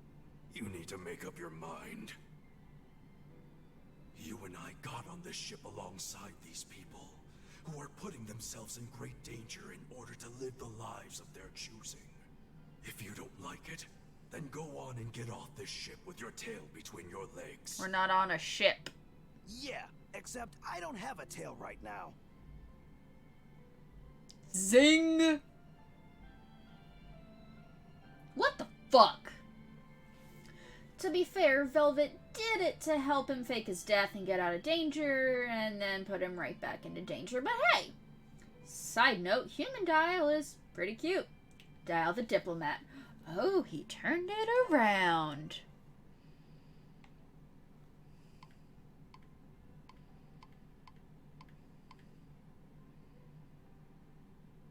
You need to make up your mind. You and I got on this ship alongside these people, who are putting themselves in great danger in order to live the lives of their choosing. If you don't like it, then go on and get off this ship with your tail between your legs. We're not on a ship. Yeah, except I don't have a tail right now. Zing! What the fuck? To be fair, Velvet did it to help him fake his death and get out of danger, and then put him right back into danger. But hey, side note, human Dial is pretty cute. Dial the diplomat. Oh, he turned it around.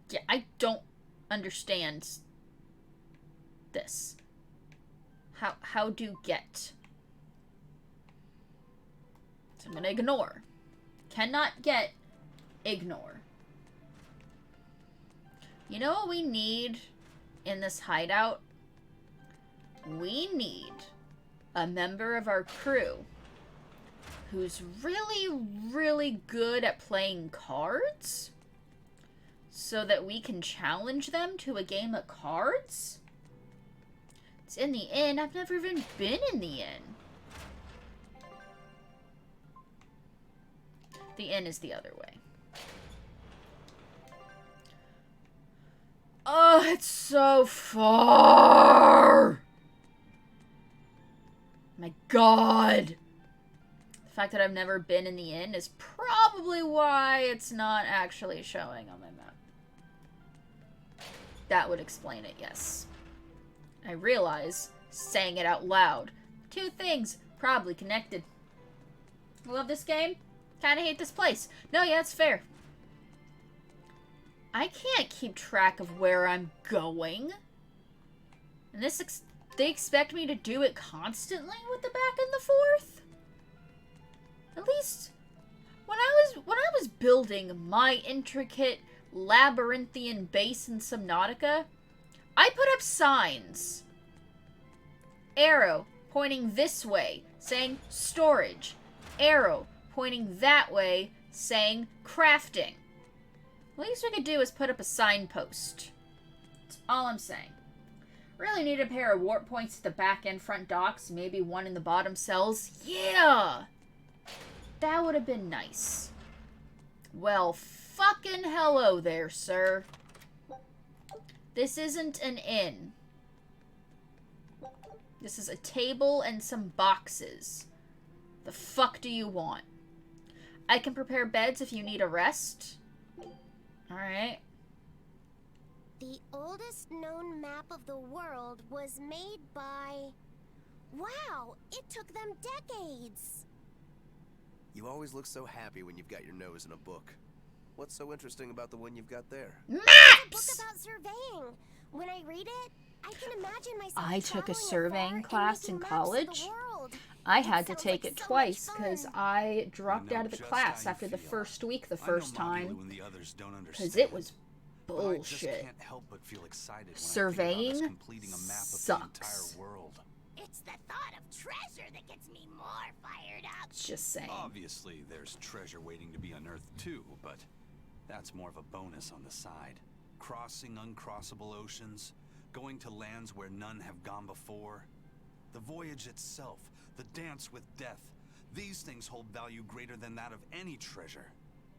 Yeah, I don't understand this. How do get? So I'm gonna ignore. Cannot get, ignore. You know what we need in this hideout? We need a member of our crew who's really, really good at playing cards so that we can challenge them to a game of cards. It's in the inn. I've never even been in the inn. The inn is the other way. Oh, it's so far! My god! The fact that I've never been in the inn is probably why it's not actually showing on my map. That would explain it, yes. I realize, saying it out loud, two things probably connected. Love this game, kinda hate this place. No, yeah, it's fair. I can't keep track of where I'm going. And they expect me to do it constantly with the back and the forth? At least when I was building my intricate labyrinthian base in Subnautica, I put up signs. Arrow pointing this way, saying storage. Arrow pointing that way, saying crafting. The least we could do is put up a signpost. That's all I'm saying. Really need a pair of warp points at the back and front docks, maybe one in the bottom cells. Yeah! That would have been nice. Well, fucking hello there, sir. This isn't an inn. This is a table and some boxes. The fuck do you want? I can prepare beds if you need a rest. Alright. The oldest known map of the world was made by... Wow, it took them decades! You always look so happy when you've got your nose in a book. What's so interesting about the one you've got there? Maps! It's a book about surveying. When I read it, I can imagine myself I took a traveling surveying afar class and in making maps of college. the world. I had to sounds take like it so much twice because fun. I dropped know out of the just class how you after the feel. first week the I know first modular time. when the others don't Because understand, it was but I just bullshit. can't help but feel excited when I think about us Surveying completing a map of the sucks. entire world. It's the thought of treasure that gets me more fired up. Just saying. Obviously, there's treasure waiting to be unearthed too, but that's more of a bonus on the side. Crossing uncrossable oceans, going to lands where none have gone before. The voyage itself, the dance with death, these things hold value greater than that of any treasure.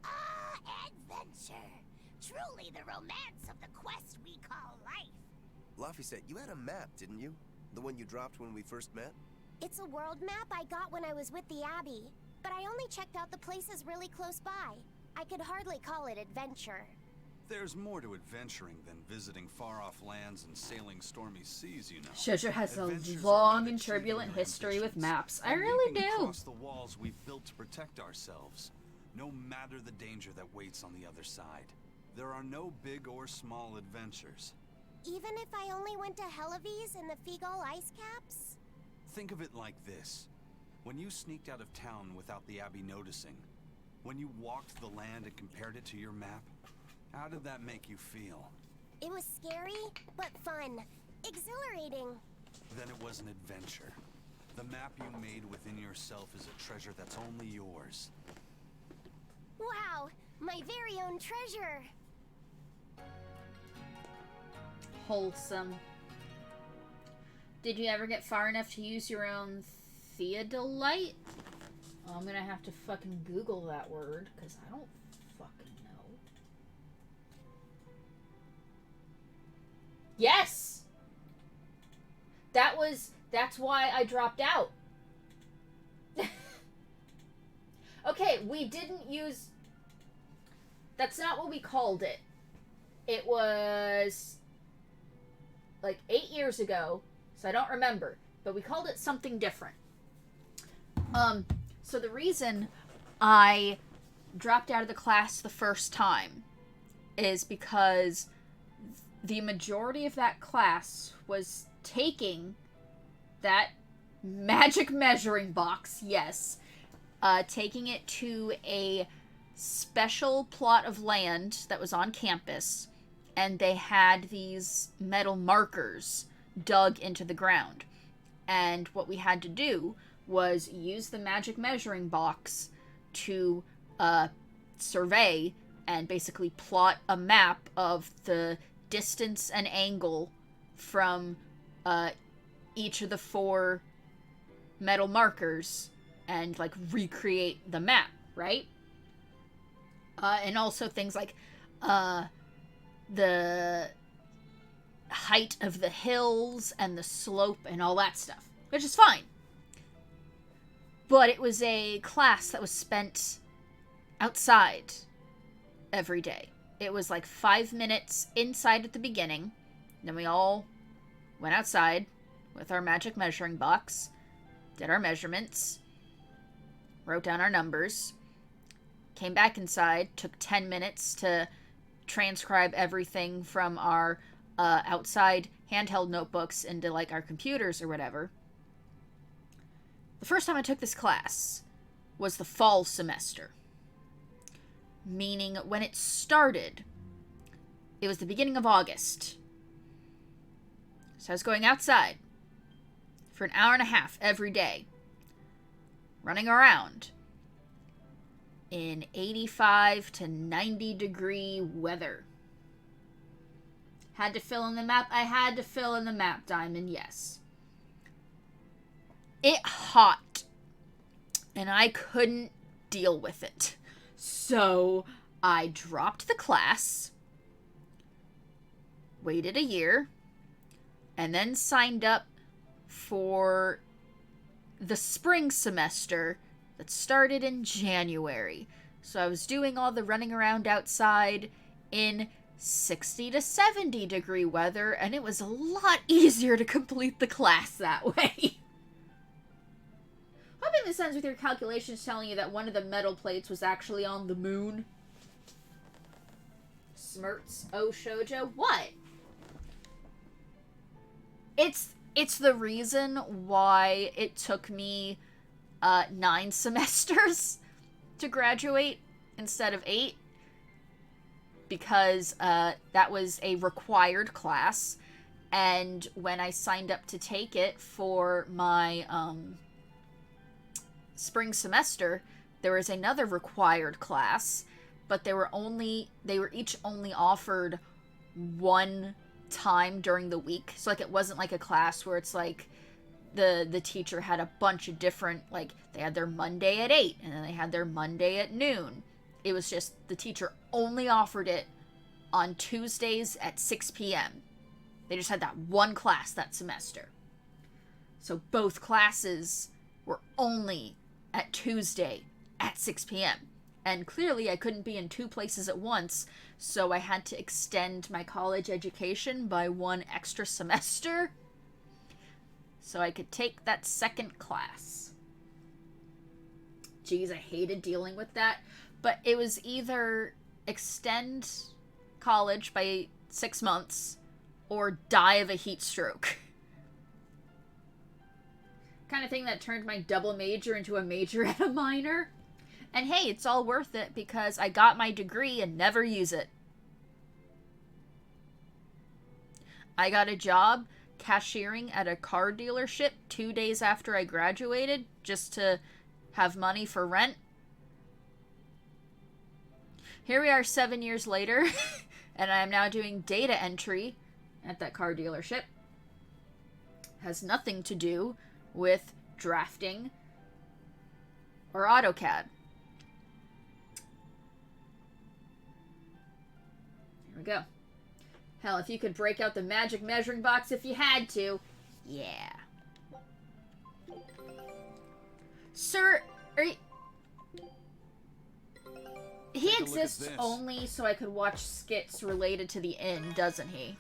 Ah, adventure. Truly the romance of the quest we call life. Laphicet, you had a map, didn't you? The one you dropped when we first met? It's a world map I got when I was with the Abbey, but I only checked out the places really close by. I could hardly call it adventure. There's more to adventuring than visiting far-off lands and sailing stormy seas, you know. Shoujo has a Adventures are long about and achieving turbulent our history with ambitions maps. I and really leaping do. across the walls we've built to protect ourselves, no matter the danger that waits on the other side. There are no big or small adventures. Even if I only went to Helavies and the Figal ice caps? Think of it like this. When you sneaked out of town without the Abbey noticing, when you walked the land and compared it to your map, how did that make you feel? It was scary, but fun. Exhilarating. Then it was an adventure. The map you made within yourself is a treasure that's only yours. Wow, my very own treasure. Wholesome. Did you ever get far enough to use your own theodolite? Oh, I'm gonna have to fucking Google that word, because I don't fucking know. Yes! That's why I dropped out. Okay, we didn't use... That's not what we called it. It was... like 8 years ago, so I don't remember. But we called it something different. So the reason I dropped out of the class the first time is because the majority of that class was taking that magic measuring box, yes, taking it to a special plot of land that was on campus, and they had these metal markers dug into the ground. And what we had to do was use the magic measuring box to survey and basically plot a map of the distance and angle from each of the 4 metal markers and like recreate the map, right? And also things like the height of the hills and the slope and all that stuff, which is fine. But it was a class that was spent outside every day. It was like 5 minutes inside at the beginning. Then we all went outside with our magic measuring box, did our measurements, wrote down our numbers, came back inside, took 10 minutes to transcribe everything from our outside handheld notebooks into like our computers or whatever. The first time I took this class was the fall semester. Meaning when it started, it was the beginning of August. So I was going outside for an hour and a half every day, running around in 85 to 90 degree weather. Had to fill in the map. I had to fill in the map, Diamond, yes. It hot, and I couldn't deal with it. So I dropped the class, waited a year, and then signed up for the spring semester that started in January. So I was doing all the running around outside in 60 to 70 degree weather, and it was a lot easier to complete the class that way. Hoping this ends with your calculations telling you that one of the metal plates was actually on the moon. Smirts. Oh, Shoujo. What? It's the reason why it took me 9 semesters to graduate instead of 8. Because that was a required class. And when I signed up to take it for my spring semester, there was another required class, but they were each only offered one time during the week. So like it wasn't like a class where it's like the teacher had a bunch of different, like they had their Monday at 8 and then they had their Monday at noon. It was just the teacher only offered it on Tuesdays at 6 p.m. They just had that one class that semester. So both classes were only at Tuesday at 6 p.m. And clearly I couldn't be in 2 places at once, so I had to extend my college education by 1 extra semester so I could take that second class. Jeez, I hated dealing with that. But it was either extend college by 6 months or die of a heat stroke. Kind of thing that turned my double major into a major and a minor. And hey, it's all worth it because I got my degree and never use it. I got a job cashiering at a car dealership 2 days after I graduated just to have money for rent. Here we are 7 years later, and I am now doing data entry at that car dealership. Has nothing to do with drafting or AutoCAD. Here we go. Hell, if you could break out the magic measuring box if you had to. Yeah. Sir, he exists only so I could watch skits related to the inn, doesn't he?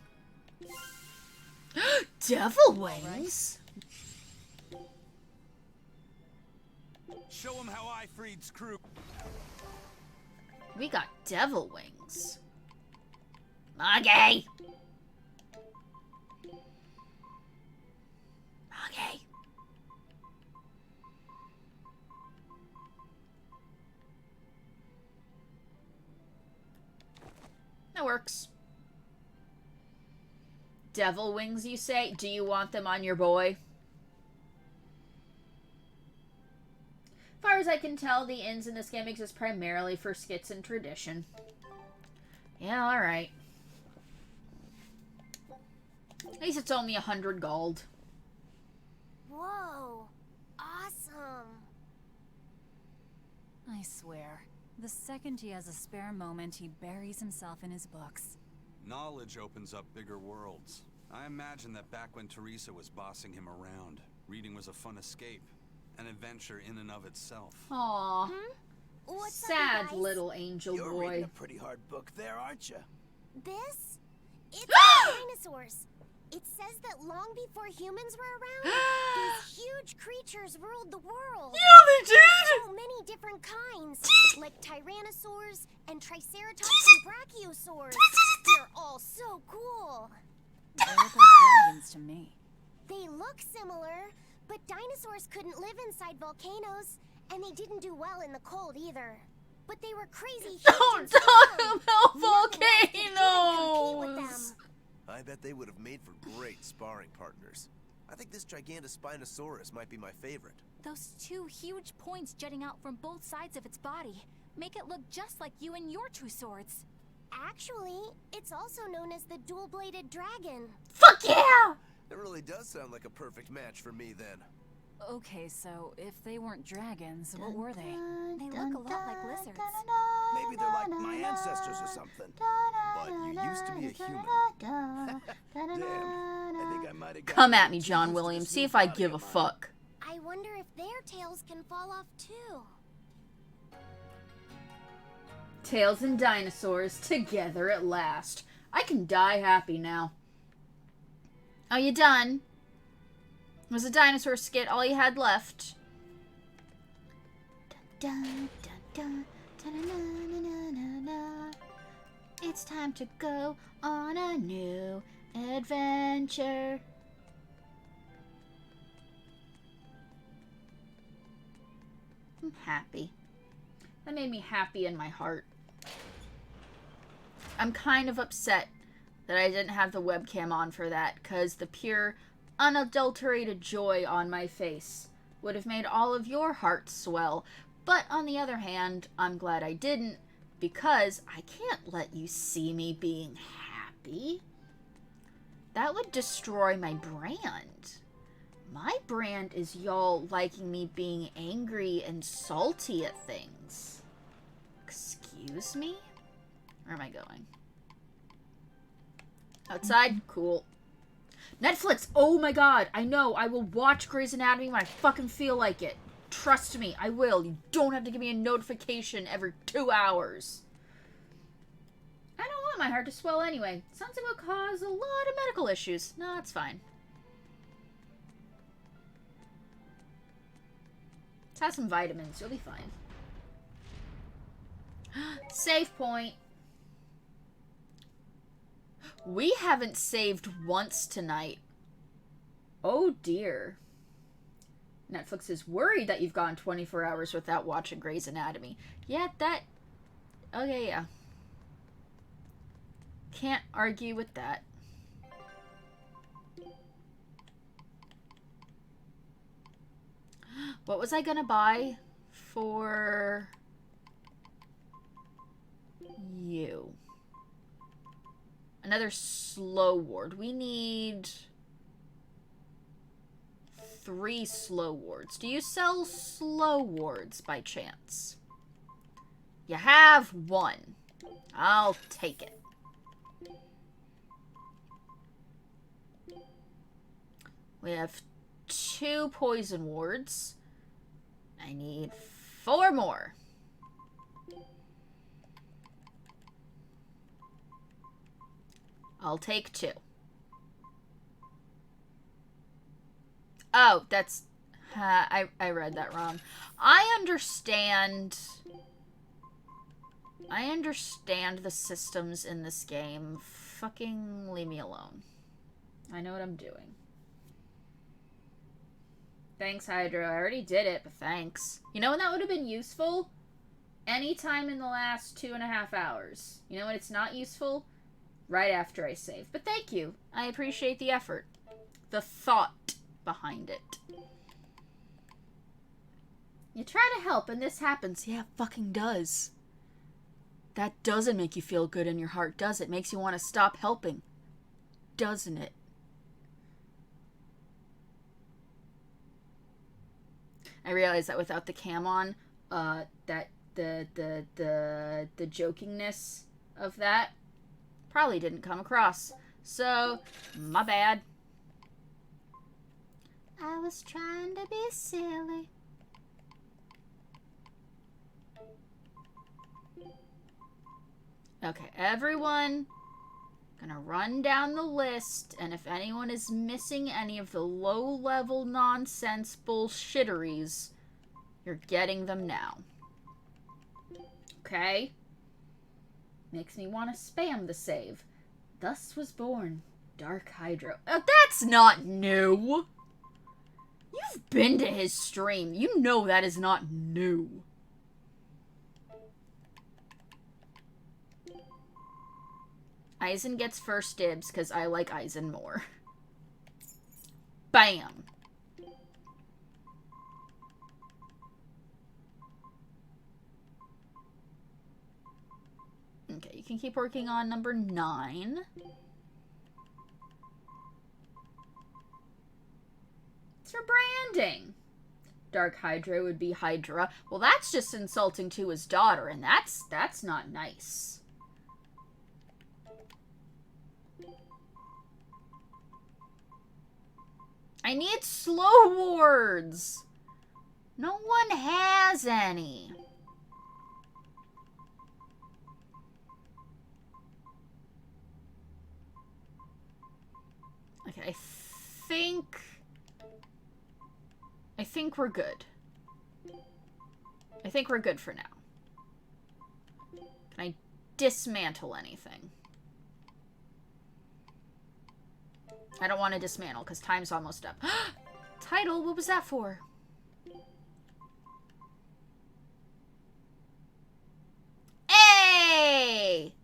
Devil wings? Show him how I freed Screw. We got devil wings. Okay. Okay. That works. Devil wings, you say? Do you want them on your boy? As far as I can tell, the inns in this game exist primarily for skits and tradition. Yeah, alright. At least it's only 100 gold. Whoa. Awesome. I swear, the second he has a spare moment, he buries himself in his books. Knowledge opens up bigger worlds. I imagine that back when Teresa was bossing him around, reading was a fun escape. An adventure in and of itself. Aww. What's sad up, you guys? little angel You're boy. reading a pretty hard book there, aren't you? This? It's about dinosaurs. It says that long before humans were around, these huge creatures ruled the world. Yeah, they did! So many different kinds, like tyrannosaurs and triceratops and brachiosaurs. They're all so cool. They look like dragons to me. They look similar, but dinosaurs couldn't live inside volcanoes, and they didn't do well in the cold either. But they were crazy huge. Don't talk about volcanoes! I bet they would have made for great sparring partners. I think this Gigantospinosaurus might be my favorite. Those two huge points jutting out from both sides of its body make it look just like you and your two swords. Actually, it's also known as the dual-bladed dragon. Fuck yeah! It really does sound like a perfect match for me then. Okay, so if they weren't dragons, what were they? They look a lot like lizards. Maybe they're like my ancestors or something. But you used to be a human. Damn, I think I might have. Come at me, John Williams. See if I give a fuck. I wonder if their tails can fall off too. Tails and dinosaurs together at last. I can die happy now. Oh, you done? Was a dinosaur skit all you had left? Dun, dun, dun, dun, dun, dun, dun, dun, dun. It's time to go on a new adventure. I'm happy. That made me happy in my heart. I'm kind of upset that I didn't have the webcam on for that, because the pure, unadulterated joy on my face would have made all of your hearts swell. But on the other hand, I'm glad I didn't, because I can't let you see me being happy. That would destroy my brand. My brand is y'all liking me being angry and salty at things. Excuse me? Where am I going? Outside? Cool. Netflix! Oh my god! I know! I will watch Grey's Anatomy when I fucking feel like it. Trust me, I will. You don't have to give me a notification every 2 hours. I don't want my heart to swell anyway. Sounds like it'll cause a lot of medical issues. No, that's fine. Let's have some vitamins. You'll be fine. Save point. We haven't saved once tonight. Oh dear. Netflix is worried that you've gone 24 hours without watching Grey's Anatomy. Yeah, that... Okay, yeah. Can't argue with that. What was I gonna buy for you? Another slow ward. We need 3 slow wards. Do you sell slow wards by chance? You have 1. I'll take it. We have 2 poison wards. I need 4 more. I'll take 2. Oh, that's... I read that wrong. I understand the systems in this game. Fucking leave me alone. I know what I'm doing. Thanks, Hydro. I already did it, but thanks. You know when that would have been useful? Anytime in the last 2.5 hours. You know when it's not useful? Right after I save. But thank you. I appreciate the effort. The thought behind it. You try to help and this happens. Yeah, it fucking does. That doesn't make you feel good in your heart, does it? Makes you want to stop helping. Doesn't it? I realize that without the cam on, that the jokingness of that probably didn't come across. So, my bad. I was trying to be silly. Okay, everyone, gonna run down the list, and if anyone is missing any of the low-level nonsense bullshitteries, you're getting them now. Okay? Makes me want to spam the save. Thus was born Dark Hydro. That's not new! You've been to his stream. You know that is not new. Eisen gets first dibs because I like Eisen more. Bam! Okay, you can keep working on number 9. It's for branding. Dark Hydra would be Hydra. Well, that's just insulting to his daughter, and that's not nice. I need slow wards. No one has any. Okay, I think we're good. I think we're good for now. Can I dismantle anything? I don't want to dismantle because time's almost up. Title, what was that for? Hey!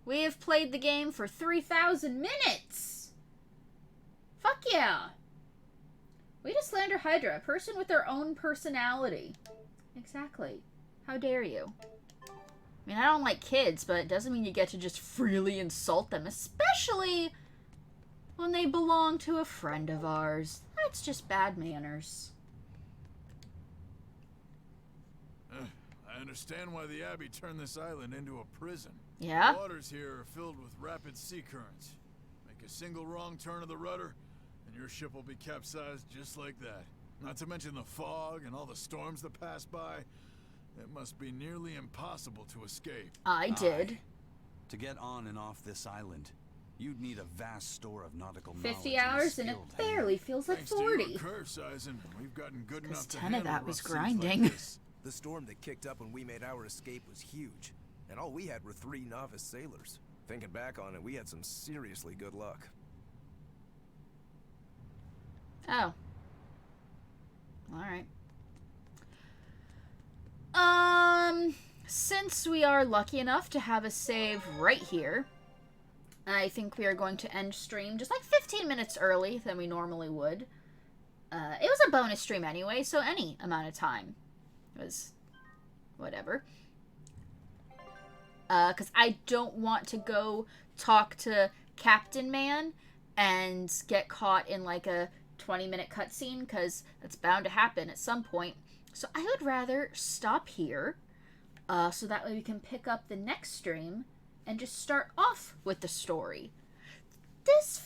We have played the game for 3,000 minutes! Fuck yeah! Way to slander Hydra, a person with their own personality. Exactly. How dare you? I mean, I don't like kids, but it doesn't mean you get to just freely insult them, especially when they belong to a friend of ours. That's just bad manners. I understand why the Abbey turned this island into a prison. Yeah? The waters here are filled with rapid sea currents. Make a single wrong turn of the rudder, and your ship will be capsized just like that. Not to mention the fog and all the storms that pass by. It must be nearly impossible to escape. I did. To get on and off this island, you'd need a vast store of nautical 50 hours and it barely feels like 40. To your curse, Eisen, we've gotten good enough to 10 of that handle was rough seas like grinding. this. The storm that kicked up when we made our escape was huge, and all we had were 3 novice sailors. Thinking back on it, we had some seriously good luck. Oh. Alright. Since we are lucky enough to have a save right here, I think we are going to end stream just like 15 minutes early than we normally would. It was a bonus stream anyway, so any amount of time was whatever. Because I don't want to go talk to Captain Man and get caught in like a 20-minute cutscene, because that's bound to happen at some point. So I would rather stop here, so that way we can pick up the next stream and just start off with the story. This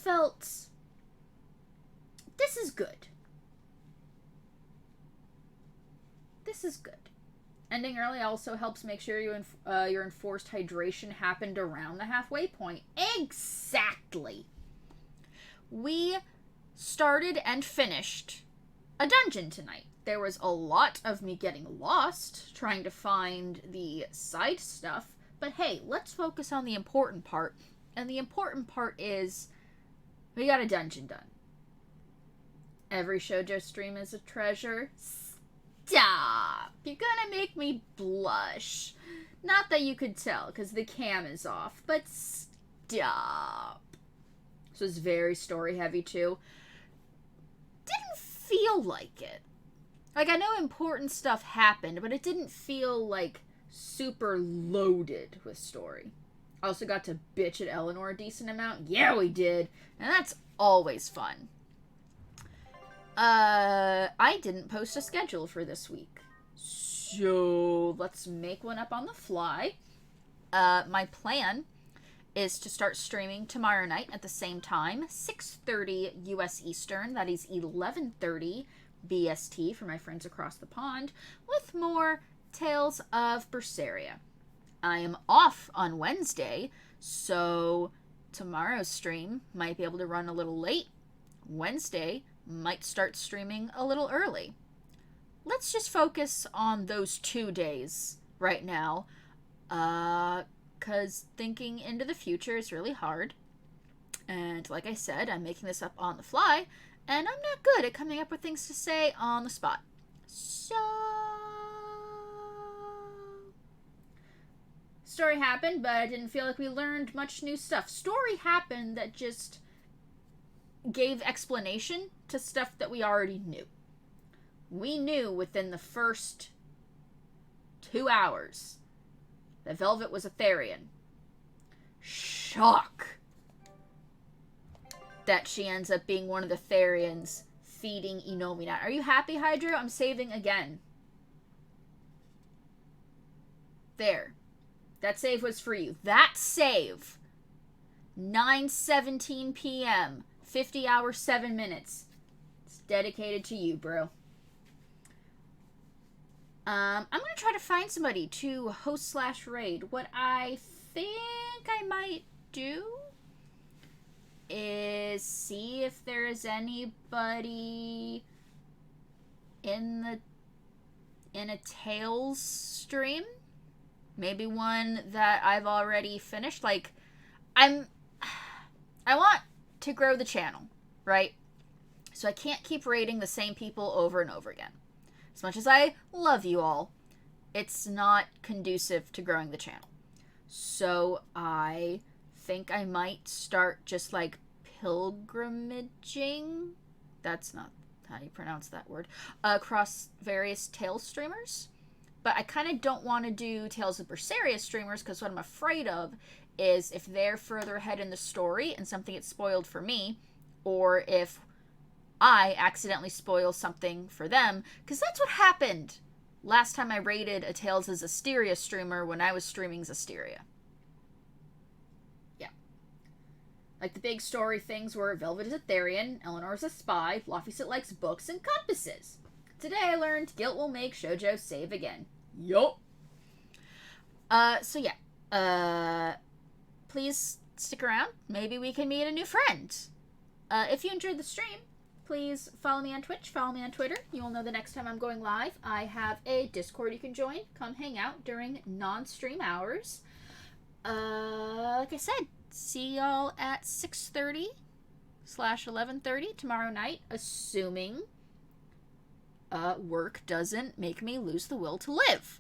is good. This is good. Ending early also helps make sure your enforced hydration happened around the halfway point. Exactly. We started and finished a dungeon tonight. There was a lot of me getting lost, trying to find the side stuff, but hey, let's focus on the important part. And the important part is we got a dungeon done. Every shoujo stream is a treasure. Stop! You're gonna make me blush. Not that you could tell, because the cam is off, but stop. So it's very story heavy too. Didn't feel like it. Like, I know important stuff happened, but it didn't feel like super loaded with story. I also got to bitch at Eleanor a decent amount. Yeah, we did. And that's always fun. I didn't post a schedule for this week. So, let's make one up on the fly. My plan is to start streaming tomorrow night at the same time, 6:30 US Eastern, that is 11:30 BST for my friends across the pond, with more Tales of Berseria. I am off on Wednesday, so tomorrow's stream might be able to run a little late. Wednesday might start streaming a little early. Let's just focus on those 2 days right now, because thinking into the future is really hard. And like I said, I'm making this up on the fly, and I'm not good at coming up with things to say on the spot. So, story happened, but I didn't feel like we learned much new stuff. Story happened that just gave explanation to stuff that we already knew. We knew within the first 2 hours that Velvet was a Therian. Shock that she ends up being one of the Therians feeding Inomina. Are you happy, Hydro? I'm saving again. There. That save was for you. That save. 9:17 p.m. 50 hours, 7 minutes. It's dedicated to you, bro. I'm going to try to find somebody to host/raid. What I think I might do is see if there's anybody in a Tales stream. Maybe one that I've already finished. Like, I want to grow the channel, right? So I can't keep raiding the same people over and over again. As much as I love you all, it's not conducive to growing the channel. So I think I might start just like pilgrimaging. That's not how you pronounce that word. Across various Tales streamers. But I kind of don't want to do Tales of Berseria streamers, because what I'm afraid of is if they're further ahead in the story and something gets spoiled for me, or if I accidentally spoil something for them, because that's what happened last time I raided a Tales of Zestiria streamer when I was streaming Zestiria. Yeah. Like the big story things were Velvet is a Therian, Eleanor's a spy, Laufeysit likes books and compasses. Today I learned guilt will make shoujo save again. Yup. So yeah. Please stick around. Maybe we can meet a new friend. If you enjoyed the stream, please follow me on Twitch, follow me on Twitter. You will know the next time I'm going live. I have a Discord you can join. Come hang out during non-stream hours. Like I said, see y'all at 6:30/11:30 tomorrow night, assuming work doesn't make me lose the will to live.